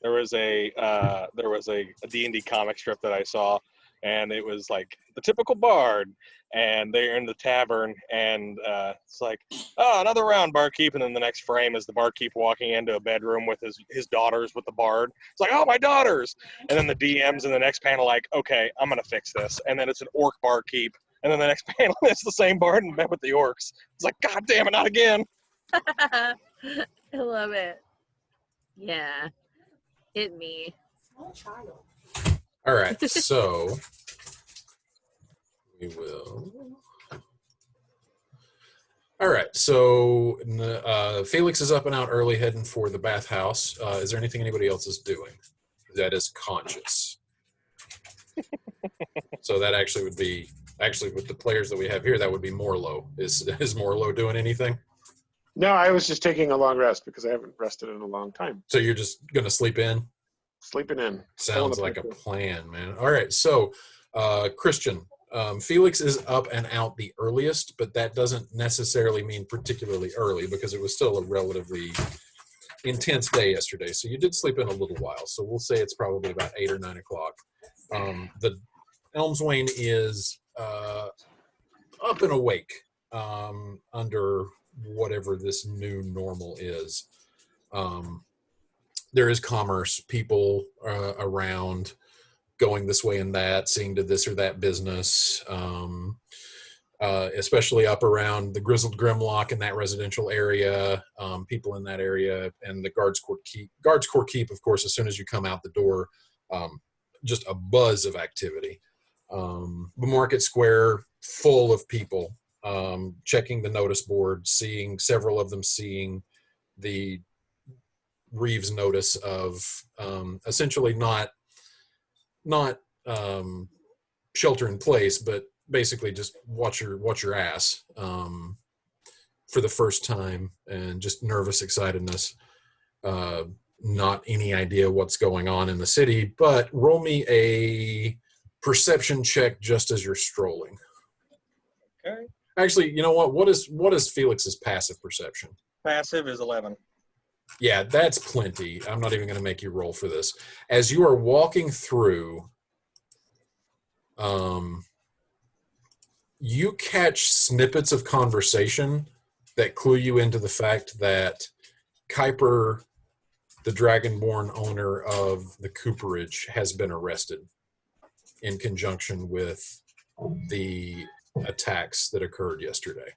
There was a D&D comic strip that I saw, and it was like the typical bard, and they're in the tavern, and it's like, oh, another round, barkeep, and then the next frame is the barkeep walking into a bedroom with his daughters with the bard. It's like, oh, my daughters, and then the DMs in the next panel like, okay, I'm gonna fix this, and then it's an orc barkeep, and then the next panel it's the same bard in bed with the orcs. It's like, God damn it, not again. I love it. Yeah. Hit me. Small child. All right, so We will. All right, so Felix is up and out early, heading for the bathhouse. Is there anything anybody else is doing that is conscious? So that actually would be, with the players that we have here, that would be Morlo. Is Morlo doing anything? No, I was just taking a long rest because I haven't rested in a long time. So you're just going to sleep in? Sleeping in. Sounds like a plan, man. All right, so Christian, Felix is up and out the earliest, but that doesn't necessarily mean particularly early because it was still a relatively intense day yesterday. So you did sleep in a little while. So we'll say it's probably about 8 or 9 o'clock. The Elmswain is up and awake under whatever this new normal is. There is commerce, people around, going this way and that, seeing to this or that business, especially up around the Grizzled Grimlock in that residential area, people in that area, and the Guards Court Keep. Guards Court Keep, of course, as soon as you come out the door, just a buzz of activity. The Market Square full of people, checking the notice board, seeing several of them seeing the Reeves notice of essentially not shelter in place, but basically just watch your ass for the first time, and just nervous excitedness. Not any idea what's going on in the city, but roll me a perception check just as you're strolling. Okay. Actually, you know what? What is Felix's passive perception? Passive is 11. Yeah, that's plenty. I'm not even going to make you roll for this. As you are walking through, you catch snippets of conversation that clue you into the fact that Kuiper, the Dragonborn owner of the cooperage, has been arrested in conjunction with the attacks that occurred yesterday.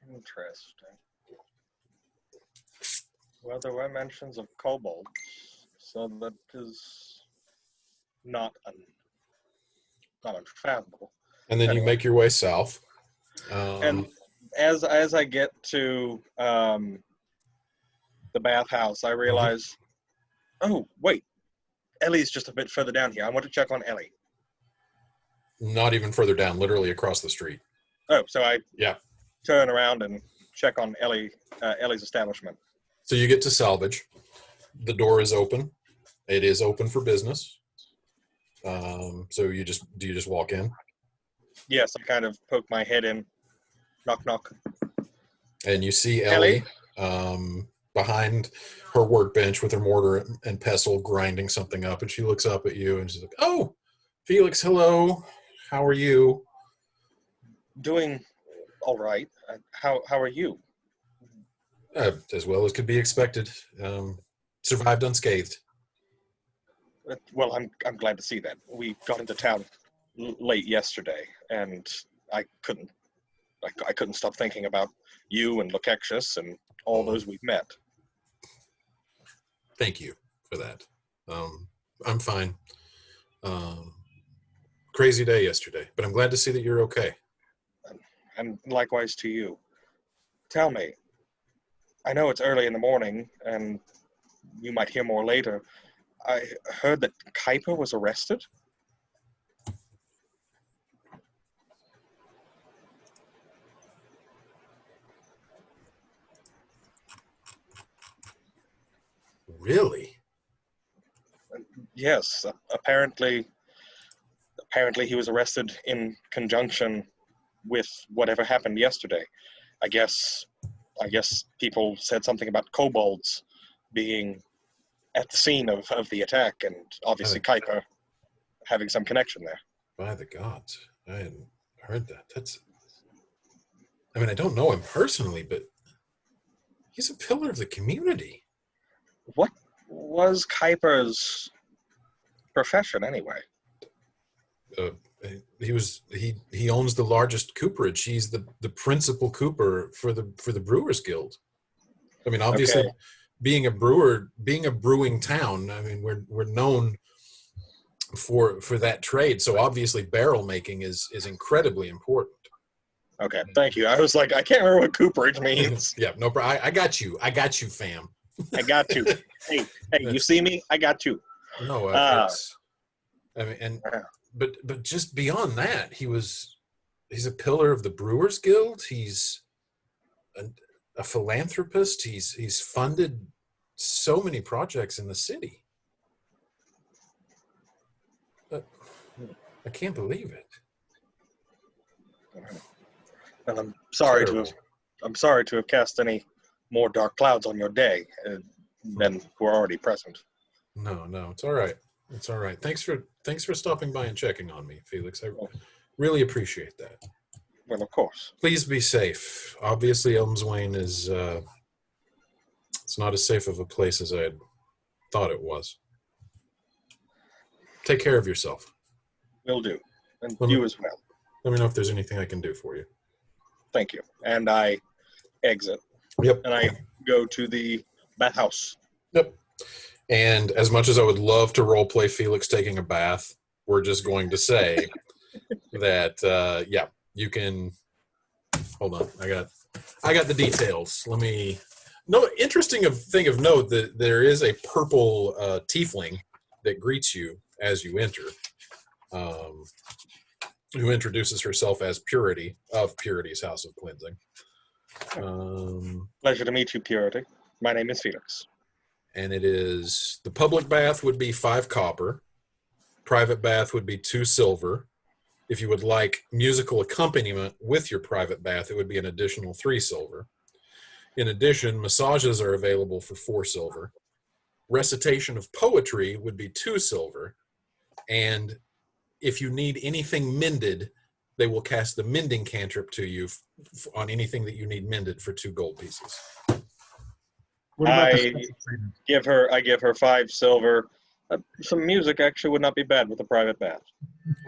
Interesting. Well, there were mentions of kobolds, so that is not unfathomable. And then you make your way south. And as I get to the bathhouse, I realize, oh, wait, Ellie's just a bit further down here. I want to check on Ellie. Not even further down, literally across the street. Oh, so I Yeah. turn around and check on Ellie's establishment. So you get to salvage. The door is open. It is open for business. So do you just walk in? Yes, I kind of poke my head in. Knock, knock. And you see Ellie behind her workbench with her mortar and pestle grinding something up, and she looks up at you and she's like, "Oh, Felix, hello. How are you?" Doing all right. How are you? As well as could be expected. Survived unscathed. Well, I'm glad to see that. We got into town late yesterday, and I couldn't stop thinking about you and Lucretius and all those we've met. Thank you for that. I'm fine. Crazy day yesterday, but I'm glad to see that you're okay. And likewise to you. Tell me, I know it's early in the morning, and you might hear more later. I heard that Kuiper was arrested? Really? Yes, apparently he was arrested in conjunction with whatever happened yesterday. I guess people said something about kobolds being at the scene of the attack, and obviously Kuiper having some connection there. By the gods, I hadn't heard that. I don't know him personally, but he's a pillar of the community. What was Kuiper's profession anyway? He owns the largest cooperage. He's the principal cooper for the Brewers Guild. Obviously, okay. being a brewing town, we're known for that trade. So obviously barrel making is incredibly important. Okay, thank you. I was like, I can't remember what cooperage means. Yeah, no problem. I got you, fam. I got you. Hey, you see me? I got you. No, but just beyond that, he's a pillar of the Brewers Guild. He's a philanthropist. He's funded so many projects in the city. But I can't believe it. And I'm sorry to have cast any more dark clouds on your day than were already present. No, it's all right. It's all right. Thanks for stopping by and checking on me, Felix. I really appreciate that. Well, of course. Please be safe. Obviously, Elmswain is it's not as safe of a place as I had thought it was. Take care of yourself. Will do. And you as well. Let me know if there's anything I can do for you. Thank you. And I exit. Yep. And I go to the bathhouse. Yep. And as much as I would love to role play Felix taking a bath, we're just going to say that you can hold on. I got the details. Interesting thing of note that there is a purple tiefling that greets you as you enter, who introduces herself as Purity of Purity's House of Cleansing. Pleasure to meet you, Purity. My name is Felix. And it is, the public bath would be 5 copper. Private bath would be 2 silver. If you would like musical accompaniment with your private bath, it would be an additional 3 silver. In addition, massages are available for 4 silver. Recitation of poetry would be 2 silver. And if you need anything mended, they will cast the mending cantrip to you on anything that you need mended for 2 gold pieces. I give her 5 silver. Some music actually would not be bad with a private bath.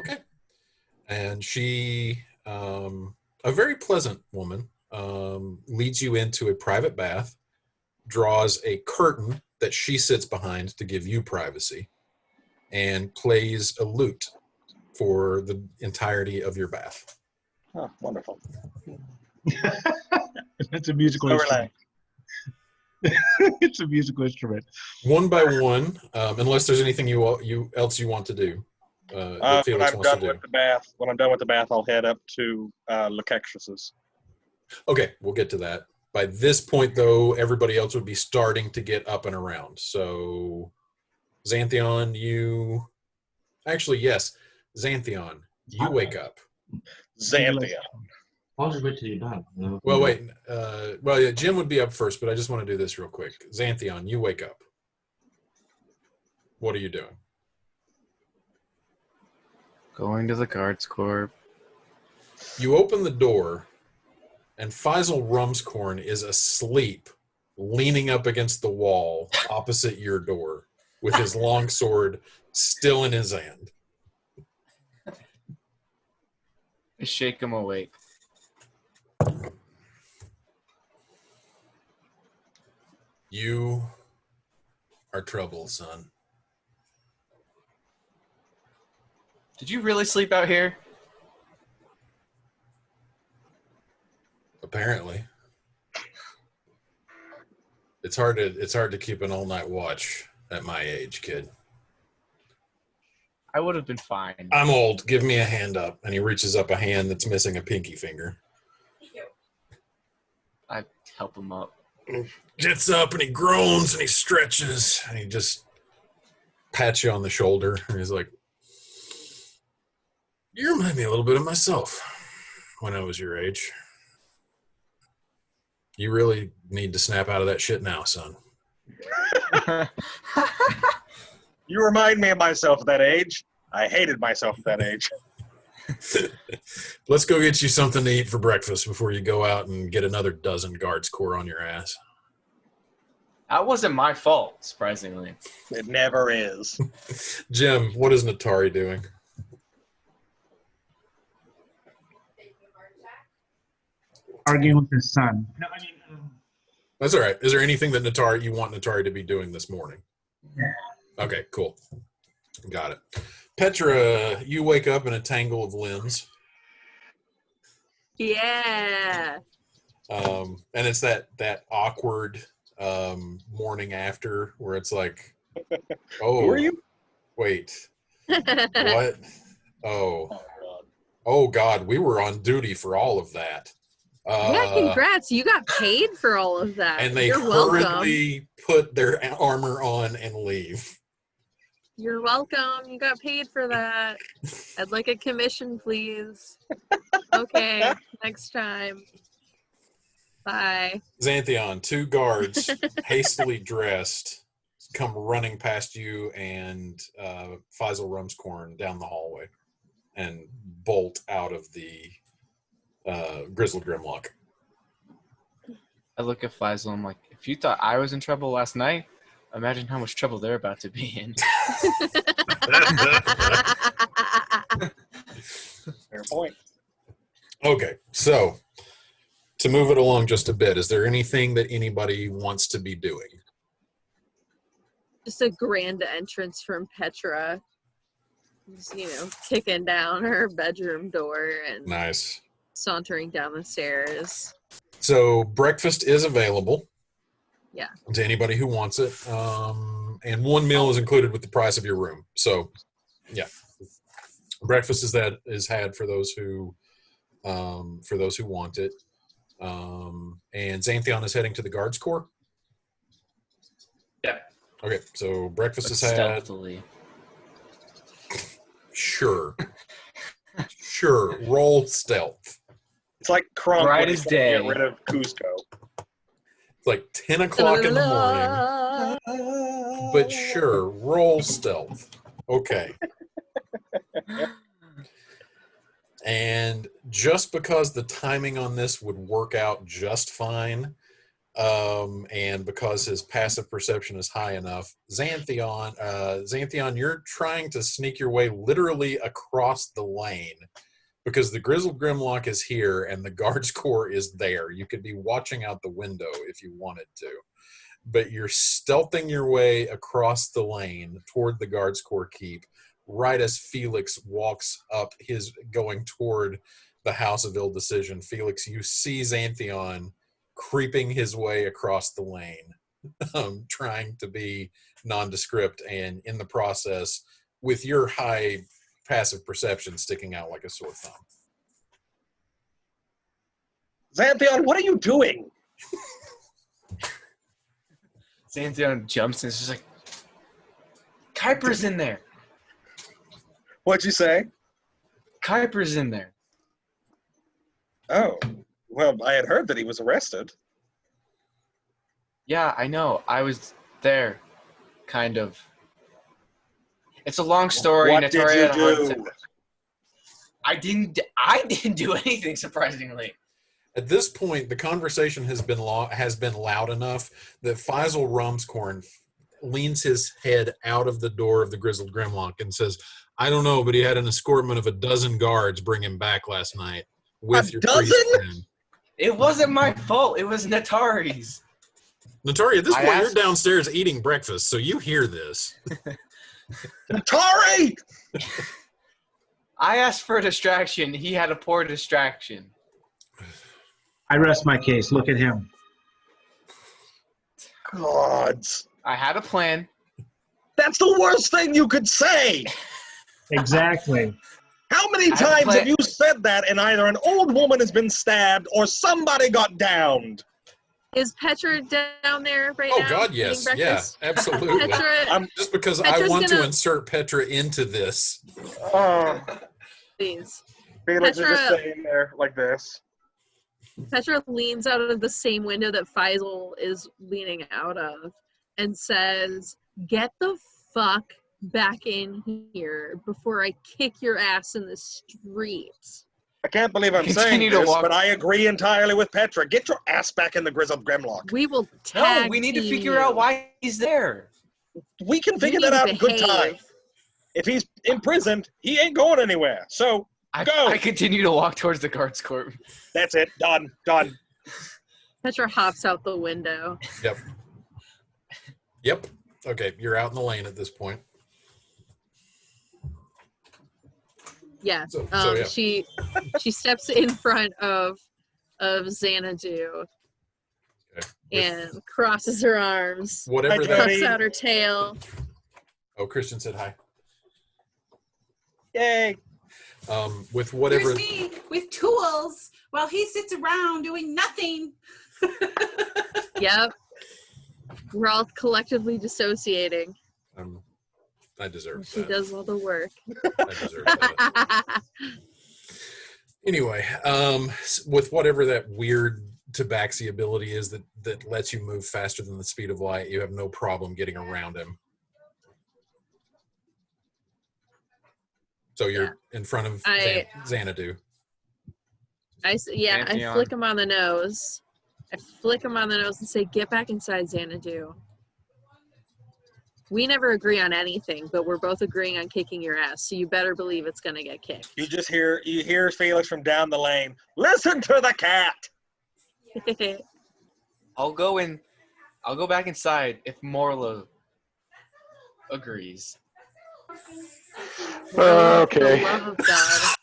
Okay. And she, a very pleasant woman, leads you into a private bath, draws a curtain that she sits behind to give you privacy, and plays a lute for the entirety of your bath. Oh, wonderful. That's a musical instrument. It's a musical instrument. One by one, unless there's anything else you want to do. When I'm done with the bath, I'll head up to Lucexus's. Okay, we'll get to that. By this point, though, everybody else would be starting to get up and around. So, Xanthion, Xanthion, you wake up. Xanthion. I'll just wait till you're done. Well, wait. Jim would be up first, but I just want to do this real quick. Xanthion, you wake up. What are you doing? Going to the guards corps. You open the door, and Faisal Rumscorn is asleep, leaning up against the wall opposite your door, with his long sword still in his hand. I shake him awake. You are trouble, son. Did you really sleep out here? Apparently. It's hard to keep an all-night watch at my age, kid. I would have been fine. I'm old. Give me a hand up. And he reaches up a hand that's missing a pinky finger. I help him up. Gets up and he groans and he stretches and he just pats you on the shoulder and he's like, you remind me a little bit of myself when I was your age. You really need to snap out of that shit now, son. You remind me of myself at that age. I hated myself at that age. Let's go get you something to eat for breakfast before you go out and get another dozen guards corps on your ass. That wasn't my fault, surprisingly. It never is. Jim, what is Natari doing? Arguing with his son. No, That's all right. Is there anything that you want Natari to be doing this morning? Yeah. Okay, cool. Got it. Petra, you wake up in a tangle of limbs. Yeah. And it's that awkward morning after where it's like, oh, Who are you? wait, what? Oh God, we were on duty for all of that. Yeah, congrats. You got paid for all of that. And they You're welcome. hurriedly put their armor on and leave. You're welcome. You got paid for that. I'd like a commission, please. Okay, next time. Bye. Xanthion, 2 guards, hastily dressed, come running past you and Faisal Rumscorn down the hallway and bolt out of the Grizzled Grimlock. I look at Faisal, I'm like, if you thought I was in trouble last night, imagine how much trouble they're about to be in. Fair point. Okay, so to move it along just a bit, is there anything that anybody wants to be doing? Just a grand entrance from Petra. Just, kicking down her bedroom door and Nice. sauntering down the stairs. So breakfast is available. Yeah. To anybody who wants it. And 1 meal is included with the price of your room. So, yeah. Breakfast is had for those who want it. And Xanthion is heading to the Guards Corps. Yeah. Okay, so breakfast is had. Stealthily. Sure. Sure. Roll stealth. It's like Kronk Bright when as he's trying to day. get rid of Cusco. It's like 10 o'clock in the morning. But sure, roll stealth. Okay. And just because the timing on this would work out just fine, and because his passive perception is high enough, Xanthion, you're trying to sneak your way literally across the lane because the Grizzled Grimlock is here and the Guards Corps is there. You could be watching out the window if you wanted to. But you're stealthing your way across the lane toward the Guards Corps keep right as Felix walks up going toward the House of Ill Decision. Felix, you see Xanthion creeping his way across the lane, trying to be nondescript, and in the process, with your high passive perception, sticking out like a sore thumb. Xanthion, what are you doing? Xanthion jumps and is just like, Kuiper's in there. What'd you say? Kuiper's in there. Oh, well, I had heard that he was arrested. Yeah, I know. I was there, kind of. It's a long story. What did you do? I didn't do anything, surprisingly. At this point, the conversation has been loud enough that Faisal Rumscorn leans his head out of the door of the Grizzled Grimlock and says, I don't know, but he had an escortment of 12 guards bring him back last night with your priest friend. It wasn't my fault. It was Natari's. Natari, at this point, you're downstairs eating breakfast, so you hear this. Natari! I asked for a distraction. He had a poor distraction. I rest my case. Look at him. Gods. I had a plan. That's the worst thing you could say. Exactly. How many times have you said that and either an old woman has been stabbed or somebody got downed? Is Petra down there right now? Oh, God, yes. Yeah, absolutely. Just because I want to insert Petra into this. Please. Felix is just sitting there like this. Petra leans out of the same window that Faisal is leaning out of and says, get the fuck back in here before I kick your ass in the streets. I can't believe I'm saying this, but I agree entirely with Petra. Get your ass back in the Grizzled Grimlock. We will tag No, we need to figure out why he's there. We can figure that out in good time. If he's imprisoned, he ain't going anywhere. So, go. I continue to walk towards the Guards Corps. That's it. Done. Done. Petra hops out the window. Yep. Yep. Okay, you're out in the lane at this point. Yeah. So, yeah. She steps in front of Xanadu Okay. and crosses her arms, Whatever that. puffs out her tail. Oh, Christian said hi. Yay! With whatever. Here's me with tools while he sits around doing nothing. Yep. We're all collectively dissociating. I deserve She that. does all the work. I deserve that. Anyway, with whatever that weird tabaxi ability is that lets you move faster than the speed of light, you have no problem getting around him. So you're in front of Xanadu. I Pantheon. flick him on the nose. I flick him on the nose and say, "Get back inside, Xanadu." We never agree on anything, but we're both agreeing on kicking your ass, so you better believe it's gonna get kicked. You hear Felix from down the lane. Listen to the cat. I'll go back inside if Morlo agrees. For the love of God.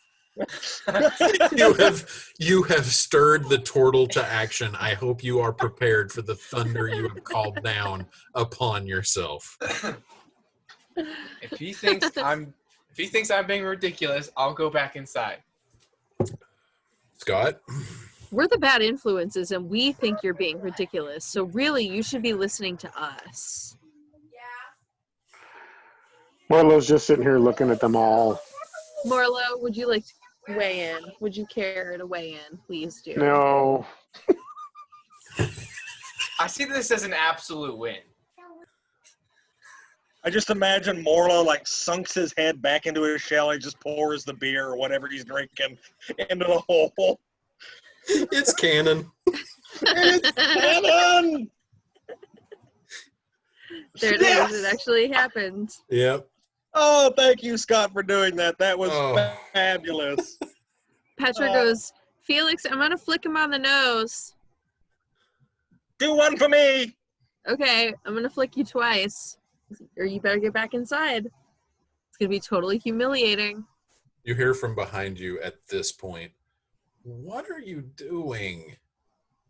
You have stirred the turtle to action. I hope you are prepared for the thunder you have called down upon yourself. If he thinks I'm being ridiculous, I'll go back inside. Scott? We're the bad influences and we think you're being ridiculous. So really you should be listening to us. Marlo's just sitting here looking at them all. Morlo, would you like to weigh in? Would you care to weigh in? Please do. No. I see this as an absolute win. I just imagine Morlo like sunks his head back into his shell and just pours the beer or whatever he's drinking into the hole. It's canon. It's canon! There it Yes! is. It actually happened. Yep. Oh, thank you, Scott, for doing that. That was fabulous. Petra goes, "Felix, I'm going to flick him on the nose." Do one for me. Okay, I'm going to flick you twice. Or you better get back inside. It's going to be totally humiliating. You hear from behind you at this point, "What are you doing?"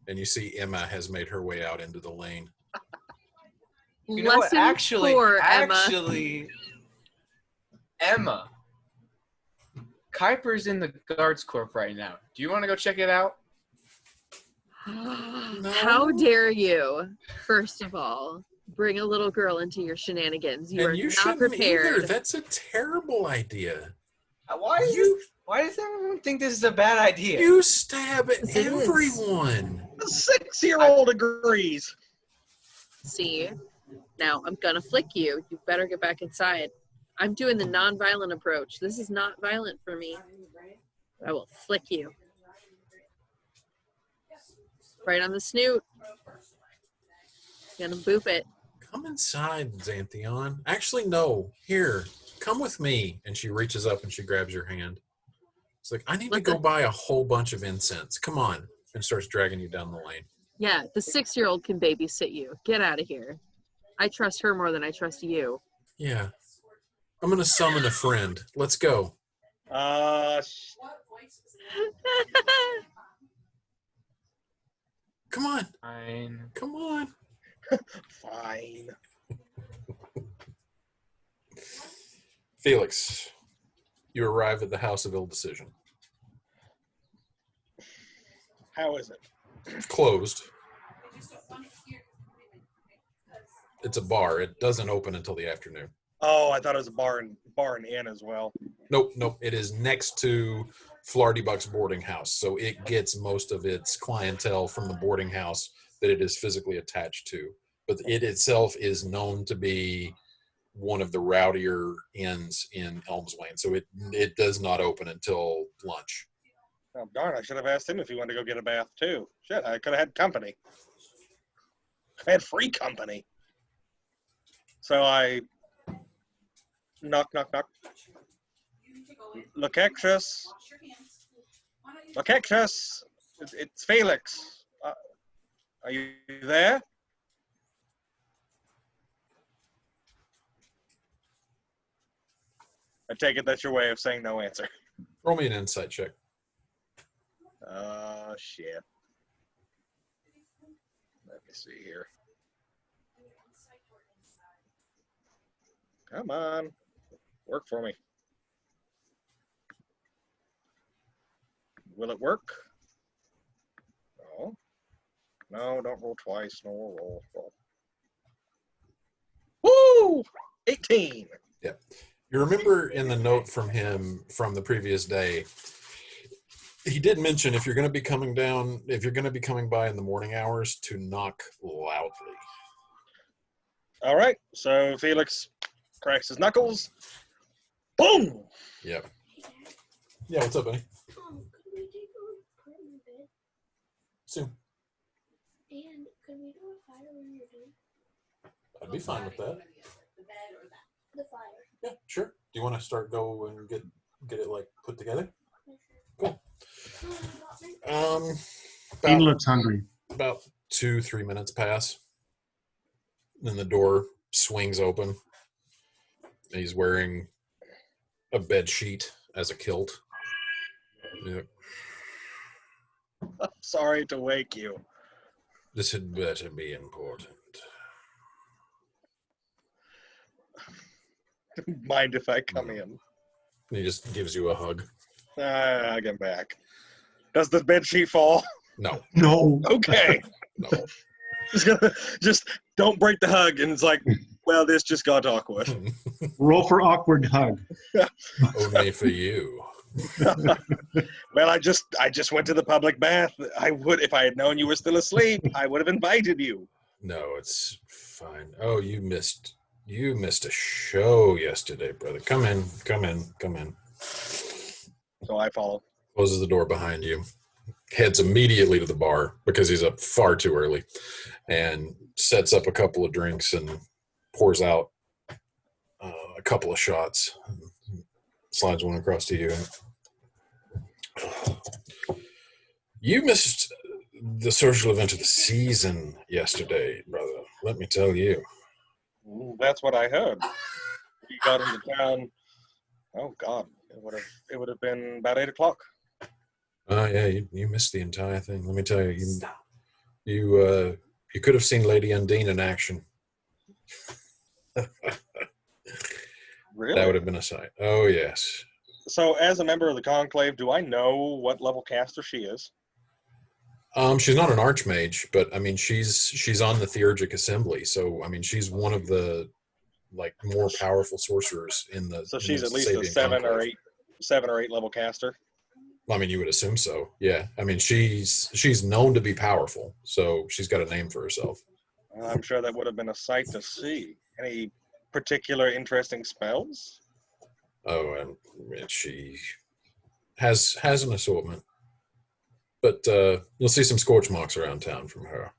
And you see Emma has made her way out into the lane. You know what? Lesson 4, Emma. Emma. Kuiper's in the Guards Corp right now. Do you want to go check it out? How dare you, first of all, bring a little girl into your shenanigans. You are not shouldn't prepared. either. That's a terrible idea. Why does everyone think this is a bad idea? You stab at Yes, it is. everyone. A 6-year-old agrees. See? Now, I'm gonna flick you. You better get back inside. I'm doing the non-violent approach. This is not violent for me. I will flick you. Right on the snoot. Gonna boop it. Come inside, Xantheon. Actually, no. Here, come with me. And she reaches up and she grabs your hand. It's like, I need to go buy a whole bunch of incense. Come on. And starts dragging you down the lane. Yeah, the 6-year-old can babysit you. Get out of here. I trust her more than I trust you. Yeah. I'm going to summon a friend. Let's go. Come on. Fine. Come on. Fine. Felix, you arrive at the House of Ill Decision. How is it? It's closed. It's a bar. It doesn't open until the afternoon. Oh, I thought it was a bar and inn as well. Nope. It is next to Flarty Buck's boarding house, so it gets most of its clientele from the boarding house that it is physically attached to. But it itself is known to be one of the rowdier inns in Elmswain, so it does not open until lunch. Oh, darn, I should have asked him if he wanted to go get a bath, too. Shit, I could have had company. I had free company. So I knock. Lucretius. Lucretius. It's Felix. Are you there? I take it that's your way of saying no answer. Roll me an insight check. Shit. Let me see here. Come on. Work for me. Will it work? No. No, don't roll twice. No, roll. Woo! 18. Yeah. You remember in the note from him from the previous day, he did mention if you're going to be coming by in the morning hours, to knock loudly. All right. So Felix cracks his knuckles. Boom! Yep. Yeah, what's up, buddy? Could we take a part in the bed? Soon. And could we do a fire when you're done? I'd be fine with that. The fire. Yeah, sure. Do you want to go and get it like put together? Cool. Dean looks hungry. About 2-3 minutes pass. Then the door swings open. He's wearing a bed sheet as a kilt. Yeah. I'm sorry to wake you. This had better be important. Mind if I come in? He just gives you a hug. I get back. Does the bed sheet fall? No. No. Okay. No. Just don't break the hug. And it's like, well, this just got awkward. Roll for awkward hug. Only for you. Well, I just went to the public bath. I would, if I had known you were still asleep, I would have invited you. No, it's fine. Oh, you missed a show yesterday, brother. Come in. So I follow. Closes the door behind you. Heads immediately to the bar because he's up far too early, and sets up a couple of drinks and pours out a couple of shots. Slides one across to you. You missed the social event of the season yesterday, brother. Let me tell you. That's what I heard. You got into town. Oh God, it would have been about 8 o'clock. Oh yeah, you missed the entire thing. Let me tell you, you could have seen Lady Undine in action. Really? That would have been a sight. Oh yes. So, as a member of the Conclave, do I know what level caster she is? She's not an archmage, but I mean she's on the Theurgic Assembly, so I mean she's one of the more powerful sorcerers in the. So she's at least Sabian a 7 Conclave. or 8 level caster. I mean, you would assume so. Yeah. I mean, she's known to be powerful, so she's got a name for herself. I'm sure that would have been a sight to see. Any particular interesting spells? Oh, and she has an assortment, but you'll see some scorch marks around town from her.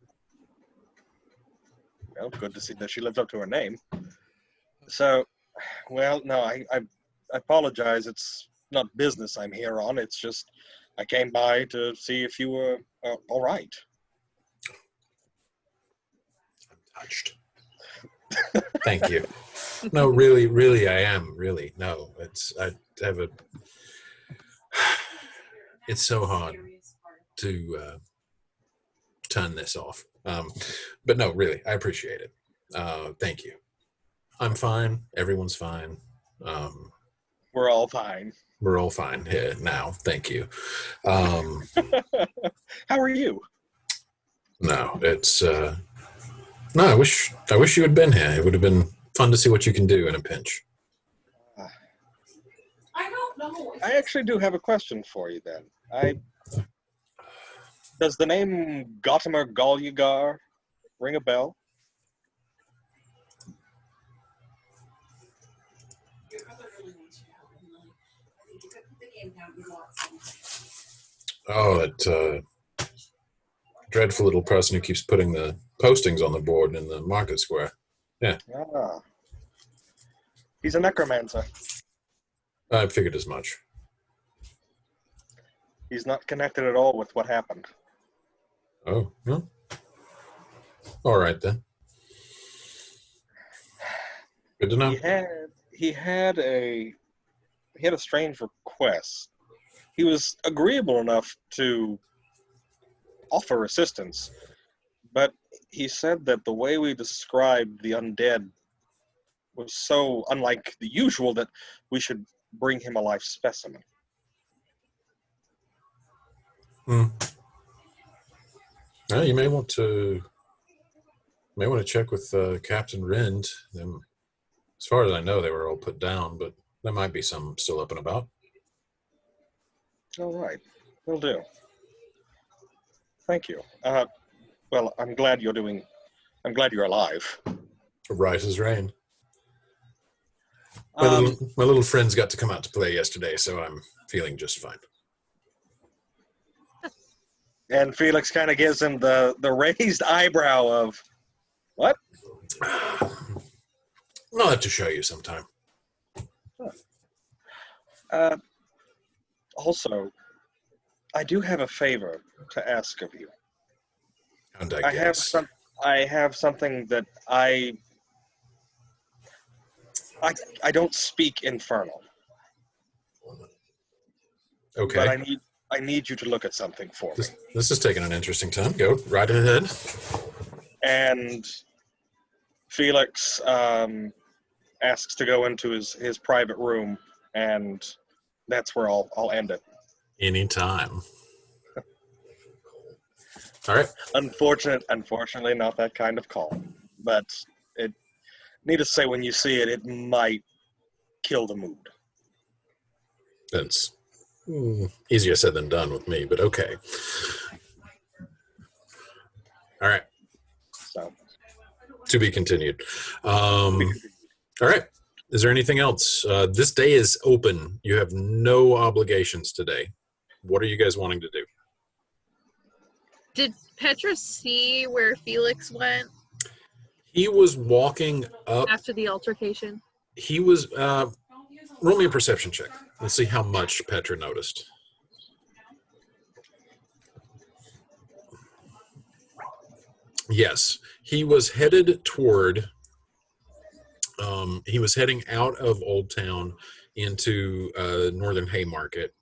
Well, good to see that she lives up to her name. So, well, no, I apologize. It's not business I'm here on. It's just I came by to see if you were all right. I'm touched. Thank you. No, really, I am. Really, no. It's so hard to turn this off. But no, really, I appreciate it. Thank you. I'm fine. Everyone's fine. We're all fine. We're all fine here now. Thank you. How are you? No, it's no. I wish you had been here. It would have been fun to see what you can do in a pinch. I don't know. I actually do have a question for you then. Does the name Gottimer Golyagar ring a bell? Your brother really wants you to help him, Lily. I think you could put the game down and go outside. Oh, that dreadful little person who keeps putting the postings on the board in the market square. Yeah. Ah. He's a necromancer. I figured as much. He's not connected at all with what happened. Oh, well. All right, then. Good to know. He had a strange request. he was agreeable enough to offer assistance, but he said that the way we described the undead was so unlike the usual that we should bring him a life specimen. Well, you may want to check with Captain Rind. Them, as far as I know, they were all put down, but there might be some still up and about. All right, will do. Thank you. Well, I'm glad you're alive. Right as rain. My little friends got to come out to play yesterday, so I'm feeling just fine. And Felix kind of gives him the raised eyebrow of, what? I'll have to show you sometime. Also, I do have a favor to ask of you. And I have something that I don't speak Infernal. Okay. But I need you to look at something for me. This is taking an interesting time. Go right ahead. And Felix asks to go into his private room, and that's where I'll end it. Anytime. All right. Unfortunately, not that kind of call. But needless to say, when you see it, it might kill the mood. That's easier said than done with me, but okay. All right. So, to be continued. All right. Is there anything else? This day is open. You have no obligations today. What are you guys wanting to do? Did Petra see where Felix went? He was walking up. After the altercation? He was, roll me a perception check. Let's see how much Petra noticed. Yes, he was headed toward, he was heading out of Old Town into Northern Haymarket.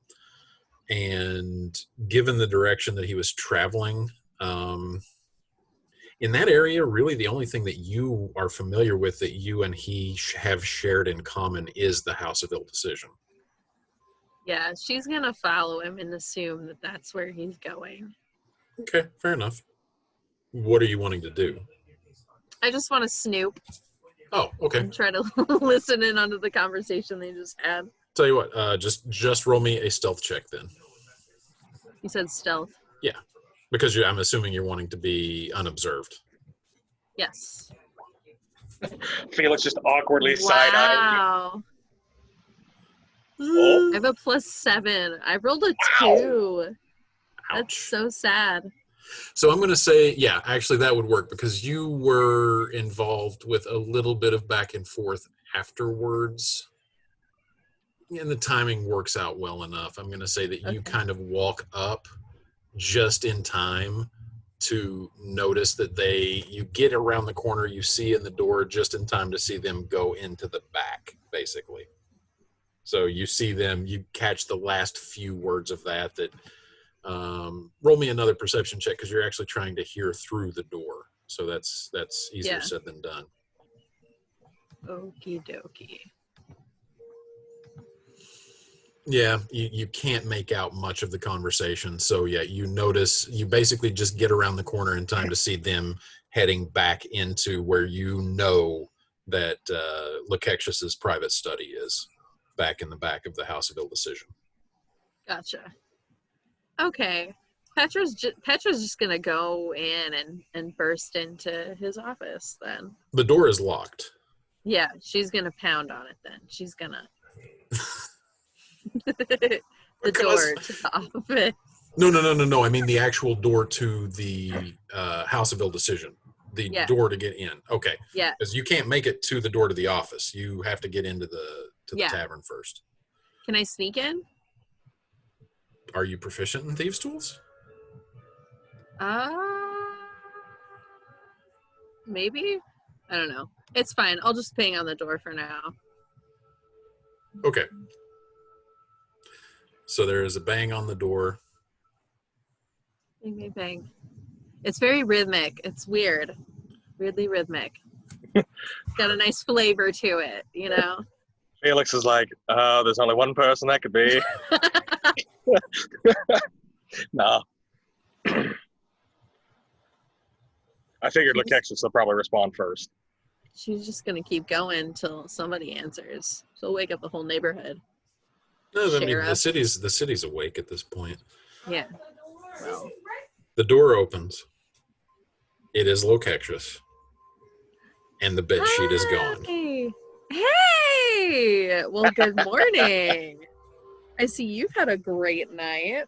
And given the direction that he was traveling, in that area, really the only thing that you are familiar with that you and he have shared in common is the House of Ill Decision. Yeah, she's going to follow him and assume that that's where he's going. Okay, fair enough. What are you wanting to do? I just want to snoop. Oh, okay. And try to listen in onto the conversation they just had. Tell you what, just roll me a stealth check then. You said stealth? Yeah, because I'm assuming you're wanting to be unobserved. Yes. Felix just awkwardly side-eyeing. Wow. Oh. I have a +7. I rolled a 2. That's so sad. So I'm going to say, yeah, actually that would work because you were involved with a little bit of back and forth afterwards. And the timing works out well enough. I'm going to say that you kind of walk up just in time to notice that you get around the corner, you see in the door just in time to see them go into the back, basically. So you see them, you catch the last few words of that. Roll me another perception check because you're actually trying to hear through the door. So that's easier said than done. Okie dokie. Yeah, you can't make out much of the conversation. So yeah, you notice, you basically just get around the corner in time to see them heading back into where you know that Lakexius's private study is, back in the back of the House of Ill Decision. Gotcha. Okay. Petra's just going to go in and burst into his office then. The door is locked. Yeah, she's going to pound on it then. She's going to... the door to the office. No. I mean the actual door to the House of Ill Decision. The door to get in. Okay. Yeah. Because you can't make it to the door to the office. You have to get into the tavern first. Can I sneak in? Are you proficient in thieves' tools? Maybe. I don't know. It's fine. I'll just bang on the door for now. Okay. So there is a bang on the door. Bang, bang, bang. It's very rhythmic. It's weird. Weirdly rhythmic. Got a nice flavor to it, you know? Felix is like, there's only one person that could be. No. I figured Lakesis will probably respond first. She's just going to keep going till somebody answers. She'll wake up the whole neighborhood. No, I mean, Sheriff. the city's awake at this point. Yeah. Well, The door opens. It is Lakesis. And the bed sheet is gone. Hey! Hey! Well, good morning. I see you've had a great night.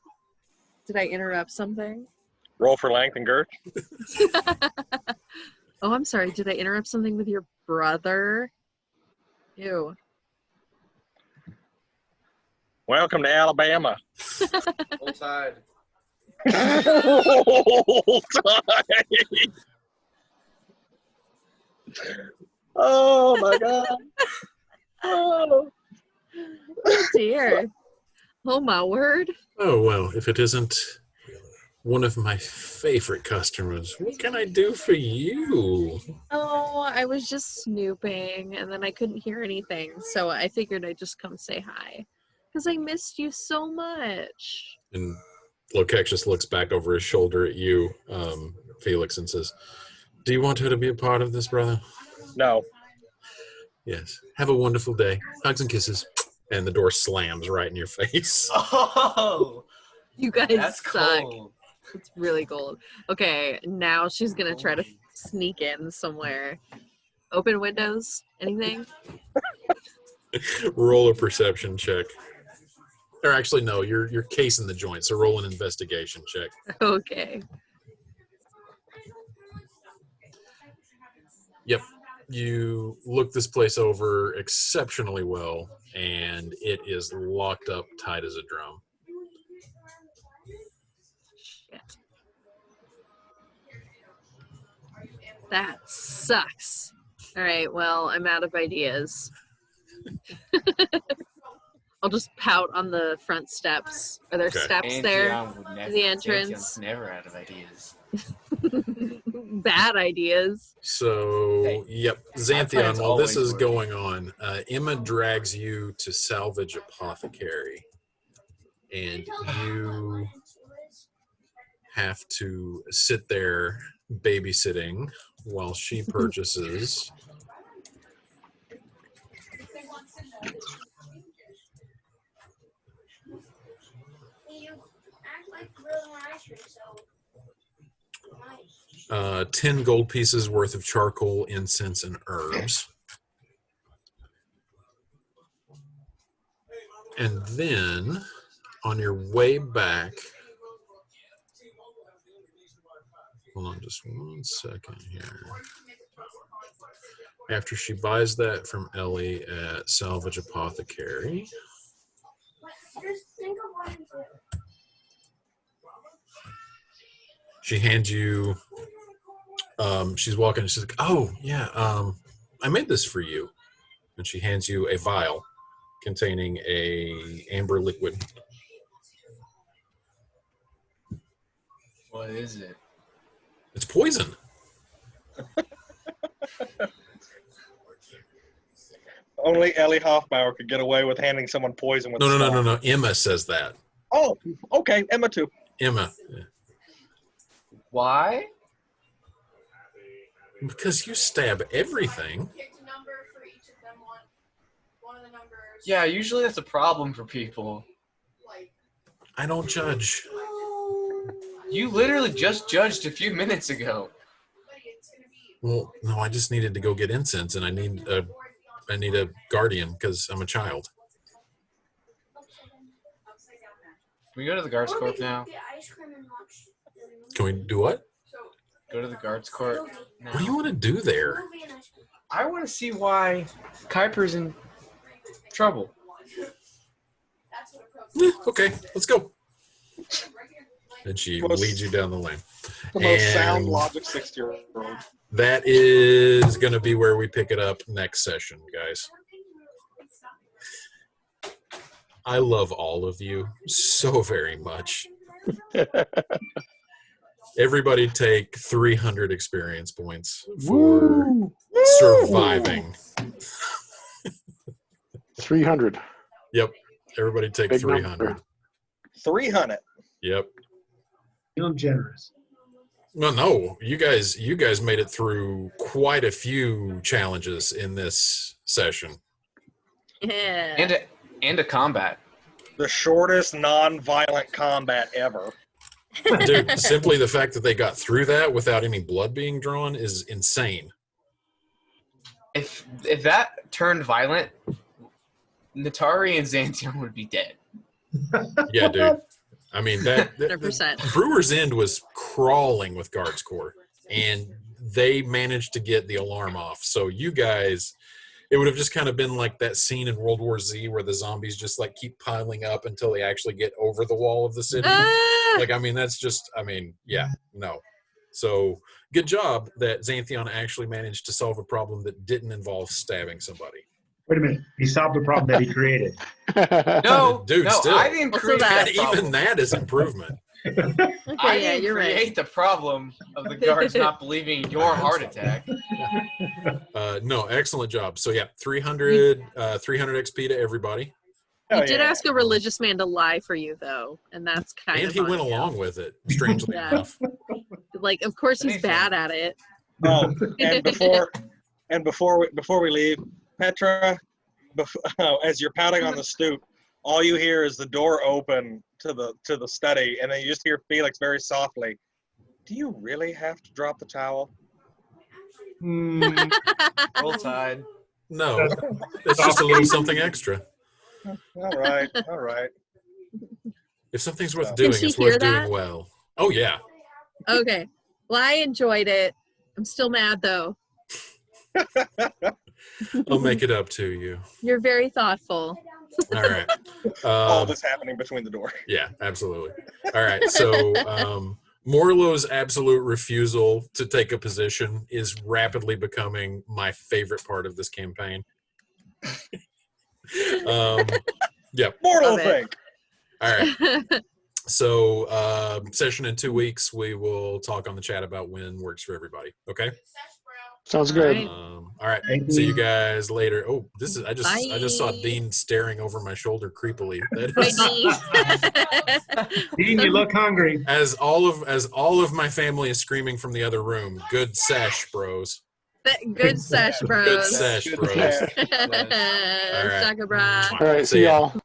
Did I interrupt something? Roll for length and girth. Oh, I'm sorry. Did I interrupt something with your brother? Ew. Welcome to Alabama. Roll Tide. Roll Tide. Oh my God. Oh. Oh, dear. Oh, my word. Oh, well, if it isn't one of my favorite customers, what can I do for you? Oh, I was just snooping, and then I couldn't hear anything, so I figured I'd just come say hi. Because I missed you so much. And Lakesis looks back over his shoulder at you, Felix, and says, do you want her to be a part of this, brother? No. Yes. Have a wonderful day. Hugs and kisses. And the door slams right in your face. Oh, You guys that's suck. cold. It's really cold. Okay, now she's going to try to sneak in somewhere. Open windows? Anything? Roll a perception check. Or actually, no, you're casing the joint, so roll an investigation check. Okay. Yep. You look this place over exceptionally well, and it is locked up tight as a drum. Shit. That sucks. All right, well, I'm out of ideas. I'll just pout on the front steps. Are there steps there? The entrance. Antion's never out of ideas. Bad ideas. So, Hey, yep, my Xanthion, plans while this always is work. going on, Emma drags you to Salvage Apothecary. And you have to sit there babysitting while she purchases You act like really nice yourself. Nice. 10 gold pieces worth of charcoal, incense, and herbs. And then, on your way back, hold on just 1 second here. After she buys that from Ellie at Salvage Apothecary, Just think of what you do. she hands you, she's walking and she's like, oh, yeah, I made this for you. And she hands you a vial containing a amber liquid. What is it? It's poison. Only Ellie Hoffbauer could get away with handing someone poison with No. Emma says that. Oh, okay. Emma too. Emma. Yeah. Why? Because you stab everything. Picked a number for each of them. One of the numbers. Yeah, usually that's a problem for people. Like, I don't judge. You literally just judged a few minutes ago. buddy, it's gonna be. Well, no, I just needed to go get incense, and I need a guardian because I'm a child. Can we go to the guards Or we corp can now? get ice cream and lunch. Can we do what? Go to the guards corp now. What do you want to do there? Movie and ice cream. I want to see why Kuiper's in trouble. That's what a pro. Okay, let's go. And she Most- leads you down the lane. The most sound And logic 60-year-old. that is going to be where we pick it up next session, guys. I love all of you so very much. Everybody take 300 experience points for surviving. 300. Yep. Everybody take Big 300. number. 300. Yep. Feel generous. No. You guys made it through quite a few challenges in this session. Yeah. And a combat. The shortest non-violent combat ever. Dude, simply the fact that they got through that without any blood being drawn is insane. If that turned violent, Natari and Xanthion would be dead. Yeah, dude. I mean, that 100%. Brewer's End was crawling with Guards Corps, and they managed to get the alarm off. So you guys, it would have just kind of been like that scene in World War Z where the zombies just like keep piling up until they actually get over the wall of the city. Like, I mean, that's just, I mean, yeah, no. So good job that Xanthion actually managed to solve a problem that didn't involve stabbing somebody. Wait a minute. He solved the problem that he created. No, Dude, no, still. I didn't Also create that. that problem. Even that is improvement. I Okay, yeah, didn't you're create right. the problem of the guards not believing your heart attack. No, excellent job. So yeah, 300 XP to everybody. You did ask a religious man to lie for you, though, and that's kind And of he on went you. along with it, strangely Yeah. enough. Like, of course he's bad at it. Oh, and before we leave, Petra, as you're pounding on the stoop, all you hear is the door open to the study, and then you just hear Felix very softly, "Do you really have to drop the towel?" Roll Tide. No, it's just a little something extra. All right, all right. If something's worth Can doing, she it's hear worth that? doing well. Oh yeah. Okay. Well, I enjoyed it. I'm still mad, though. I'll make it up to you. You're very thoughtful. All right. All this happening between the door. Yeah, absolutely. All right. So Morlow's absolute refusal to take a position is rapidly becoming my favorite part of this campaign. Yep. Mortal Love it. thing. All right. So session in 2 weeks, we will talk on the chat about when works for everybody. Okay. Sounds good. All right. All right. Thank See you. you guys later. Oh, this is I just saw Bye. Dean staring over my shoulder creepily. That is, Dean, you look hungry. as all of my family is screaming from the other room. Good sesh, bros. Good sesh, bros. Good sesh, Good bros. sesh. All right. Shaka bra. All right. See See ya. y'all.